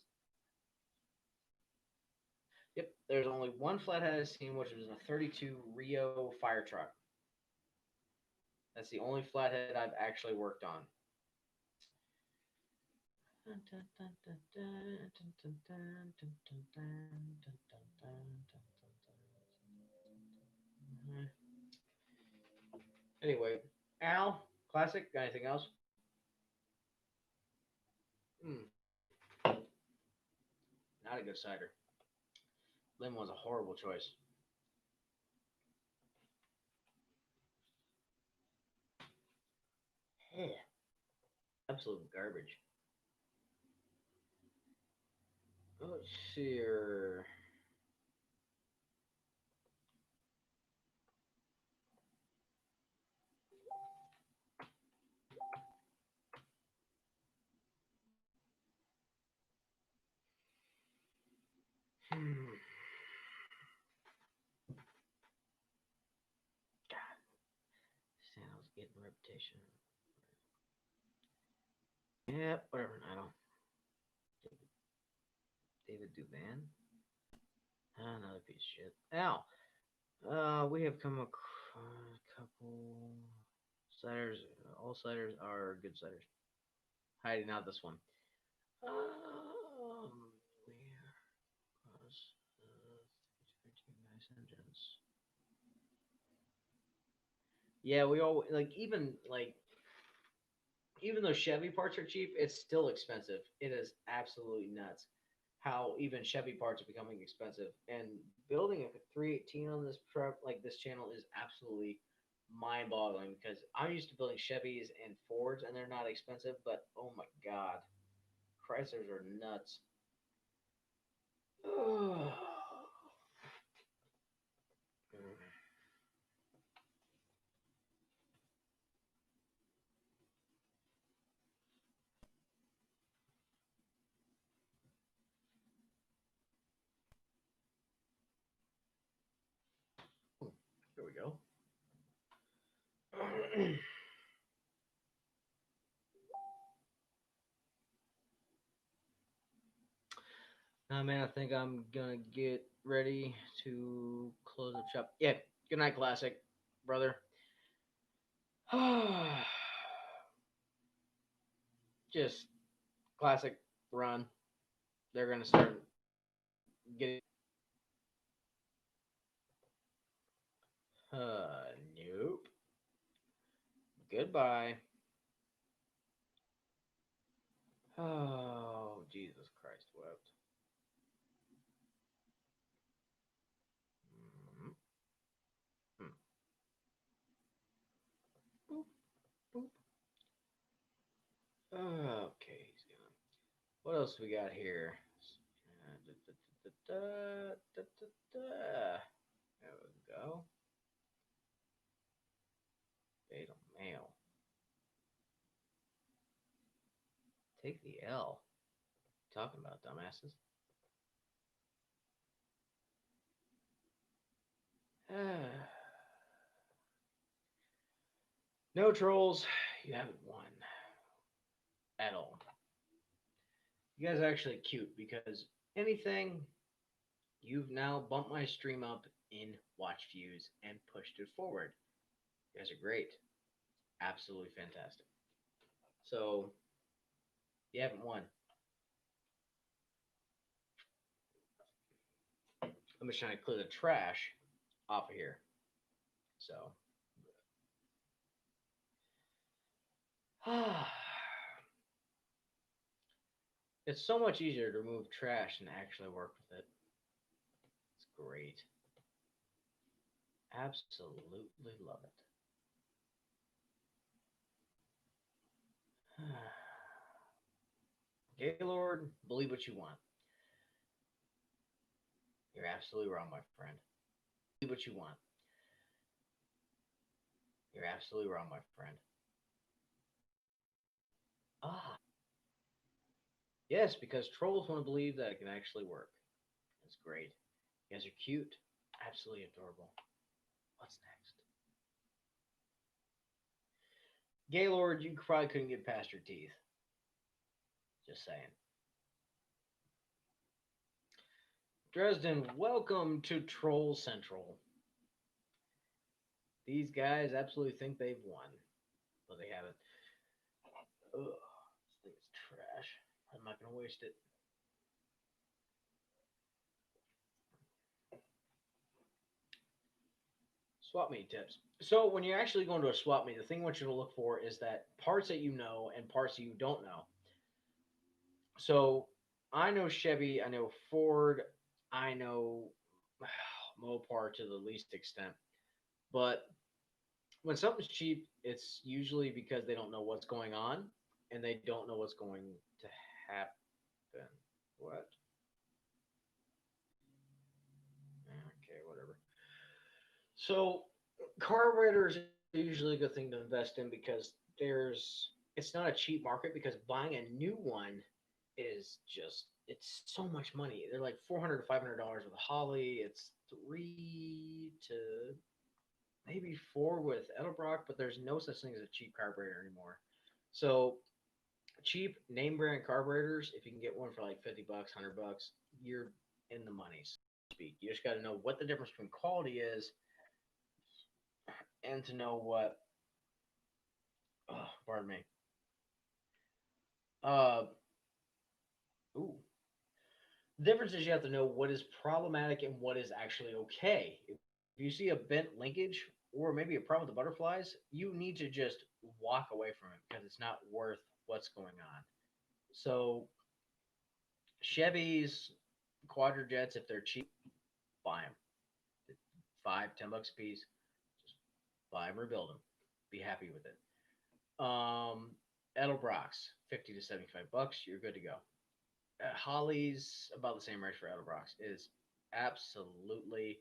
Speaker 1: Yep, there's only one flathead I've seen, which was a '32 Rio fire truck. That's the only flathead I've actually worked on. Anyway, Al, classic. Got anything else? Mm, not a good cider. Lemon was a horrible choice. Yeah, absolute garbage. Let's see here. Hmm. God, Santa's getting reputation.
Speaker 2: Yeah, whatever. I don't. David Duvan. Another piece of shit. Ow. We have come across a couple ciders. All ciders are good ciders. Hiding out this one. We cross nice engines. Yeah, we all like even though Chevy parts are cheap, it's still expensive. It is absolutely nuts how even Chevy parts are becoming expensive. And building a 318 on this prep like this channel is absolutely mind-boggling because I'm used to building Chevys and Fords and they're not expensive, but oh my god, Chryslers are nuts. Here we go. Nah, man, I think I'm gonna get ready to close up shop. Yeah, good night, Classic, brother. Just Classic run. They're gonna start getting. Nope. Goodbye. Oh, Jesus Christ wept. Mm-hmm. Boop, boop. Okay, he's gone. What else we got here? There we go. Fatal mail. Take the L. Talking about dumbasses. No trolls. You haven't won at all. You guys are actually cute because anything you've now bumped my stream up in watch views and pushed it forward. You guys are great. Absolutely fantastic. So you haven't won. I'm just trying to clear the trash off of here. So it's so much easier to remove trash than actually work with it. It's great. Absolutely love it. Gaylord, believe what you want. You're absolutely wrong, my friend. Believe what you want. You're absolutely wrong, my friend. Ah, yes, because trolls want to believe that it can actually work. It's great. You guys are cute. Absolutely adorable. What's next? Gaylord, you probably couldn't get past your teeth. Just saying. Dresden, welcome to Troll Central. These guys absolutely think they've won, but they haven't. Ugh, this thing is trash. I'm not gonna waste it. Swap meet tips. So when you're actually going to a swap meet, the thing I want you to look for is that parts that you know and parts that you don't know. So I know Chevy, I know Ford, I know Mopar to the least extent. But when something's cheap, it's usually because they don't know what's going on and they don't know what's going to happen. What? Okay, whatever. So carburetors are usually a good thing to invest in because it's not a cheap market because buying a new one is just it's so much money. They're like $400 to $500 with a Holly. It's 3 to maybe 4 with Edelbrock, but there's no such thing as a cheap carburetor anymore. So cheap name brand carburetors, if you can get one for like 50 bucks, 100 bucks, you're in the money, so to speak. You just got to know what the difference between quality is and to know what, pardon me. Uh, ooh. The difference is you have to know what is problematic and what is actually okay. If you see a bent linkage or maybe a problem with the butterflies, you need to just walk away from it because it's not worth what's going on. So Chevys, Quadrajets, if they're cheap, buy them. 5, 10 bucks a piece. Just buy them, rebuild them. Be happy with it. Edelbrock's, 50 to 75 bucks. You're good to go. Holly's about the same range for Edelbrock's. It is absolutely,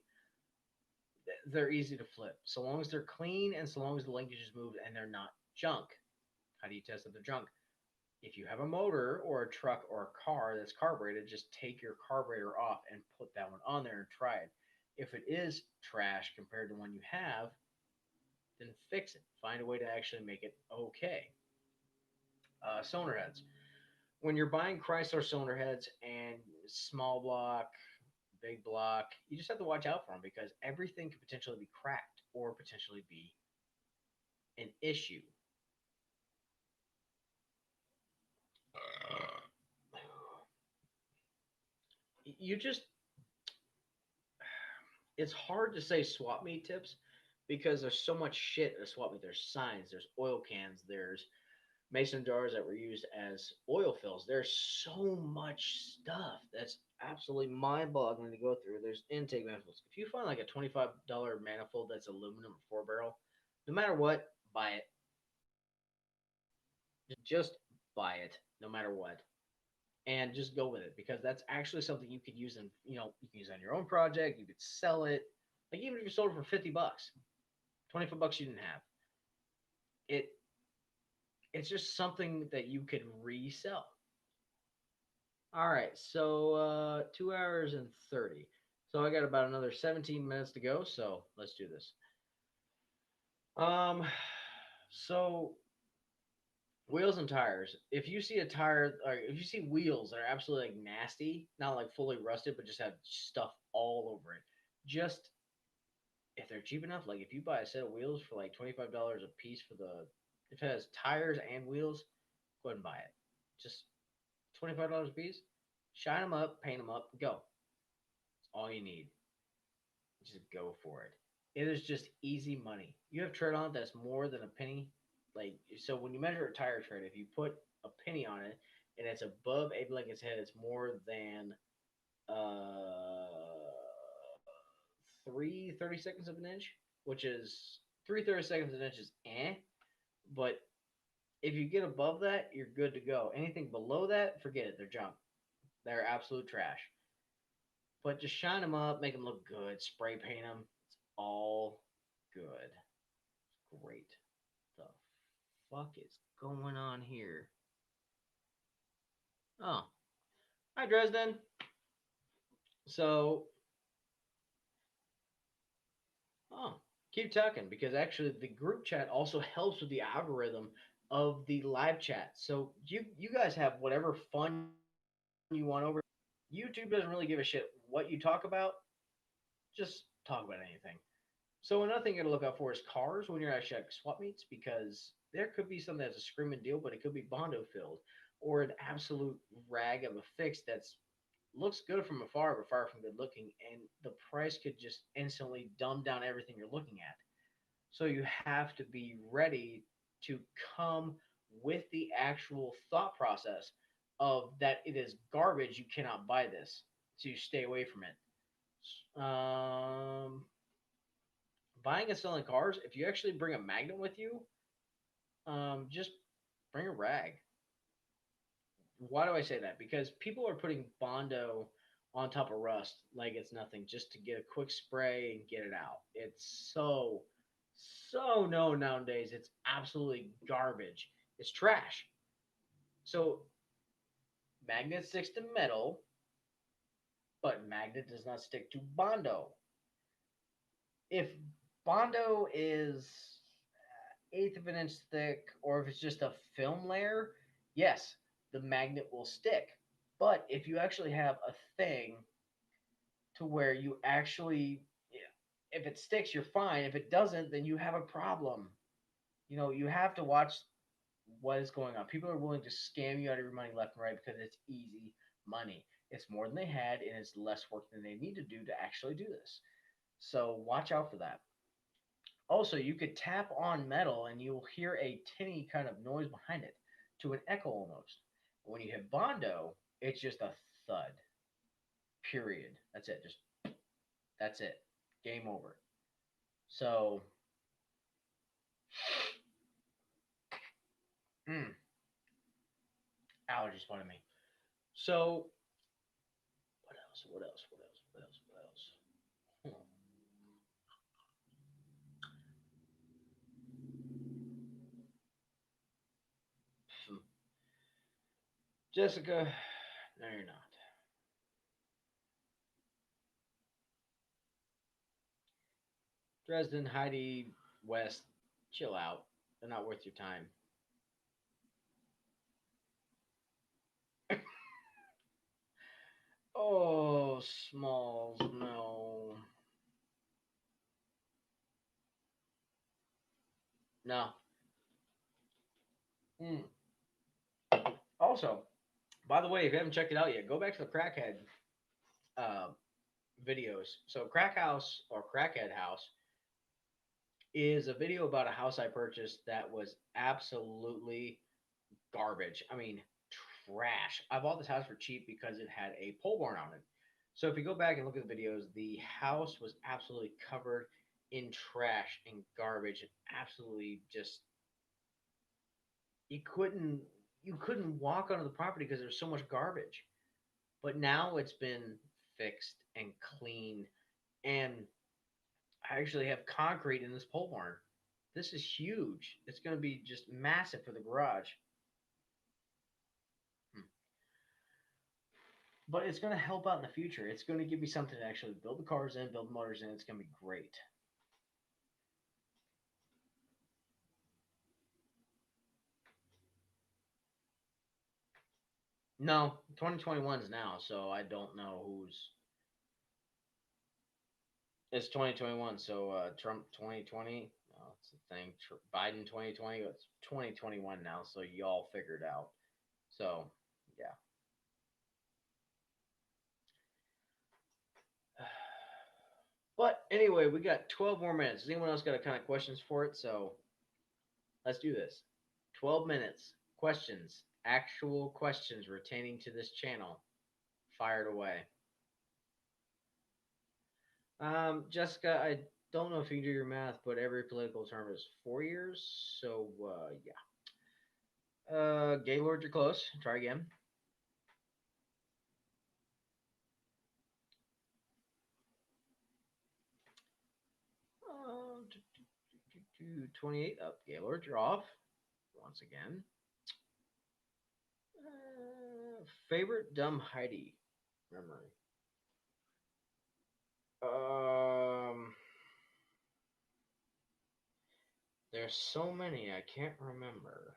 Speaker 2: they're easy to flip. So long as they're clean and so long as the linkage is moved and they're not junk. How do you test that they're junk? If you have a motor or a truck or a car that's carbureted, just take your carburetor off and put that one on there and try it. If it is trash compared to one you have, then fix it. Find a way to actually make it okay. Cylinder heads. When you're buying Chrysler cylinder heads and small block, big block, you just have to watch out for them because everything could potentially be cracked or potentially be an issue. You just, it's hard to say swap meet tips because there's so much shit at a swap meet. There's signs, there's oil cans, there's mason jars that were used as oil fills. There's so much stuff that's absolutely mind-boggling to go through. There's intake manifolds. If you find like a $25 manifold that's aluminum or four barrel, no matter what, buy it. Just buy it, no matter what, and just go with it because that's actually something you could use in, you can use on your own project. You could sell it, like even if you sold it for 50 bucks, 25 bucks you didn't have it. It's just something that you could resell. All right, so 2 hours and 30. So I got about another 17 minutes to go. So let's do this. Um, so wheels and tires. If you see a tire, or if you see wheels that are absolutely like nasty, not like fully rusted, but just have stuff all over it, just if they're cheap enough, like if you buy a set of wheels for like $25 a piece for the, if it has tires and wheels, go ahead and buy it. Just $25 a piece. Shine them up, paint them up, go. It's all you need. Just go for it. It is just easy money. You have tread on it that's more than a penny. Like, so when you measure a tire tread, if you put a penny on it and it's above Abe Lincoln's head, it's more than uh three 30 seconds of an inch, which is 3/32 of an inch is but if you get above that, you're good to go. Anything below that, forget it. They're junk. They're absolute trash. But just shine them up, make them look good, spray paint them. It's all good. Great. The fuck is going on here? Oh, hi Dresden. So, oh, keep talking because actually the group chat also helps with the algorithm of the live chat. So you guys have whatever fun you want over. YouTube doesn't really give a shit what you talk about. Just talk about anything. So another thing you gotta look out for is cars when you're actually at swap meets because there could be something that's a screaming deal, but it could be Bondo filled or an absolute rag of a fix that's looks good from afar but far from good looking, and the price could just instantly dumb down everything you're looking at. So you have to be ready to come with the actual thought process of that it is garbage. You cannot buy this, so you stay away from it. Buying and selling cars, if you actually bring a magnet with you, just bring a rag. Why do I say that? Because people are putting Bondo on top of rust like it's nothing just to get a quick spray and get it out. It's so known nowadays. It's absolutely garbage. It's trash. So magnet sticks to metal, but magnet does not stick to Bondo. If Bondo is eighth of an inch thick, or if it's just a film layer, yes, the magnet will stick. But if you actually have a thing to where you actually, yeah, if it sticks, you're fine. If it doesn't, then you have a problem. You have to watch what is going on. People are willing to scam you out of your money left and right because it's easy money. It's more than they had, and it's less work than they need to do to actually do this. So watch out for that. Also, you could tap on metal and you'll hear a tinny kind of noise behind it to an echo almost. When you hit Bondo, it's just a thud. Period. That's it. Just that's it. Game over. So, mm, allergies funny me. So, what else? What else? What else? What else? What else? Hmm. Jessica, no, you're not. Dresden, Heidi, West, chill out. They're not worth your time. Oh, Smalls, no. No. Mm. Also, by the way, if you haven't checked it out yet, go back to the Crackhead uh, videos. So, Crack House or Crackhead House is a video about a house I purchased that was absolutely garbage. I mean, trash. I bought this house for cheap because it had a pole barn on it. So if you go back and look at the videos, the house was absolutely covered in trash and garbage and absolutely just you couldn't you couldn't walk onto the property because there's so much garbage. But now it's been fixed and cleaned and I actually have concrete in this pole barn. This is huge. It's going to be just massive for the garage. Hmm. But it's going to help out in the future. It's going to give me something to actually build the cars in, build the motors in. It's going to be great. No, 2021 is now, so I don't know who's. It's 2021, so Trump 2020. No, it's the thing. Biden 2020. It's 2021 now, so y'all figured out. So, yeah. But anyway, we got 12 more minutes. Does anyone else got a kind of questions for it? So let's do this. 12 minutes. Questions. Actual questions pertaining to this channel. Fired away. Jessica, I don't know if you can do your math, but every political term is 4 years. So, yeah. Gaylord, you're close. Try again. 28 up. Gaylord, you're off. Once again. Favorite dumb Heidi memory. Um, there's so many I can't remember.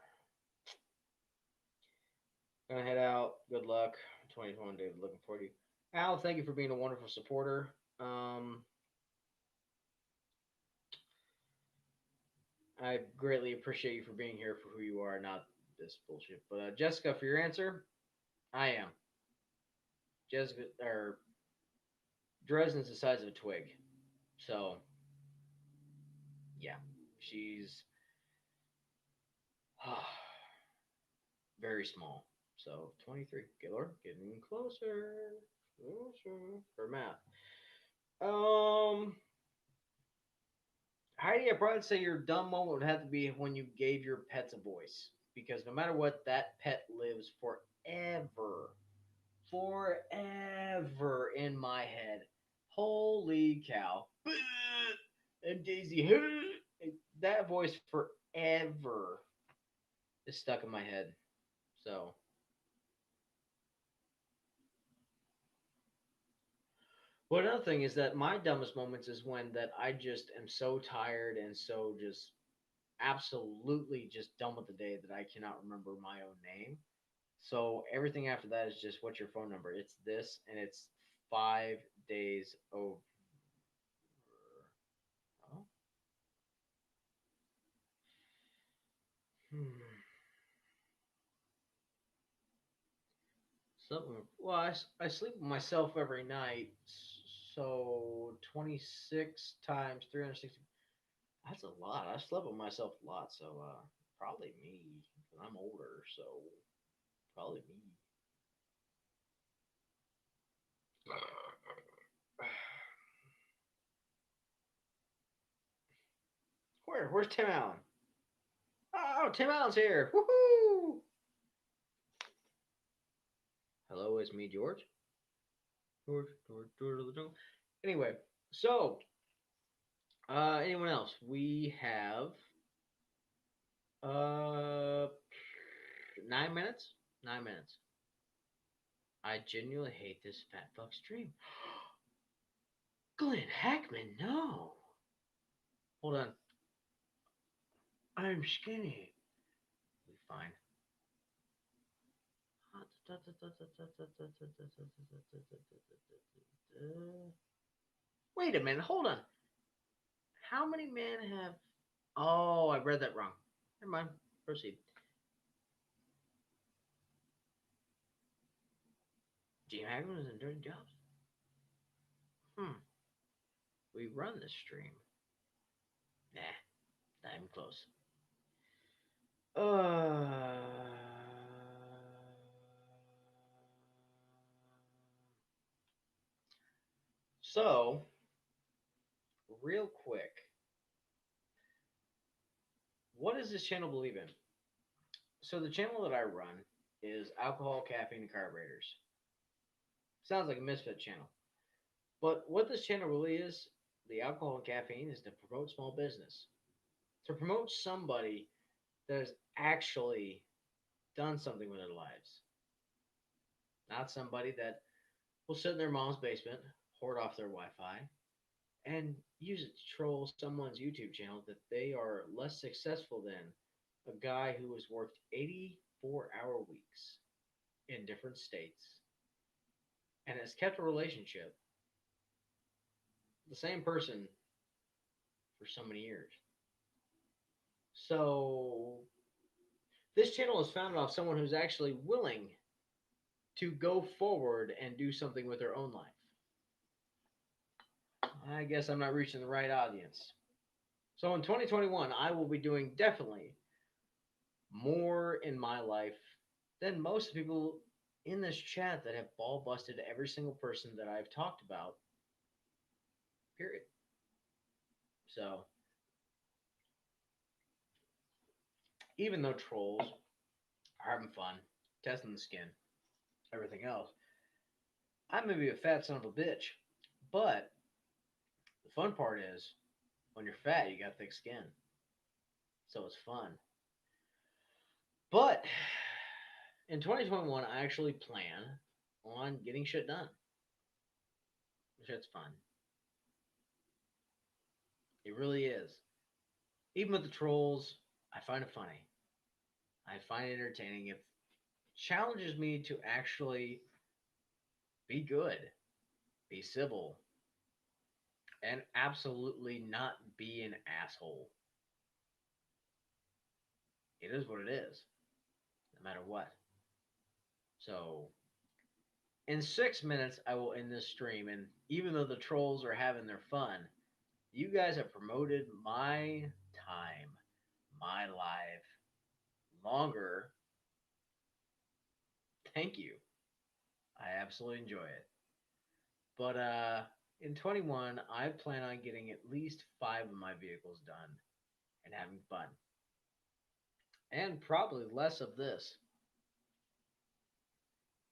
Speaker 2: Gonna head out. Good luck. 2021, David. Looking forward to you. Al, thank you for being a wonderful supporter. I greatly appreciate you for being here for who you are, not this bullshit. But Jessica, for your answer, I am. Jessica or Dresden's the size of a twig, so yeah, she's very small. So 23. Gaylord, getting closer for math. Um, Heidi, I'd probably say your dumb moment would have to be when you gave your pets a voice. Because no matter what, that pet lives forever. Forever in my head. Holy cow. And Daisy, that voice forever is stuck in my head. So, well, another thing is that my dumbest moments is when that I just am so tired and so just absolutely just done with the day that I cannot remember my own name. So everything after that is just what's your phone number. It's this, and it's 5 days over. Oh, hmm. Something. Well, I sleep with myself every night, so 26 times 360. That's a lot. I slept with myself a lot, so probably me. 'Cause I'm older, so probably me. Where's Tim Allen? Oh, Tim Allen's here. Woohoo! Hello, it's me, George. George. Anyway, so anyone else? We have uh 9 minutes. 9 minutes. I genuinely hate this fat fuck stream. Glenn Hackman, no. Hold on. I'm skinny. We fine. Wait a minute. Hold on. How many men have? Oh, I read that wrong. Never mind. Proceed. Gene Hackman is in dirty jobs. Hmm. We run this stream. Nah, not even close. So real quick, what does this channel believe in? So the channel that I run is alcohol, caffeine, and carburetors. Sounds like a misfit channel. But what this channel really is, the alcohol and caffeine, is to promote small business. To promote somebody that has actually done something with their lives. Not somebody that will sit in their mom's basement, hoard off their Wi Fi, and use it to troll someone's YouTube channel that they are less successful than a guy who has worked 84-hour weeks in different states and has kept a relationship, the same person, for so many years. So, this channel is founded off someone who's actually willing to go forward and do something with their own life. I guess I'm not reaching the right audience. So, in 2021, I will be doing definitely more in my life than most people in this chat that have ball busted every single person that I've talked about, period. So, even though trolls are having fun, testing the skin, everything else, I may be a fat son of a bitch. But the fun part is when you're fat, you got thick skin. So it's fun. But in 2021, I actually plan on getting shit done. Shit's fun. It really is. Even with the trolls, I find it funny. I find it entertaining. It challenges me to actually be good, be civil, and absolutely not be an asshole. It is what it is, no matter what. So, in 6 minutes, I will end this stream. And even though the trolls are having their fun, you guys have promoted my time, my life longer. Thank you. I absolutely enjoy it. But in 21, I plan on getting at least 5 of my vehicles done and having fun. And probably less of this.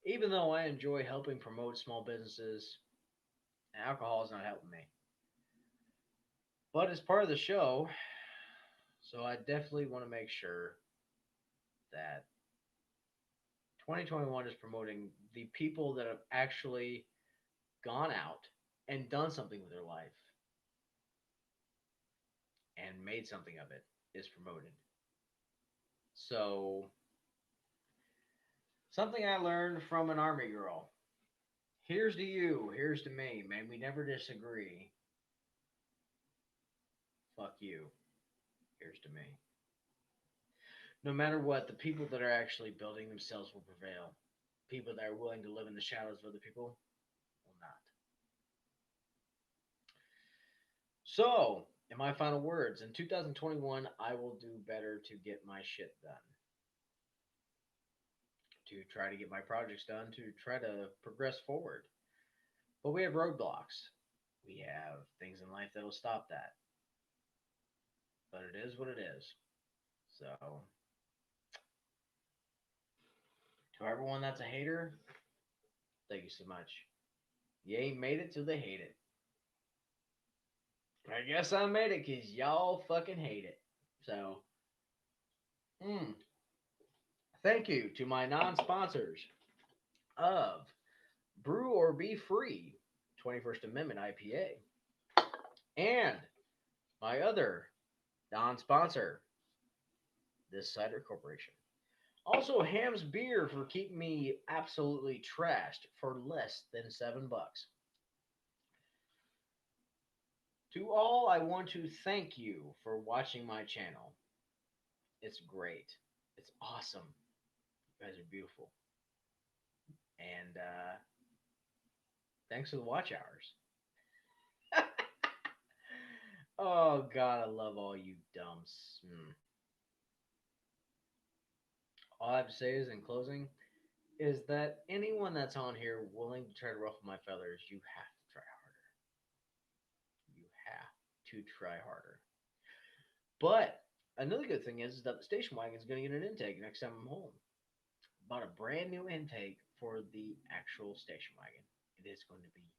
Speaker 2: Even though I enjoy helping promote small businesses, alcohol is not helping me. But it's part of the show, so I definitely want to make sure that 2021 is promoting the people that have actually gone out and done something with their life and made something of it is promoted. So Something I learned from an army girl. Here's to you. Here's to me. May we never disagree. Fuck you. Here's to me. No matter what, the people that are actually building themselves will prevail. People that are willing to live in the shadows of other people will not. So, in my final words, in 2021, I will do better to get my shit done, to try to get my projects done, to try to progress forward. But we have roadblocks. We have things in life that'll stop that. But it is what it is. So, to everyone that's a hater, thank you so much. You ain't made it till they hate it. I guess I made it because y'all fucking hate it. So, mm, thank you to my non sponsors of Brew or Be Free 21st Amendment IPA and my other non sponsor, This Cider Corporation. Also, Ham's Beer for keeping me absolutely trashed for less than $7. To all, I want to thank you for watching my channel. It's great. It's awesome. You guys are beautiful. And thanks for the watch hours. Oh, God, I love all you dumps. All I have to say is, in closing, is that anyone that's on here willing to try to ruffle my feathers, you have to try harder. You have to try harder. But another good thing is that the station wagon is going to get an intake next time I'm home. Bought a brand new intake for the actual station wagon. It is going to be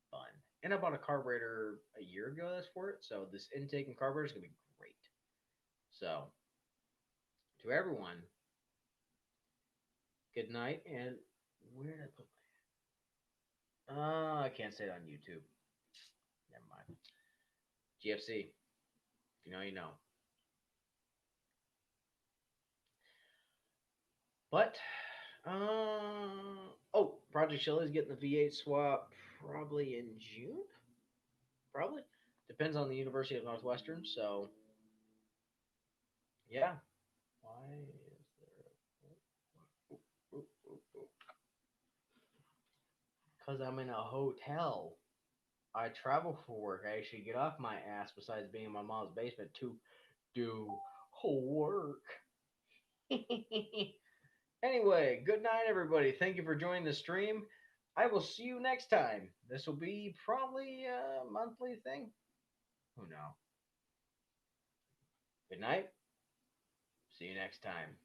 Speaker 2: fun. And I bought a carburetor a year ago that's for it. So this intake and carburetor is going to be great. So to everyone, good night. And where did I put my? I can't say it on YouTube. Never mind. GFC. If you know, you know. But oh, Project Shelley's getting the V8 swap probably in June. Probably depends on the University of Northwestern. So yeah. Why is there? Because I'm in a hotel. I travel for work. I actually get off my ass besides being in my mom's basement to do work. Anyway, good night, everybody. Thank you for joining the stream. I will see you next time. This will be probably a monthly thing. Who knows? Good night. See you next time.